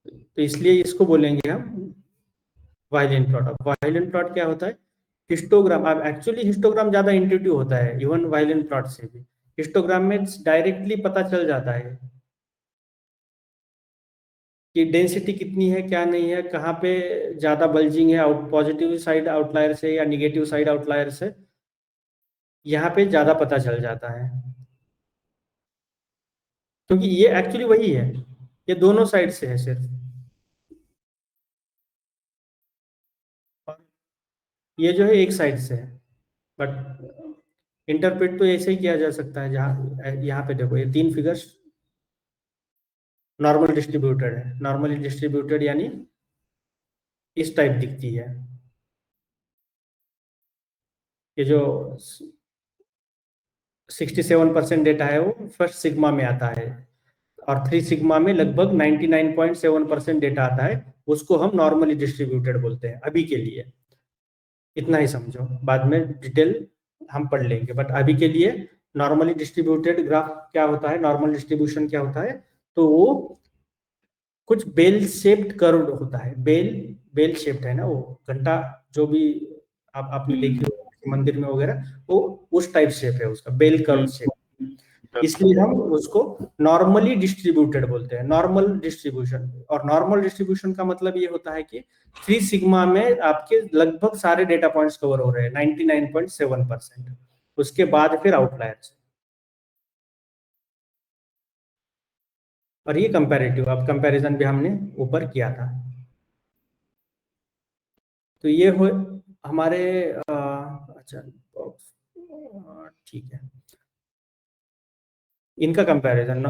तो इसलिए इसको बोलेंगे हम वायलेंट प्लॉट। अब वायलेंट प्लॉट क्या होता है? हिस्टोग्राम। अब एक्चुअली हिस्टोग्राम ज्यादा इंट्यूटिव होता है इवन वायलेंट प्लॉट से भी। हिस्टोग्राम में डायरेक्टली पता चल जाता है कि डेंसिटी कितनी है, क्या नहीं है, कहाँ पे ज्यादा बल्जिंग है, पॉजिटिव साइड आउटलायर से या निगेटिव साइड आउटलायर से, यहाँ पे ज्यादा पता चल जाता है। क्योंकि ये एक्चुअली वही है, ये दोनों साइड से है सिर्फ। ये जो है एक साइड से है, बट इंटरप्रेट तो ऐसे ही किया जा सकता है। जहाँ यहाँ पे देखो, ये 3 फिगर्स नॉर्मल डिस्ट्रीब्यूटेड है। नॉर्मली डिस्ट्रीब्यूटेड यानी इस टाइप दिखती है। ये जो 67% डेटा है वो फर्स्ट सिग्मा में आता है, और 3 सिग्मा में लगभग 99.7% डेटा आता है। उसको हम नॉर्मली डिस्ट्रीब्यूटेड बोलते हैं अभी के लिए। इतना ही समझो, बाद में डिटेल हम पढ़ लेंगे, बट अभी के लिए नॉर्मली डिस्ट्रीब्यूटेड ग्राफ क्या होता है, नॉर्मल डिस्ट्रीब्यूशन क्या होता है, तो वो कुछ बेल शेप्ड कर्व होता है। बेल शेप्ड है ना, वो घंटा जो भी आपने देखी हो मंदिर में वगैरह, वो उस टाइप शेप है उसका, बेल कर्व शेप। इसलिए हम उसको नॉर्मली डिस्ट्रीब्यूटेड बोलते हैं, नॉर्मल डिस्ट्रीब्यूशन। और नॉर्मल डिस्ट्रीब्यूशन का मतलब ये होता है कि 3 सिग्मा में आपके लगभग सारे डेटा पॉइंट्स कवर हो रहे हैं, 99.7%। उसके बाद फिर आउटलायर्स। और ये कंपैरेटिव, अब कंपैरिजन भी हमने ऊपर किया था। तो ये हो हमारे अच्छा ठीक है, इनका कंपैरिजन।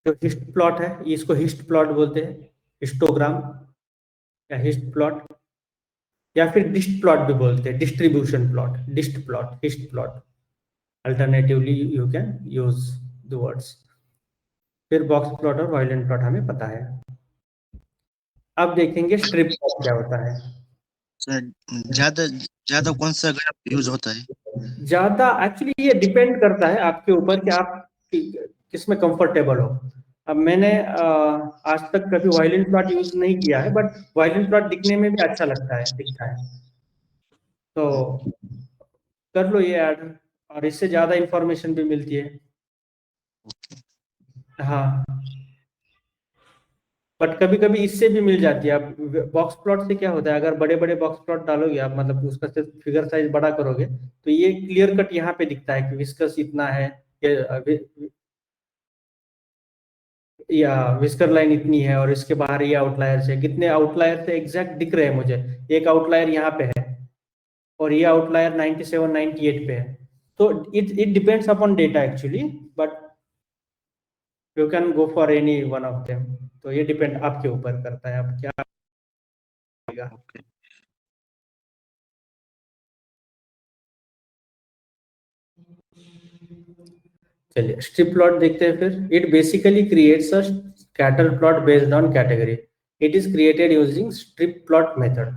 जो हिस्ट प्लॉट है, इसको हिस्ट प्लॉट बोलते हैं, हिस्टोग्राम या हिस्ट प्लॉट, या फिर डिस्ट प्लॉट भी बोलते हैं, distribution plot, dist plot, hist plot. Alternatively you can use the words. फिर बॉक्स प्लॉट और वायलेंट प्लॉट हमें पता है। अब देखेंगे स्ट्रिप प्लॉट क्या होता है। ज्यादा ज्यादा कौन सा ग्राफ यूज होता है? ज्यादा एक्चुअली ये डिपेंड करता है आपके ऊपर कि आप किसमें कंफर्टेबल हो। अब मैंने आज तक कभी वायलेंट प्लॉट यूज नहीं किया है, बट वायलेंट प्लॉट दिखने में भी अच्छा दिखता है, तो कर लो ये ऐड, और इससे ज्यादा इंफॉर्मेशन भी मिलती है। हाँ, बट कभी कभी इससे भी मिल जाती है। अब बॉक्स प्लॉट से क्या होता है, अगर बड़े बड़े बॉक्स प्लॉट डालोगे आप, मतलब उसका सिर्फ फिगर साइज बड़ा करोगे, तो ये क्लियर कट यहाँ पे दिखता है कि विस्कस इतना है, या विस्कर लाइन इतनी है, और इसके बाहर ये आउटलायर्स है। कितने आउटलायर से एग्जैक्ट दिख रहे हैं मुझे, एक आउटलायर यहाँ पे है और ये आउटलायर 97 98 पे है। तो it depends upon data actually, but you can go for any one of them. तो ये डिपेंड आपके ऊपर करता है, आप क्या Okay. चलिए स्ट्रिप प्लॉट देखते हैं फिर। It basically creates a scatter plot based on category. It is created using strip plot method.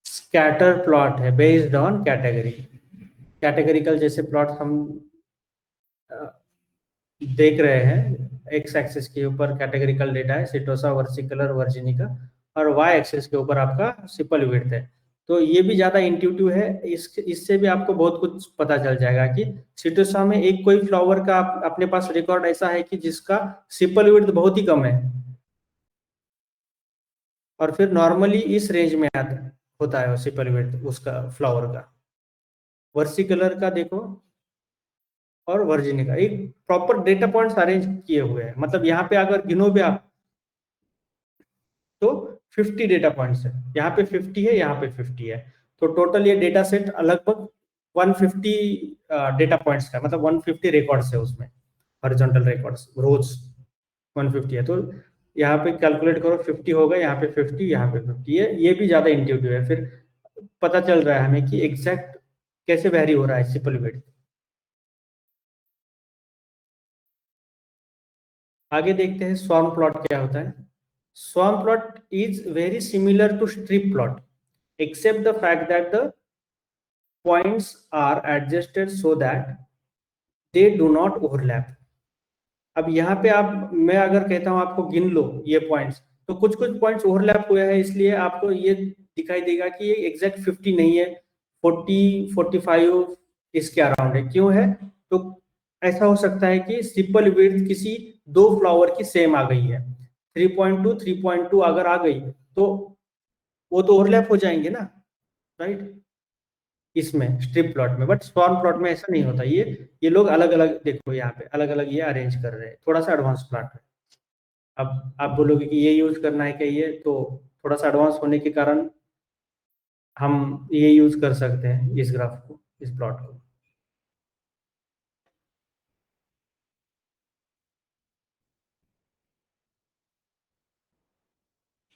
Scatter plot है बेस्ड ऑन कैटेगरी। कैटेगरिकल जैसे प्लॉट हम देख रहे हैं, एक्स एक्सिस के ऊपर कैटेगरिकल डेटा है, सिटोसा, वर्सिकलर, वर्जिनिका, और वाई एक्सिस के ऊपर आपका सिपल विड्थ है। तो ये भी ज्यादा इंट्यूटिव है। इससे भी आपको बहुत कुछ पता चल जाएगा कि सिटोसा में एक कोई फ्लावर का अपने पास रिकॉर्ड ऐसा है कि जिसका सिपल विड्थ बहुत ही कम है, और फिर नॉर्मली इस रेंज में होता है सिपल विड्थ उसका फ्लावर का। वर्सिकलर का देखो और वर्जिनी का एक प्रॉपर डेटा पॉइंट्स अरेंज किए हुए हैं। मतलब यहाँ पे अगर गिनोगे आप तो 50 डेटा पॉइंट्स है, यहाँ पे 50 है, यहाँ पे 50 है, तो टोटल ये डेटा सेट लगभग 150 डेटा पॉइंट्स का, मतलब 150 रिकॉर्ड्स है उसमें, हॉरिजॉन्टल रिकॉर्ड्स रोज 150 है। तो यहाँ पे कैलकुलेट करो, 50 होगा, यहाँ पे 50, यहाँ पे 50, ये भी ज्यादा इंट्यूटिव है। फिर पता चल रहा है हमें कि एग्जैक्ट कैसे वेरी हो रहा है सिपल विड्थ। आगे देखते हैं स्वॉर्म प्लॉट क्या होता है। Swarm plot is very similar to strip plot, except the fact that the points are adjusted so that they do not overlap. अब यहाँ पे मैं अगर कहता हूँ आपको गिन लो ये पॉइंट्स, तो कुछ पॉइंट्स ओवरलैप हुए हैं, इसलिए आपको ये दिखाई देगा कि ये एग्जैक्ट 50 नहीं है, 40, 45 इसके अराउंड है। क्यों है? तो ऐसा हो सकता है कि सिपल विड्थ किसी दो फ्लावर की सेम आ गई है, 3.2, 3.2 अगर आ गई तो वो तो ओवरलैप हो जाएंगे ना, राइट, इसमें स्ट्रिप प्लॉट में। बट स्वॉर्म प्लॉट में ऐसा नहीं होता। ये लोग अलग अलग, देखो यहाँ पे अलग अलग ये अरेंज कर रहे हैं, थोड़ा सा एडवांस प्लॉट है। अब आप बोलोगे कि ये यूज करना है क्या, ये तो थोड़ा सा एडवांस होने के कारण हम ये यूज कर सकते हैं इस ग्राफ को, इस प्लॉट को।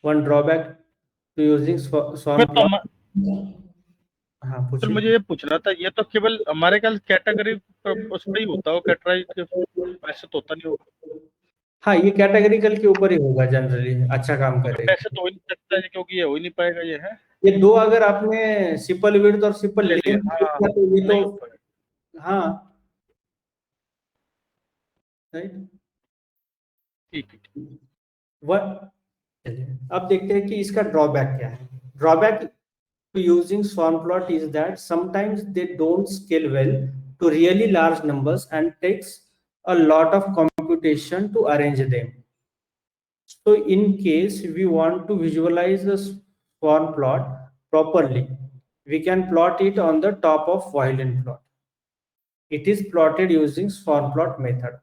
One drawback to using swarm plot. हाँ तो पूछिए। मुझे ये पूछना था, ये तो केवल हमारे ख्याल कैटेगरी उस पर ही होता हो, कैटेगराइज वैसे तो होता नहीं होगा। हाँ, ये कैटेगरिकल के ऊपर ही होगा जनरली, अच्छा काम करेगा। वैसे तो हो ही नहीं सकता है, क्योंकि ये हो ही नहीं पाएगा। ये है ये दो अगर आपने सिपल विड्थ और सिपल ले लिया, लेंथ हाँ, तो ये नहीं तो हो पाएगा। हाँ, राइट, ठीक है। चलिए अब देखते हैं कि इसका ड्रॉबैक क्या है। Drawback to using swarm plot is that sometimes they don't scale well to really large numbers and takes a lot of computation to arrange them. So in case we want to visualize the swarm plot properly, we can plot it on the top of violin plot. It is plotted using swarm plot method.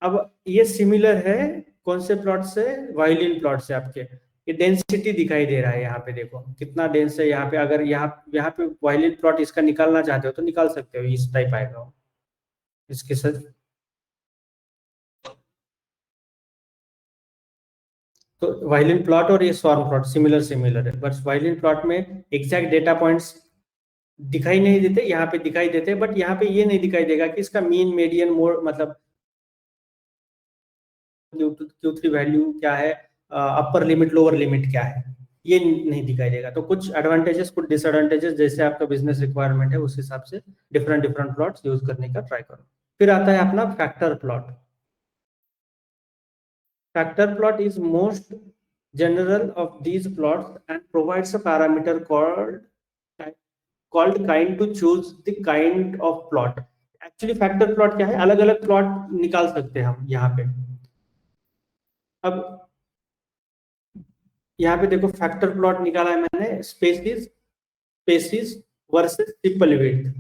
अब ये similar है कौन से plot से? Violin plot से। आपके ये density दिखाई दे रहा है, यहाँ पे देखो कितना डेंस है यहाँ पे। अगर यहाँ पे वायलिन प्लॉट इसका निकालना चाहते हो तो निकाल सकते हो, इस टाइप आएगा इसके साथ। तो वायलिन प्लॉट और ये स्वॉर्म प्लॉट सिमिलर है, बट वायलिन प्लॉट में एग्जैक्ट डेटा पॉइंट्स दिखाई नहीं देते, यहाँ पे दिखाई देते। बट यहाँ पे ये नहीं दिखाई देगा कि इसका मीन, मीडियन, मोड, मतलब Q3 वैल्यू क्या है, अपर लिमिट, लोअर लिमिट क्या है, ये नहीं दिखाई देगा। तो कुछ एडवांटेजेस, कुछ डिसएडवांटेजेस, जैसे आपका बिजनेस रिक्वायरमेंट है उस हिसाब से डिफरेंट प्लॉट्स यूज करने का ट्राई करो। फिर आता है अपना factor plot. Factor plot is most general of these plots and provides a parameter called kind to choose the kind of plot. Actually factor plot क्या है? अलग अलग प्लॉट निकाल सकते हैं हम यहाँ पे। अब यहाँ पे देखो फैक्टर प्लॉट निकाला है मैंने, spaces versus सिपल width,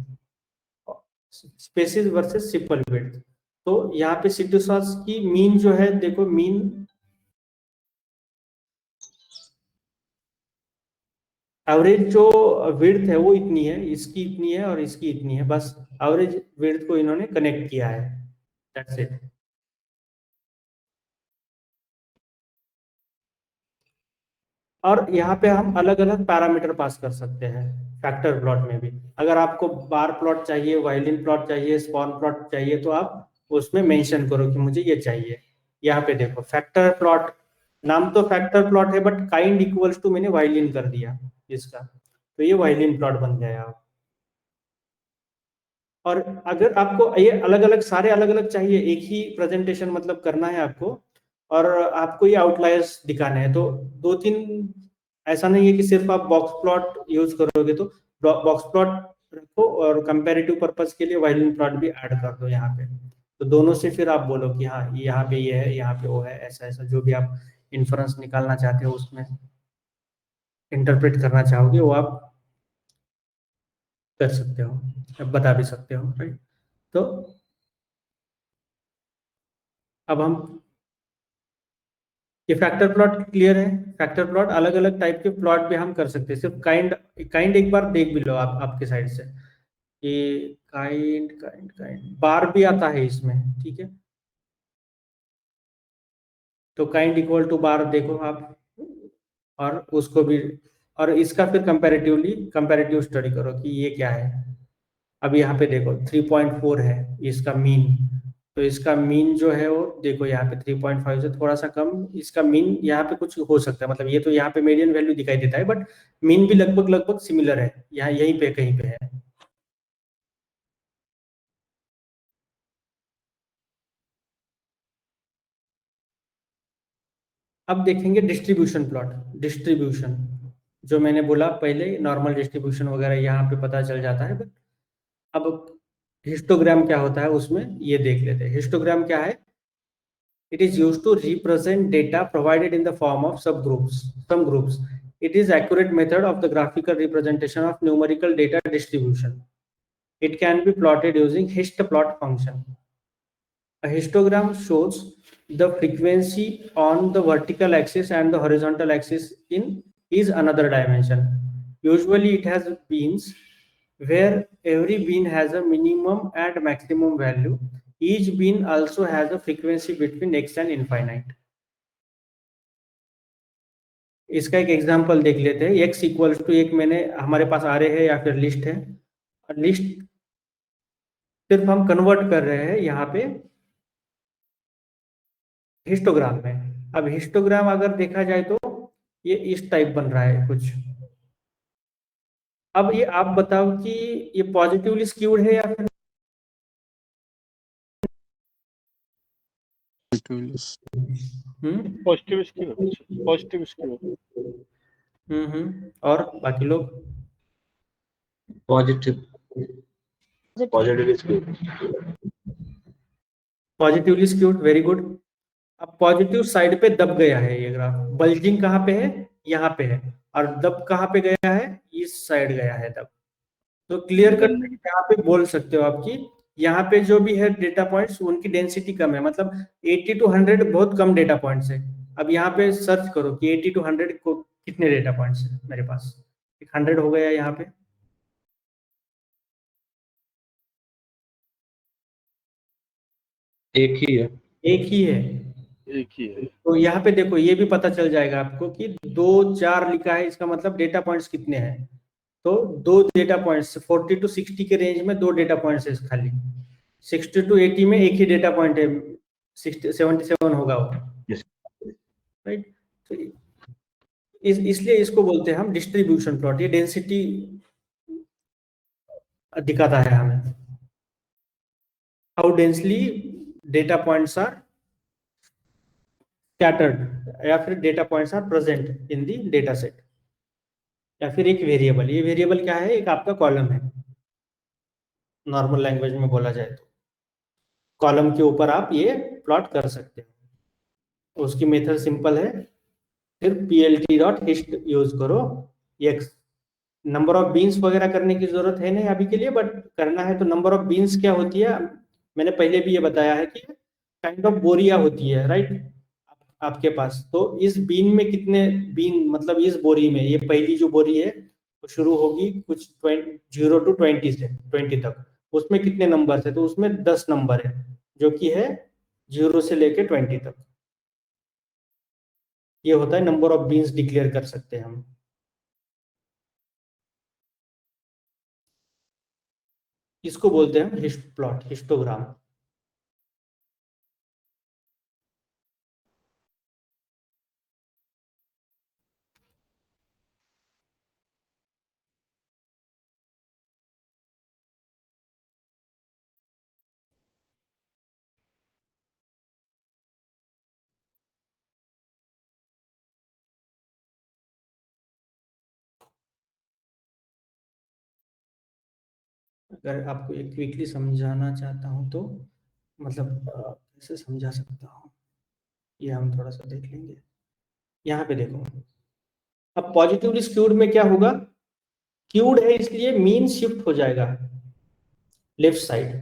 spaces versus सिपल width. तो यहाँ पे सिटोसास की मीन जो है, देखो मीन एवरेज जो विड्थ है वो इतनी है, इसकी इतनी है और इसकी इतनी है, बस एवरेज विड्थ को इन्होंने कनेक्ट किया है, दैट्स इट। और यहाँ पे हम अलग अलग पैरामीटर पास कर सकते हैं फैक्टर प्लॉट में भी। अगर आपको बार प्लॉट चाहिए, वायलिन प्लॉट चाहिए, स्पॉन प्लॉट चाहिए, तो आप उसमें मेंशन करो कि मुझे ये चाहिए। यहाँ पे देखो फैक्टर प्लॉट, नाम तो फैक्टर प्लॉट है बट काइंड इक्वल्स टू मैंने वायलिन कर दिया इसका, तो ये वायलिन प्लॉट बन गया। और अगर आपको ये अलग अलग, सारे अलग अलग चाहिए, एक ही प्रेजेंटेशन मतलब करना है आपको, और आपको ये आउटलायर्स दिखाने हैं, तो 2-3 ऐसा नहीं है कि सिर्फ आप बॉक्स प्लॉट यूज करोगे, तो बॉक्स प्लॉट रखो और कंपैरेटिव पर्पस के लिए वाइल्ड प्लॉट भी ऐड कर दो यहाँ पे। तो दोनों से फिर आप बोलो कि हाँ यहाँ पे ये है, यहाँ पे वो है, ऐसा ऐसा जो भी आप इन्फ्रेंस निकालना चाहते हो, उसमें इंटरप्रेट करना चाहोगे, वो आप कर सकते हो, अब बता भी सकते हो, राइट। तो अब हम ये फैक्टर प्लॉट क्लियर है। फैक्टर प्लॉट अलग अलग टाइप के प्लॉट भी हम कर सकते हैं। सिर्फ काइंड एक बार देख भी लो आप आपके साइड से कि काइंड बार भी आता है इसमें, ठीक है। तो काइंड इक्वल टू बार देखो आप, और उसको भी, और इसका फिर कंपैरेटिव स्टडी करो कि ये क्या है। अब यहाँ पे देखो 3.4 है इसका मीन, तो इसका मीन जो है वो देखो यहाँ पे 3.5 से थोड़ा सा कम इसका मीन यहाँ पे कुछ हो सकता है, मतलब ये तो यहाँ पे मीडियन वैल्यू दिखाई देता है, बट मीन भी लगभग लगभग सिमिलर है, यहाँ यहीं पे कहीं पे है। अब देखेंगे डिस्ट्रीब्यूशन प्लॉट। डिस्ट्रीब्यूशन जो मैंने बोला पहले, नॉर्मल डिस्ट्रीब्यूशन वगैरह यहाँ पे पता चल जाता है, बट अब हिस्टोग्राम क्या होता है उसमें ये देख लेते हैं। हिस्टोग्राम क्या है? It is used to represent data provided in the form of subgroups, some groups. It is accurate method of the graphical representation of numerical data distribution. It can be plotted using histplot function. A histogram shows the frequency on the vertical axis and the horizontal axis in is another dimension. Usually it has beans where every bean has a minimum and maximum value. Each bean also has a frequency between x and infinite. इसका एक example देख लेते हैं। x equals to एक मैंने हमारे पास आ रहे हैं या फिर लिस्ट है, और लिस्ट सिर्फ हम कन्वर्ट कर रहे हैं यहाँ पे हिस्टोग्राम में। अब हिस्टोग्राम अगर देखा जाए तो ये इस टाइप बन रहा है कुछ। अब ये आप बताओ कि ये पॉजिटिवली स्क्यूड है या फिर पॉजिटिव स्क्यू। और बाकी लोग positive. Positively skewed, very good. अब पॉजिटिव साइड पे दब गया है ये ग्राफ। बल्जिंग कहाँ पे है? यहाँ पे है। और दब कहाँ पे गया है? इस साइड गया है दब। तो क्लियर कट यहाँ पे बोल सकते हो आप कि यहाँ पे जो भी है डेटा पॉइंट्स उनकी डेंसिटी कम है, मतलब 80 to 100 बहुत कम डेटा पॉइंट्स है। अब यहाँ पे सर्च करो कि 80 to 100 को कितने डेटा पॉइंट्स है मेरे पास। 100 हो गया यहाँ पे। एक ही है। एक ही है। एक ही है। तो यहाँ पे देखो ये भी पता चल जाएगा आपको कि 2 4 लिखा है, इसका मतलब डेटा पॉइंट्स कितने हैं। तो 2 डेटा पॉइंट्स 40 to 60 के रेंज में 2 डेटा पॉइंट्स है खाली। 60 to 80 में एक ही डेटा पॉइंट है, 77 होगा वो, राइट। तो इसलिए इसको बोलते हैं हम डिस्ट्रीब्यूशन प्लॉट। ये डेंसिटी दिखाता है हमें, how densely data points are scattered, या फिर data points are present in the data set. या फिर एक वेरिएबल, ये वेरिएबल क्या है? एक आपका कॉलम है, नॉर्मल लैंग्वेज में बोला जाए तो कॉलम के ऊपर आप ये प्लॉट कर सकते हो। उसकी मेथड सिंपल है, फिर plt.hist यूज करो। x नंबर ऑफ बीन्स वगैरह करने की जरूरत है नहीं अभी के लिए, बट करना है तो नंबर ऑफ बीन्स क्या होती है मैंने पहले भी ये बताया है कि काइंड ऑफ बोरिया होती है, राइट। आपके पास तो इस बीन में कितने बीन, मतलब इस बोरी में ये पहली जो बोरी है वो शुरू होगी कुछ 0 to 20 से 20 तक, उसमें कितने नंबर है? तो उसमें 10 नंबर है, जो कि है 0 से लेके 20 तक। ये होता है नंबर ऑफ बीन्स डिक्लेयर कर सकते हैं हम। इसको बोलते हैं प्लॉट, हिस्टोग्राम। अगर आपको एक क्विकली समझाना चाहता हूँ तो मतलब कैसे समझा सकता हूँ, ये हम थोड़ा सा देख लेंगे। यहाँ पे देखो, अब पॉजिटिवली स्क्यूड में क्या होगा, क्यूड है इसलिए मीन शिफ्ट हो जाएगा left side,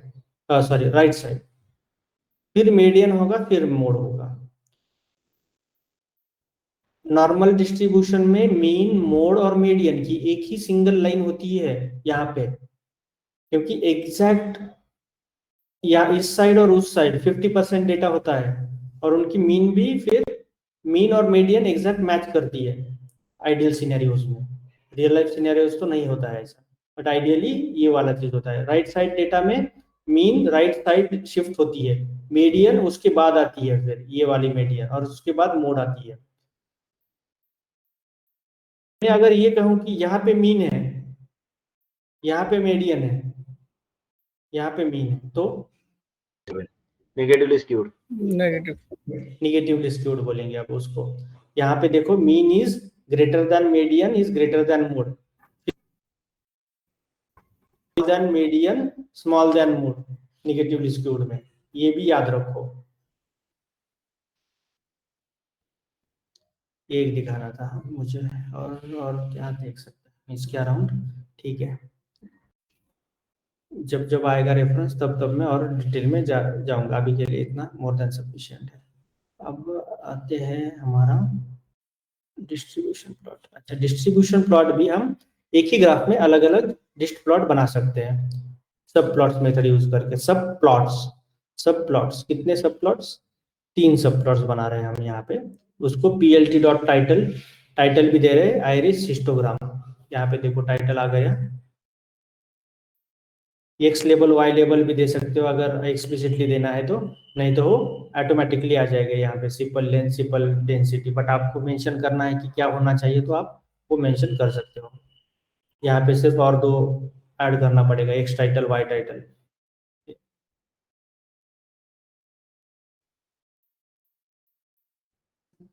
sorry right side, फिर मीडियन होगा, फिर मोड होगा। नॉर्मल डिस्ट्रीब्यूशन में मीन, मोड और मीडियन की एक ही सिंगल लाइन होती है यहाँ पे, क्योंकि एग्जैक्ट या इस साइड और उस साइड 50% डेटा होता है, और उनकी मीन भी फिर मीन और मीडियन एग्जैक्ट मैच करती है आइडियल सिनेरियोज में। रियल लाइफ सिनेरियोज तो नहीं होता है ऐसा, बट आइडियली ये वाला चीज होता है। राइट साइड डेटा में मीन राइट साइड शिफ्ट होती है, मीडियन उसके बाद आती है, फिर ये वाली मीडियन, और उसके बाद मोड आती है। मैं अगर ये कहूं कि यहाँ पे मीन है, यहाँ पे मीडियन है, यहाँ पे मीन है, तो नेगेटिवली स्क्यूड। निगेटिवली स्क्यूड बोलेंगे आप उसको। यहाँ पे देखो, mean is greater than median is greater than mode, then median small than mode, negatively skewed में, ये भी याद रखो। एक दिखा रहा था मुझे, और क्या देख सकते हैं इसके अराउंड, ठीक है। जब जब आएगा रेफरेंस तब तब मैं और डिटेल में जाऊंगा, अभी के लिए इतना मोर देन सफिशिएंट है। अब आते हैं हमारा डिस्ट्रीब्यूशन प्लॉट। अच्छा, डिस्ट्रीब्यूशन प्लॉट भी हम एक ही ग्राफ में अलग अलग डिस्ट प्लॉट बना सकते हैं, सब प्लॉट्स मेथड यूज करके। सब प्लॉट्स कितने सब प्लॉट्स, 3 सब प्लॉट्स बना रहे हैं हम यहाँ पे। उसको plt डॉट टाइटल भी दे रहे हैं आइरिस हिस्टोग्राम। यहाँ पे देखो टाइटल आ गया, एक्स लेबल वाई लेबल भी दे सकते हो अगर एक्सप्लिसिटली देना है तो, नहीं तो वो ऑटोमेटिकली आ जाएगा यहाँ पे सिपल लेंथ, सिपल डेंसिटी। बट आपको मेंशन करना है कि क्या होना चाहिए तो आप वो मेंशन कर सकते हो। यहाँ पे सिर्फ और 2 ऐड करना पड़ेगा, एक्स टाइटल वाई टाइटल।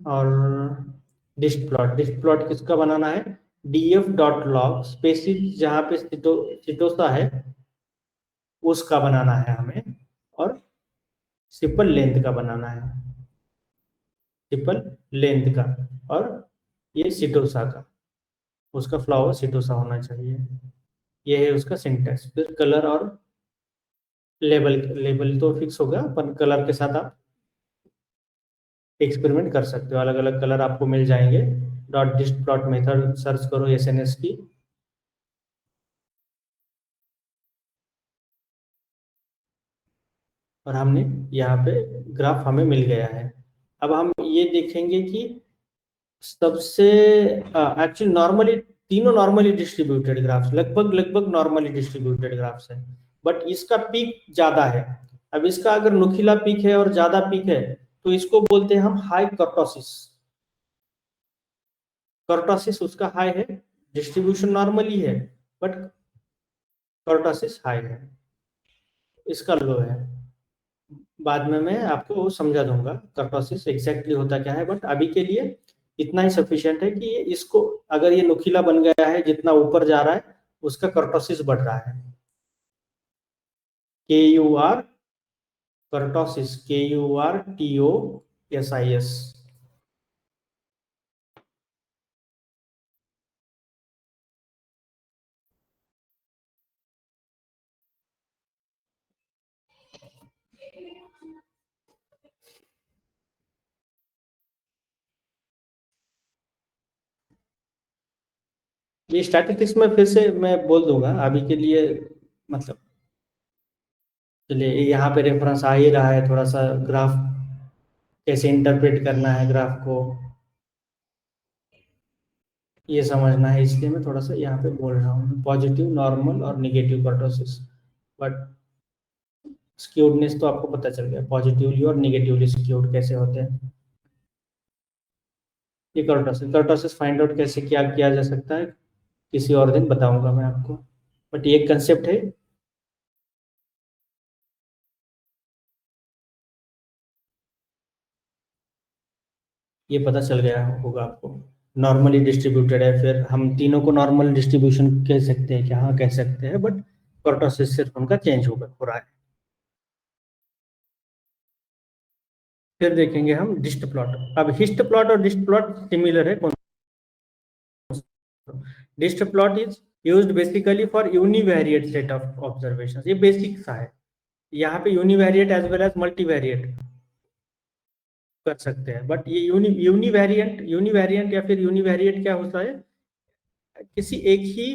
और डिस्ट प्लॉट किसका बनाना है, df डॉट लॉग स्पेसिस, जहाँ पे सिटोसा है उसका बनाना है हमें, और सिपल लेंथ का बनाना है, सिपल लेंथ का, और ये सिटोसा का, उसका फ्लावर सिटोसा होना चाहिए। ये है उसका सिंटेक्स। फिर कलर और लेबल तो फिक्स होगा, पर कलर के साथ आप एक्सपेरिमेंट कर सकते हो, अलग अलग कलर आपको मिल जाएंगे। डॉट डिस्ट प्लॉट मेथड सर्च करो SNS की, और हमने यहाँ पे ग्राफ हमें मिल गया है। अब हम ये देखेंगे कि सबसे एक्चुअली नॉर्मली तीनों नॉर्मली डिस्ट्रीब्यूटेड ग्राफ्स, लगभग नॉर्मली डिस्ट्रीब्यूटेड ग्राफ्स हैं, बट इसका पीक ज्यादा है। अब इसका अगर नुकीला पीक है और ज्यादा पीक है तो इसको बोलते हैं हम हाई कर्टोसिस। कर्टोसिस उसका हाई है, डिस्ट्रीब्यूशन नॉर्मली है बट कर्टोसिस हाई है, इसका लो है। बाद में मैं आपको समझा दूंगा कर्टोसिस एग्जैक्टली होता क्या है, बट अभी के लिए इतना ही सफिशिएंट है कि इसको अगर ये नुकीला बन गया है, जितना ऊपर जा रहा है उसका कर्टोसिस बढ़ रहा है। KUR kurtosis, KURTOSIS। ये स्टैटिस्टिक्स में फिर से मैं बोल दूंगा, अभी के लिए मतलब चलिए यहाँ पे रेफरेंस आ ही रहा है, थोड़ा सा ग्राफ कैसे इंटरप्रेट करना है, ग्राफ को ये समझना है, इसलिए मैं थोड़ा सा यहाँ पे बोल रहा हूँ पॉजिटिव, नॉर्मल और नेगेटिव कर्टोसिस। बट स्क्यूडनेस तो आपको पता चल गया, पॉजिटिवली और नेगेटिवली स्क्यूड कैसे होते हैं। ये कर्टोसिस फाइंड आउट कैसे किया जा सकता है किसी और दिन बताऊंगा मैं आपको, बट ये कंसेप्ट है। ये पता चल गया होगा आपको, नॉर्मली डिस्ट्रीब्यूटेड है। फिर हम तीनों को नॉर्मल डिस्ट्रीब्यूशन कह सकते हैं कि हाँ कह सकते हैं, बट कर्टोसिस सिर्फ उनका चेंज हो रहा है। फिर देखेंगे हम डिस्ट प्लॉट। अब हिस्ट प्लॉट और डिस्ट प्लॉट सिमिलर है। Dist plot is used basically for univariate set of observations. ये बेसिक सा है। यहाँ पे univariate as well as multivariate कर सकते हैं, बट ये यूनिवेरिएंट या फिर यूनिवेरिएट क्या होता है, किसी एक ही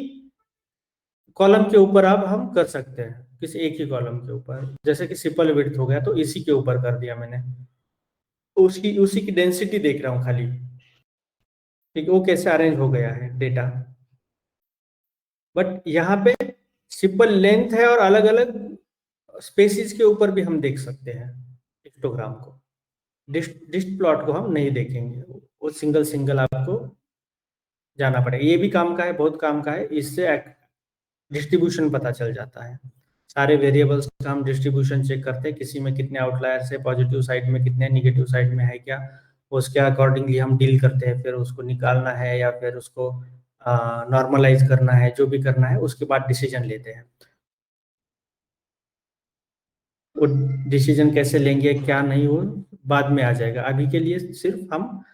कॉलम के ऊपर अब हम कर सकते हैं, किसी एक ही कॉलम के ऊपर। जैसे कि सिंपल विड्थ हो गया तो इसी के ऊपर कर दिया मैंने, उसी की डेंसिटी देख रहा हूँ खाली, ठीक, वो कैसे अरेंज हो गया है डेटा। बट यहाँ पे सिंपल लेंथ है और अलग अलग स्पेसिस के ऊपर भी हम देख सकते हैं हिस्टोग्राम को। डिस्ट प्लॉट को हम नहीं देखेंगे, वो सिंगल आपको जाना पड़ेगा। ये भी काम का है, बहुत काम का है, इससे डिस्ट्रीब्यूशन पता चल जाता है। सारे वेरिएबल्स का हम डिस्ट्रीब्यूशन चेक करते हैं, किसी में कितने आउटलायर्स है, पॉजिटिव साइड में कितने, निगेटिव साइड में है क्या, उसके अकॉर्डिंगली हम डील करते हैं। फिर उसको निकालना है या फिर उसको नॉर्मलाइज करना है, जो भी करना है उसके बाद डिसीजन लेते हैं। वो डिसीजन कैसे लेंगे क्या नहीं, वो बाद में आ जाएगा। अभी के लिए सिर्फ हम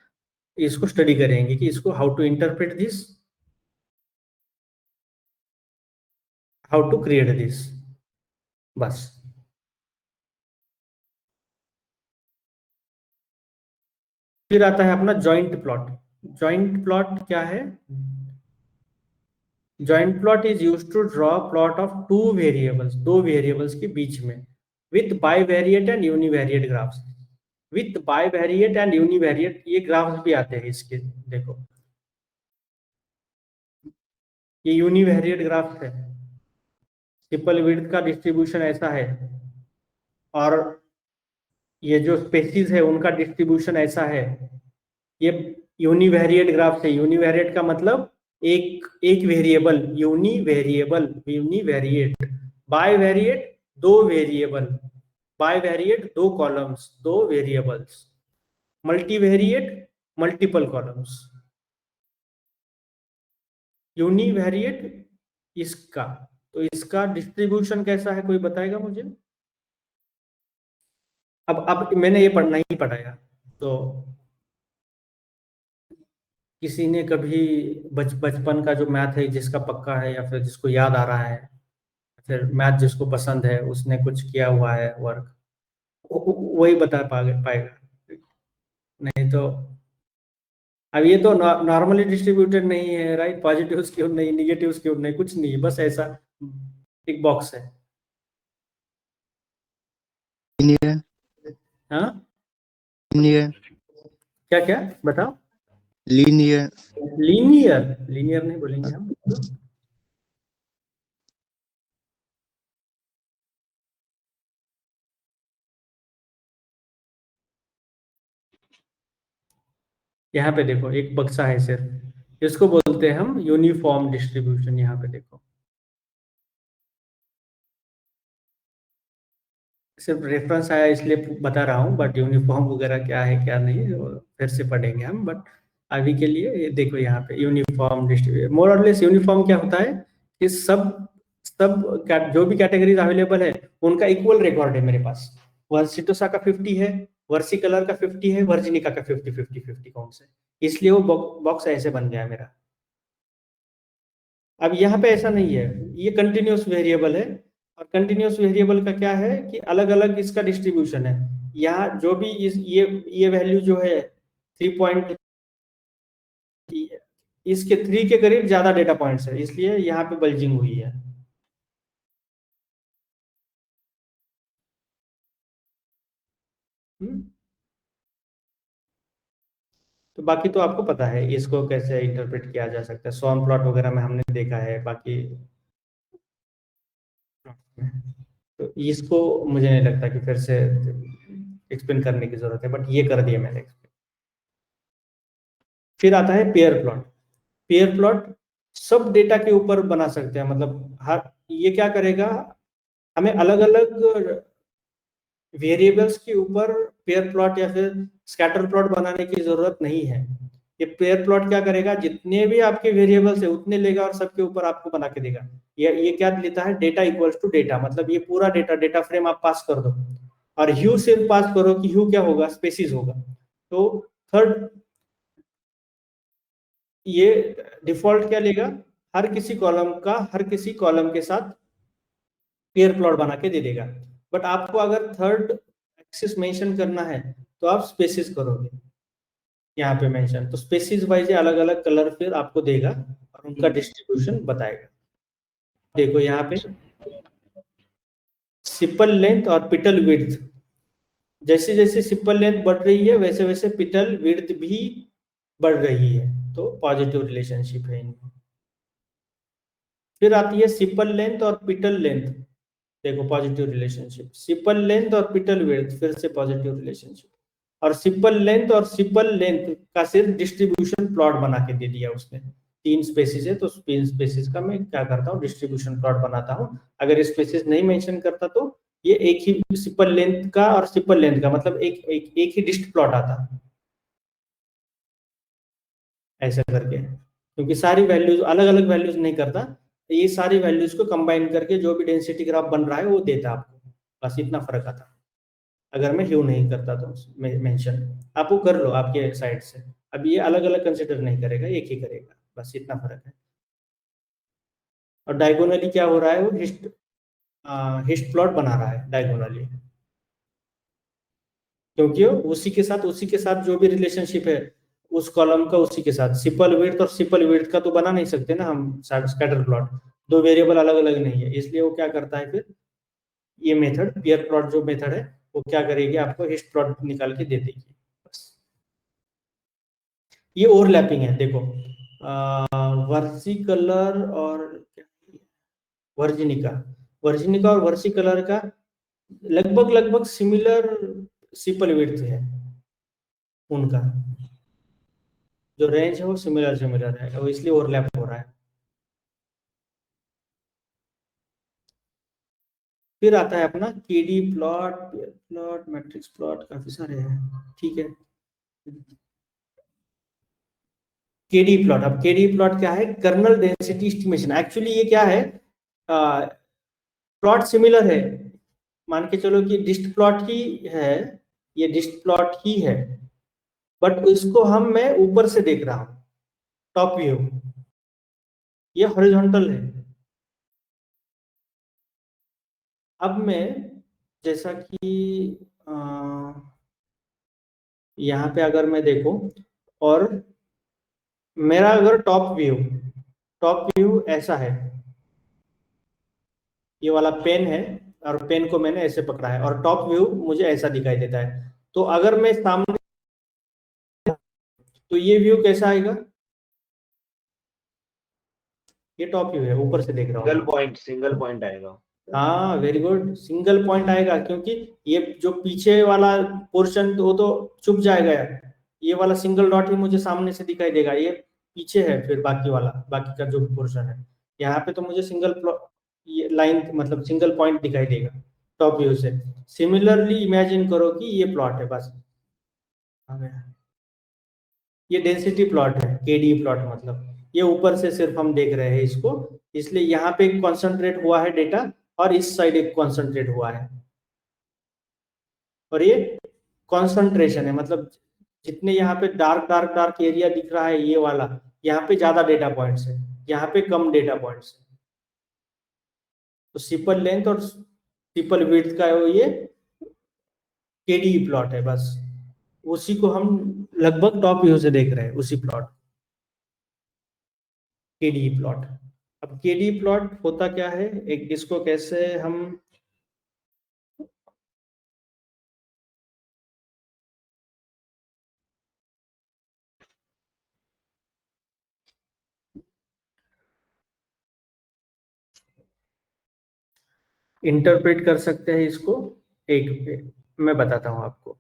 इसको स्टडी करेंगे कि इसको how to interpret this, how to create this, बस। फिर आता है अपना जॉइंट प्लॉट। जॉइंट प्लॉट क्या है? Joint plot is used to draw plot of two variables, दो वेरिएबल्स के बीच में, with bivariate and univariate graphs. With bivariate and univariate ये ग्राफ्स भी आते हैं इसके, देखो ये यूनिवेरिएट ग्राफ है। सिंपल विड्थ का डिस्ट्रीब्यूशन ऐसा है और ये जो स्पेसिस है उनका डिस्ट्रीब्यूशन ऐसा है। ये यूनिवेरिएट ग्राफ है। यूनिवेरिएट का मतलब एक वेरिएबल, यूनिवेरिएट। बाइवेरिएट दो वेरिएबल, बाइवेरिएट दो कॉलम्स, दो variables. Multivariate multiple columns. Univariate इसका, तो इसका डिस्ट्रीब्यूशन कैसा है, कोई बताएगा मुझे? अब मैंने ये नहीं पढ़ाया, तो किसी ने कभी बचपन का जो मैथ है जिसका पक्का है या फिर जिसको याद आ रहा है, फिर मैथ जिसको पसंद है, उसने कुछ किया हुआ है वर्क, वही बता पाएगा। नहीं तो अब ये तो नॉर्मली डिस्ट्रीब्यूटेड नहीं है, राइट? पॉजिटिव्स क्यों नहीं, निगेटिव्स क्यों नहीं, कुछ नहीं, बस ऐसा एक बॉक्स है। लीनियर हाँ लीनियर क्या बताओ? लीनियर लीनियर नहीं बोलेंगे हम। यहाँ पे देखो एक बक्सा है सिर्फ, इसको बोलते हैं हम यूनिफॉर्म डिस्ट्रीब्यूशन। यहाँ पे देखो सिर्फ रेफरेंस आया इसलिए बता रहा हूँ, बट यूनिफॉर्म वगैरह क्या है क्या नहीं फिर से पढ़ेंगे हम। बट अभी के लिए देखो यहाँ पे यूनिफॉर्म डिस्ट्रीब्यूशन। मोर और लेस यूनिफॉर्म क्या होता है कि सब जो भी कैटेगरीज अवेलेबल है उनका इक्वल रिकॉर्ड है मेरे पास। वर्सिटोसा का 50 है, वर्सी कलर का 50 है, वर्जिनिका का 50 कौन से, इसलिए वो बॉक्स ऐसे बन गया मेरा। अब यहाँ पे ऐसा नहीं है, ये कंटिन्यूस वेरिएबल है और कंटिन्यूस वेरिएबल का क्या है कि अलग अलग इसका डिस्ट्रीब्यूशन है। यहाँ जो भी ये वैल्यू जो है 3 इसके 3 के करीब ज्यादा डेटा पॉइंट्स है, इसलिए यहाँ पे बल्जिंग हुई है। तो बाकी तो आपको पता है इसको कैसे इंटरप्रेट किया जा सकता है। सॉर्म प्लॉट वगैरह में हमने देखा है, बाकी तो इसको मुझे नहीं लगता कि फिर से एक्सप्लेन करने की जरूरत है, बट ये कर दिया मैंने एक्सप्लेन। फिर आता है पेयर प्लॉट। पेयर प्लॉट सब डेटा के ऊपर बना सकते हैं, मतलब ये क्या करेगा, हमें अलग अलग वेरिएबल्स के ऊपर पेयर प्लॉट या फिर स्कैटर प्लॉट बनाने की जरूरत नहीं है। ये पेयर प्लॉट क्या करेगा, जितने भी आपके वेरिएबल्स है उतने लेगा और सबके ऊपर आपको बना के देगा। ये क्या लेता है, डेटा इक्वल्स टू डेटा, मतलब ये पूरा डेटा फ्रेम आप पास कर दो और ह्यू सिर्फ पास करो कि ह्यू क्या होगा, स्पेसिस होगा। तो थर्ड ये डिफॉल्ट क्या लेगा, हर किसी कॉलम के साथ पेयर प्लॉट बना के दे देगा। बट आपको अगर थर्ड एक्सिस मेंशन करना है तो आप स्पेसिस करोगे यहाँ पे मेंशन, तो स्पेसिस वाइज अलग अलग कलर फिर आपको देगा और उनका डिस्ट्रीब्यूशन बताएगा। देखो यहाँ पे सिपल लेंथ और पिटल विड्थ, जैसे जैसे सिपल लेंथ बढ़ रही है वैसे वैसे पिटल विड्थ भी बढ़ रही है, तो पॉजिटिव रिलेशनशिप है इनमें। फिर आती है सिपल लेंथ और पिटल लेंथ, देखो पॉजिटिव रिलेशनशिप, सिपल लेंथ और पिटल विड्थ फिर से पॉजिटिव रिलेशनशिप, और सिपल लेंथ का सिर्फ डिस्ट्रीब्यूशन प्लॉट बना के दे दिया उसने। 3 स्पेसिस है तो 3 स्पेसिस का मैं क्या करता हूँ, डिस्ट्रीब्यूशन प्लॉट बनाता हूँ। अगर स्पेसिस नहीं मेंशन करता तो ये एक ही सिपल लेंथ का और सिपल लेंथ का मतलब एक ही डिस्ट प्लॉट आता, ऐसा करके, क्योंकि सारी वैल्यूज अलग अलग वैल्यूज नहीं करता, ये सारी वैल्यूज को कंबाइन करके जो भी डेंसिटी ग्राफ बन रहा है वो देता आपको, बस इतना फर्क आता। अगर मैं ह्यू नहीं करता तो मेंशन, आप वो कर लो आपके साइड से, अब ये अलग अलग कंसिडर नहीं करेगा, एक ही करेगा, बस इतना फर्क है। और डायगोनली क्या हो रहा है, वो हिस्ट प्लॉट बना रहा है डायगोनली, क्योंकि उसी के साथ जो भी रिलेशनशिप है उस कॉलम का उसी के साथ, सिपल विड्थ और सिपल विड्थ का तो बना नहीं सकते ना हम स्कैटर प्लॉट, 2 वेरिएबल अलग अलग नहीं है, इसलिए वो क्या करता है फिर ये मेथड पेयर प्लॉट जो मेथड है वो क्या करेगी, आपको हिस्ट प्लॉट निकाल के दे देगी। बस ये ओवरलैपिंग है, देखो वर्सिकलर और वर्जिनिका और वर्सिकलर का लगभग सिमिलर सिपल विड्थ है, उनका जो रेंज है वो सिमिलर है, और इसलिए ओवरलैप हो रहा है। फिर आता है अपना केडी प्लॉट, मैट्रिक्स प्लॉट, काफी सारे हैं, ठीक है। केडी प्लॉट, अब केडी प्लॉट क्या है, कर्नल डेंसिटी एस्टिमेशन। एक्चुअली ये क्या है, प्लॉट सिमिलर है, मान के चलो कि डिस्ट प्लॉट ही है, ये डिस्ट प्लॉट ही है, बट इसको मैं ऊपर से देख रहा हूं, टॉप व्यू, ये हॉरिजॉन्टल है। अब मैं जैसा कि यहाँ पे अगर मैं देखूं और मेरा अगर टॉप व्यू ऐसा है, ये वाला पेन है और पेन को मैंने ऐसे पकड़ा है और टॉप व्यू मुझे ऐसा दिखाई देता है, तो अगर मैं सामने तो ये व्यू कैसा आएगा, ये टॉप व्यू है, ऊपर से देख रहा हूँ, सिंगल पॉइंट आएगा। हाँ वेरी गुड, सिंगल पॉइंट आएगा, क्योंकि ये जो पीछे वाला पोर्शन वो तो चुप जाएगा, ये वाला सिंगल डॉट ही मुझे सामने से दिखाई देगा, ये पीछे है, फिर बाकी का जो पोर्शन है यहाँ पे तो मुझे ये लाइन मतलब सिंगल पॉइंट दिखाई देगा टॉप व्यू से। सिमिलरली इमेजिन करो कि ये प्लॉट है, बस ये डेंसिटी प्लॉट है, केडी प्लॉट, मतलब ये ऊपर से सिर्फ हम देख रहे हैं इसको, इसलिए यहाँ पे कॉन्सेंट्रेट हुआ है डेटा और इस साइड एक कॉन्सेंट्रेट हुआ है, और ये कॉन्सेंट्रेशन है, मतलब जितने यहाँ पे डार्क एरिया दिख रहा है ये वाला, यहाँ पे ज्यादा डेटा पॉइंट्स है, यहाँ पे कम डेटा पॉइंट्स है। तो सिपल लेंथ और सिपल विड्थ का ये केडी प्लॉट है, बस उसी को हम लगभग टॉप व्यू से देख रहे हैं, उसी प्लॉट केडी प्लॉट। अब केडी प्लॉट होता क्या है, एक इसको कैसे हम इंटरप्रेट कर सकते हैं इसको, एक मैं बताता हूं आपको।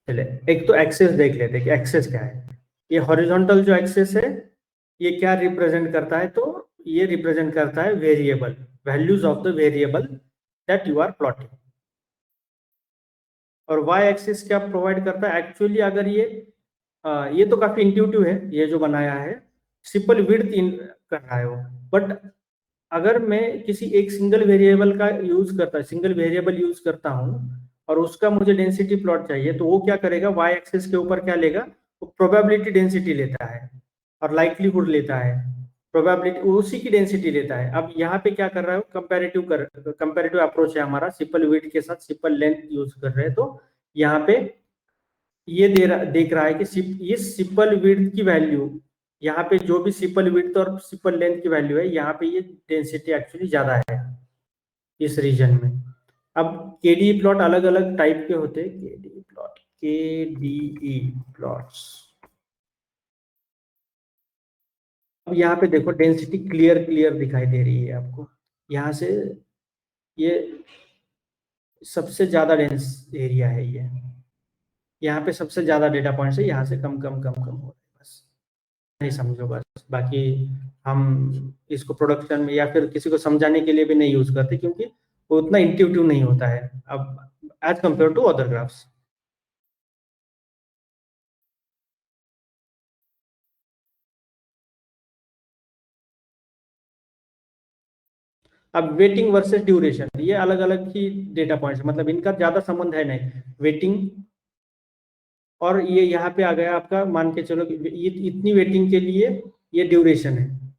चले एक तो एक्सेस देख लेते हैं कि एक्सेस क्या है। ये हॉरिजॉन्टल जो एक्सेस है ये क्या रिप्रेजेंट करता है, तो ये रिप्रेजेंट करता है variable, values of the variable that you are plotting. और वाई एक्सिस क्या प्रोवाइड करता है, एक्चुअली अगर ये ये तो काफी इंट्यूटिव है, ये जो बनाया है सिंपल विड्थ इन कर रहा है वो। बट अगर मैं किसी एक सिंगल वेरिएबल का सिंगल वेरिएबल यूज करता हूँ और उसका मुझे डेंसिटी प्लॉट चाहिए, तो वो क्या करेगा, वाई एक्सिस के ऊपर क्या लेगा, वो प्रोबेबिलिटी डेंसिटी लेता है और लाइक्लीहुड लेता है, प्रोबेबिलिटी उसी की डेंसिटी लेता है। अब यहाँ पे क्या कर रहा है, कंपैरेटिव अप्रोच है हमारा, सिंपल विड्थ के साथ सिंपल लेंथ यूज कर रहे हैं। तो यहाँ पे ये देख रहा है कि ये सिंपल विड्थ की वैल्यू, यहाँ पे जो भी सिंपल विड्थ और सिंपल लेंथ की वैल्यू है, यहाँ पे ये डेंसिटी एक्चुअली ज्यादा है इस रीजन में। अब केडीई प्लॉट अलग अलग टाइप के होते हैं, केडीई प्लॉट्स। अब यहाँ पे देखो डेंसिटी क्लियर दिखाई दे रही है आपको, यहाँ से ये सबसे ज्यादा डेंस एरिया है ये, यहाँ पे सबसे ज्यादा डेटा पॉइंट्स है, यहाँ से कम हो रहा है। बस नहीं समझो बस, बाकी हम इसको प्रोडक्शन में या फिर किसी को समझाने के लिए भी नहीं यूज करते, क्योंकि वो उतना इंट्यूटिव नहीं होता है अब as compare to other graphs. अब वेटिंग वर्सेस ड्यूरेशन, ये अलग अलग ही डेटा पॉइंट्स, मतलब इनका ज्यादा संबंध है नहीं, वेटिंग और ये यहाँ पे आ गया आपका, मान के चलो ये इतनी वेटिंग के लिए ये ड्यूरेशन है,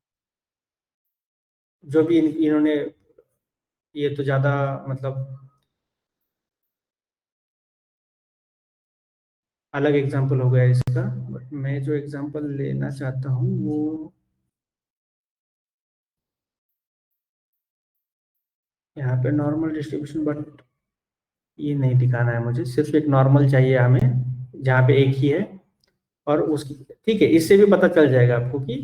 जो भी इन्होंने, ये तो ज्यादा मतलब अलग एग्जांपल हो गया इसका, बट मैं जो एग्जांपल लेना चाहता हूँ वो यहाँ पे नॉर्मल डिस्ट्रीब्यूशन, बट ये नहीं दिखाना है मुझे, सिर्फ एक नॉर्मल चाहिए हमें जहाँ पे एक ही है और उसकी, ठीक है, इससे भी पता चल जाएगा आपको कि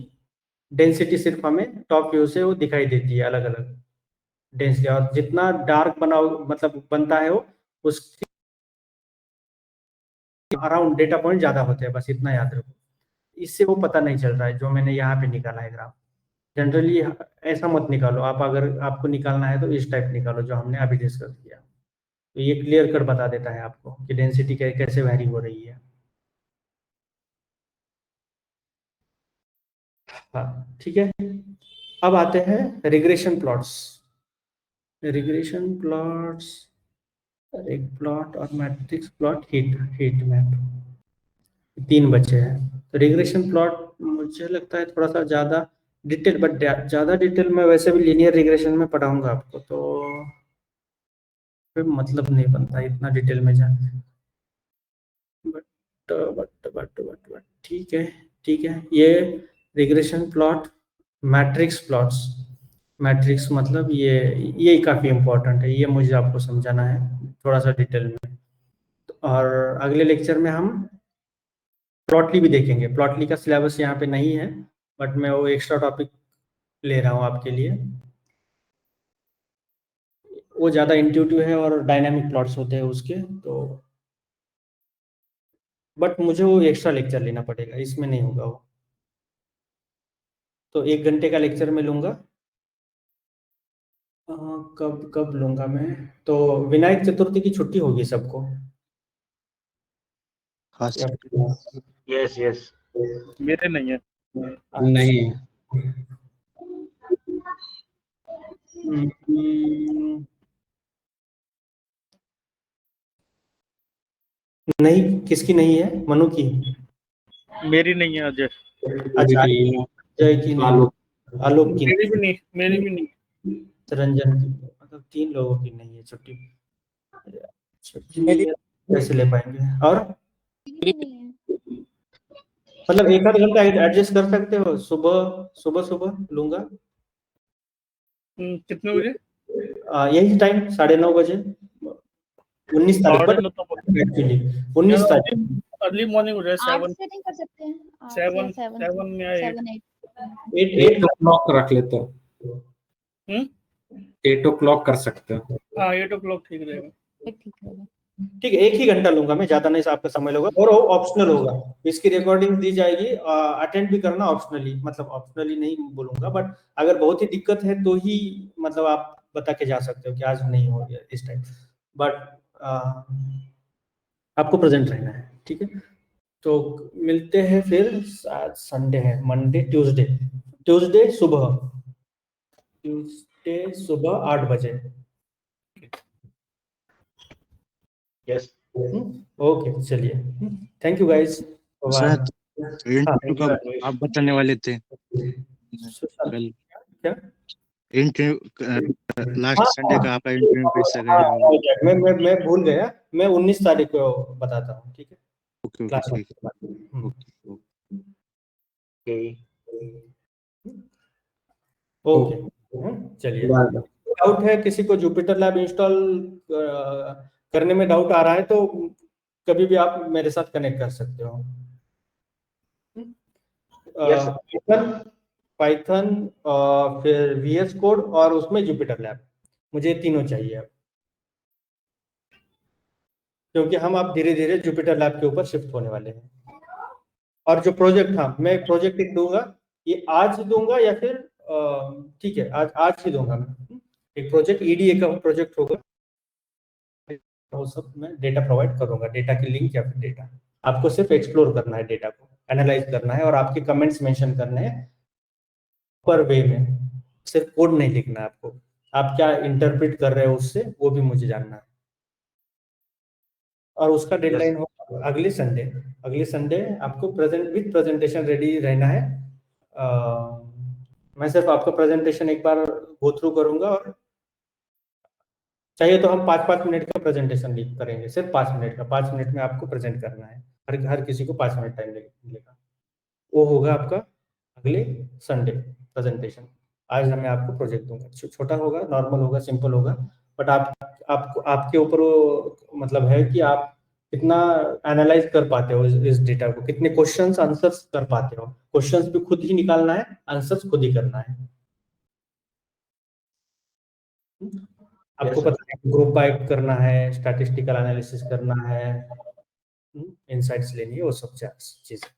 डेंसिटी सिर्फ हमें टॉप व्यू से वो दिखाई देती है अलग अलग डेंसिटी, और जितना डार्क मतलब बनता है वो उसके अराउंड डेटा पॉइंट ज्यादा होते हैं, बस इतना याद रखो। इससे वो पता नहीं चल रहा है जो मैंने यहाँ पे निकाला है ग्राफ। जनरली ऐसा मत निकालो आप, अगर आपको निकालना है तो इस टाइप निकालो जो हमने अभी डिस्कस किया, तो ये क्लियर कट बता देता है आपको कि डेंसिटी कैसे वैरी हो रही है। हाँ ठीक है, अब आते हैं रिग्रेशन प्लॉट्स। एक प्लॉट और मैट्रिक्स प्लॉट, हीट मैप, तीन बचे हैं। तो रिग्रेशन प्लॉट मुझे लगता है थोड़ा सा ज्यादा डिटेल, बट ज्यादा डिटेल में वैसे भी लीनियर रिग्रेशन में पढ़ाऊंगा आपको, तो फिर मतलब नहीं बनता इतना डिटेल में जाने। बट ठीक है, ये रिग्रेशन प्लॉट, मैट्रिक्स मतलब ये काफी इंपॉर्टेंट है, ये मुझे आपको समझाना है थोड़ा सा डिटेल में। और अगले लेक्चर में हम प्लॉटली भी देखेंगे। प्लॉटली का सिलेबस यहाँ पे नहीं है, बट मैं वो एक्स्ट्रा टॉपिक ले रहा हूँ आपके लिए, वो ज़्यादा इंट्यूटिव है और डायनामिक प्लॉट्स होते हैं उसके, तो बट मुझे वो एक्स्ट्रा लेक्चर लेना पड़ेगा, इसमें नहीं होगा वो, तो 1 घंटे का लेक्चर मैं लूँगा। कब लूँगा मैं, तो विनायक चतुर्थी की छुट्टी होगी सबको? हाँ सर। यस मेरे नहीं है। नहीं, नहीं, किसकी नहीं है? मनु की? मेरी नहीं है अजय। अच्छा, जय की नहीं, आलोक की मेरी भी नहीं। रंजन की, मतलब 3 लोगों की नहीं है छुट्टी। कैसे ले पाएंगे? और मतलब 1 आध घंटा एडजस्ट कर सकते हो? सुबह लूंगा। कितने बजे? यही टाइम 9:30 बजे, 19 तारीख एक्चुअली 19 तारीख। अर्ली मॉर्निंग हो जाए 7 नहीं कर सकते हैं 7 में आए 8 o'clock रख लेते हो। 8 o'clock कर सकते हो। हाँ 8 o'clock ठीक रहेगा। ठीक है, 1 ही घंटा लूंगा मैं, ज्यादा नहीं, आपका समय लूंगा, और वो ऑप्शनल होगा, इसकी रिकॉर्डिंग दी जाएगी, अटेंड भी करना ऑप्शनली, मतलब ऑप्शनली नहीं बोलूंगा, बट अगर बहुत ही दिक्कत है तो ही मतलब आप बता के जा सकते हो कि आज नहीं हो गया इस टाइम, बट आपको प्रेजेंट रहना है, ठीक है। तो मिलते हैं फिर, आज संडे है, मंडे ट्यूसडे सुबह 8 बजे। यस ओके चलिए, thank you guys, bye. Sir interview का आप बताने वाले थे कल, क्या इंटरव्यू लास्ट संडे का आपका इंटरव्यू कैसा गया? मैं भूल गया, मैं 19 तारीख को बताता हूँ, ठीक है? ओके ओके क्लास ठीक में। ओके ओके चलिए, डाउट है किसी को जुपिटर लैब इंस्टॉल करने में डाउट आ रहा है तो कभी भी आप मेरे साथ कनेक्ट कर सकते हो। पाइथन फिर VS कोड और उसमें जुपिटर लैब, मुझे तीनों चाहिए अब, क्योंकि हम आप धीरे धीरे जुपिटर लैब के ऊपर शिफ्ट होने वाले हैं। और जो प्रोजेक्ट, हाँ मैं प्रोजेक्ट एक दूंगा, ये आज दूंगा या फिर ठीक है आज ही दूंगा मैं। एक प्रोजेक्ट EDA का प्रोजेक्ट होगा, वो सब मैं डेटा प्रोवाइड करूंगा, डेटा की लिंक या फिर डेटा, आपको सिर्फ एक्सप्लोर करना है, डेटा को एनालाइज करना है और आपके कमेंट्स मेंशन करने हैं पर वे में, सिर्फ कोड नहीं लिखना है आपको, आप क्या इंटरप्रेट कर रहे हो उससे, वो भी मुझे जानना है। और उसका डेडलाइन होगा अगले संडे आपको प्रेजेंटेशन रेडी रहना है। मैं सिर्फ आपका प्रेजेंटेशन एक बार गो थ्रू करूंगा और चाहिए तो हम 5-5 मिनट का प्रेजेंटेशन करेंगे, सिर्फ 5 मिनट का, 5 मिनट में आपको प्रेजेंट करना है, हर किसी को 5 मिनट टाइम मिलेगा। वो होगा आपका अगले संडे प्रेजेंटेशन। आज मैं आपको प्रोजेक्ट दूंगा, छोटा होगा, नॉर्मल होगा, सिंपल होगा, बट आपको आपके ऊपर वो मतलब है कि आप कितना एनालाइज कर पाते हो इस डेटा को, कितने क्वेश्चंस आंसर्स कर पाते हो। क्वेश्चंस भी खुद ही निकालना है, आंसर्स खुद ही करना है। आपको पता है ग्रुप बाय करना है, स्टैटिस्टिकल एनालिसिस करना है, इनसाइट्स लेनी है, वो सब चीजें।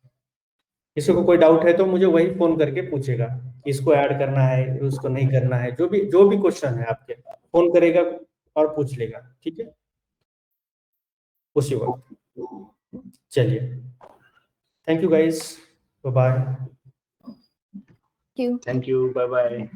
किसी को कोई डाउट है तो मुझे वही फोन करके पूछेगा, इसको ऐड करना है, उसको नहीं करना है, जो भी क्वेश्चन है आपके, फोन करेगा और पूछ लेगा, ठीक है, उसी वक्त। चलिए, थैंक यू गाइस, बाय। क्यों? Thank you, bye bye.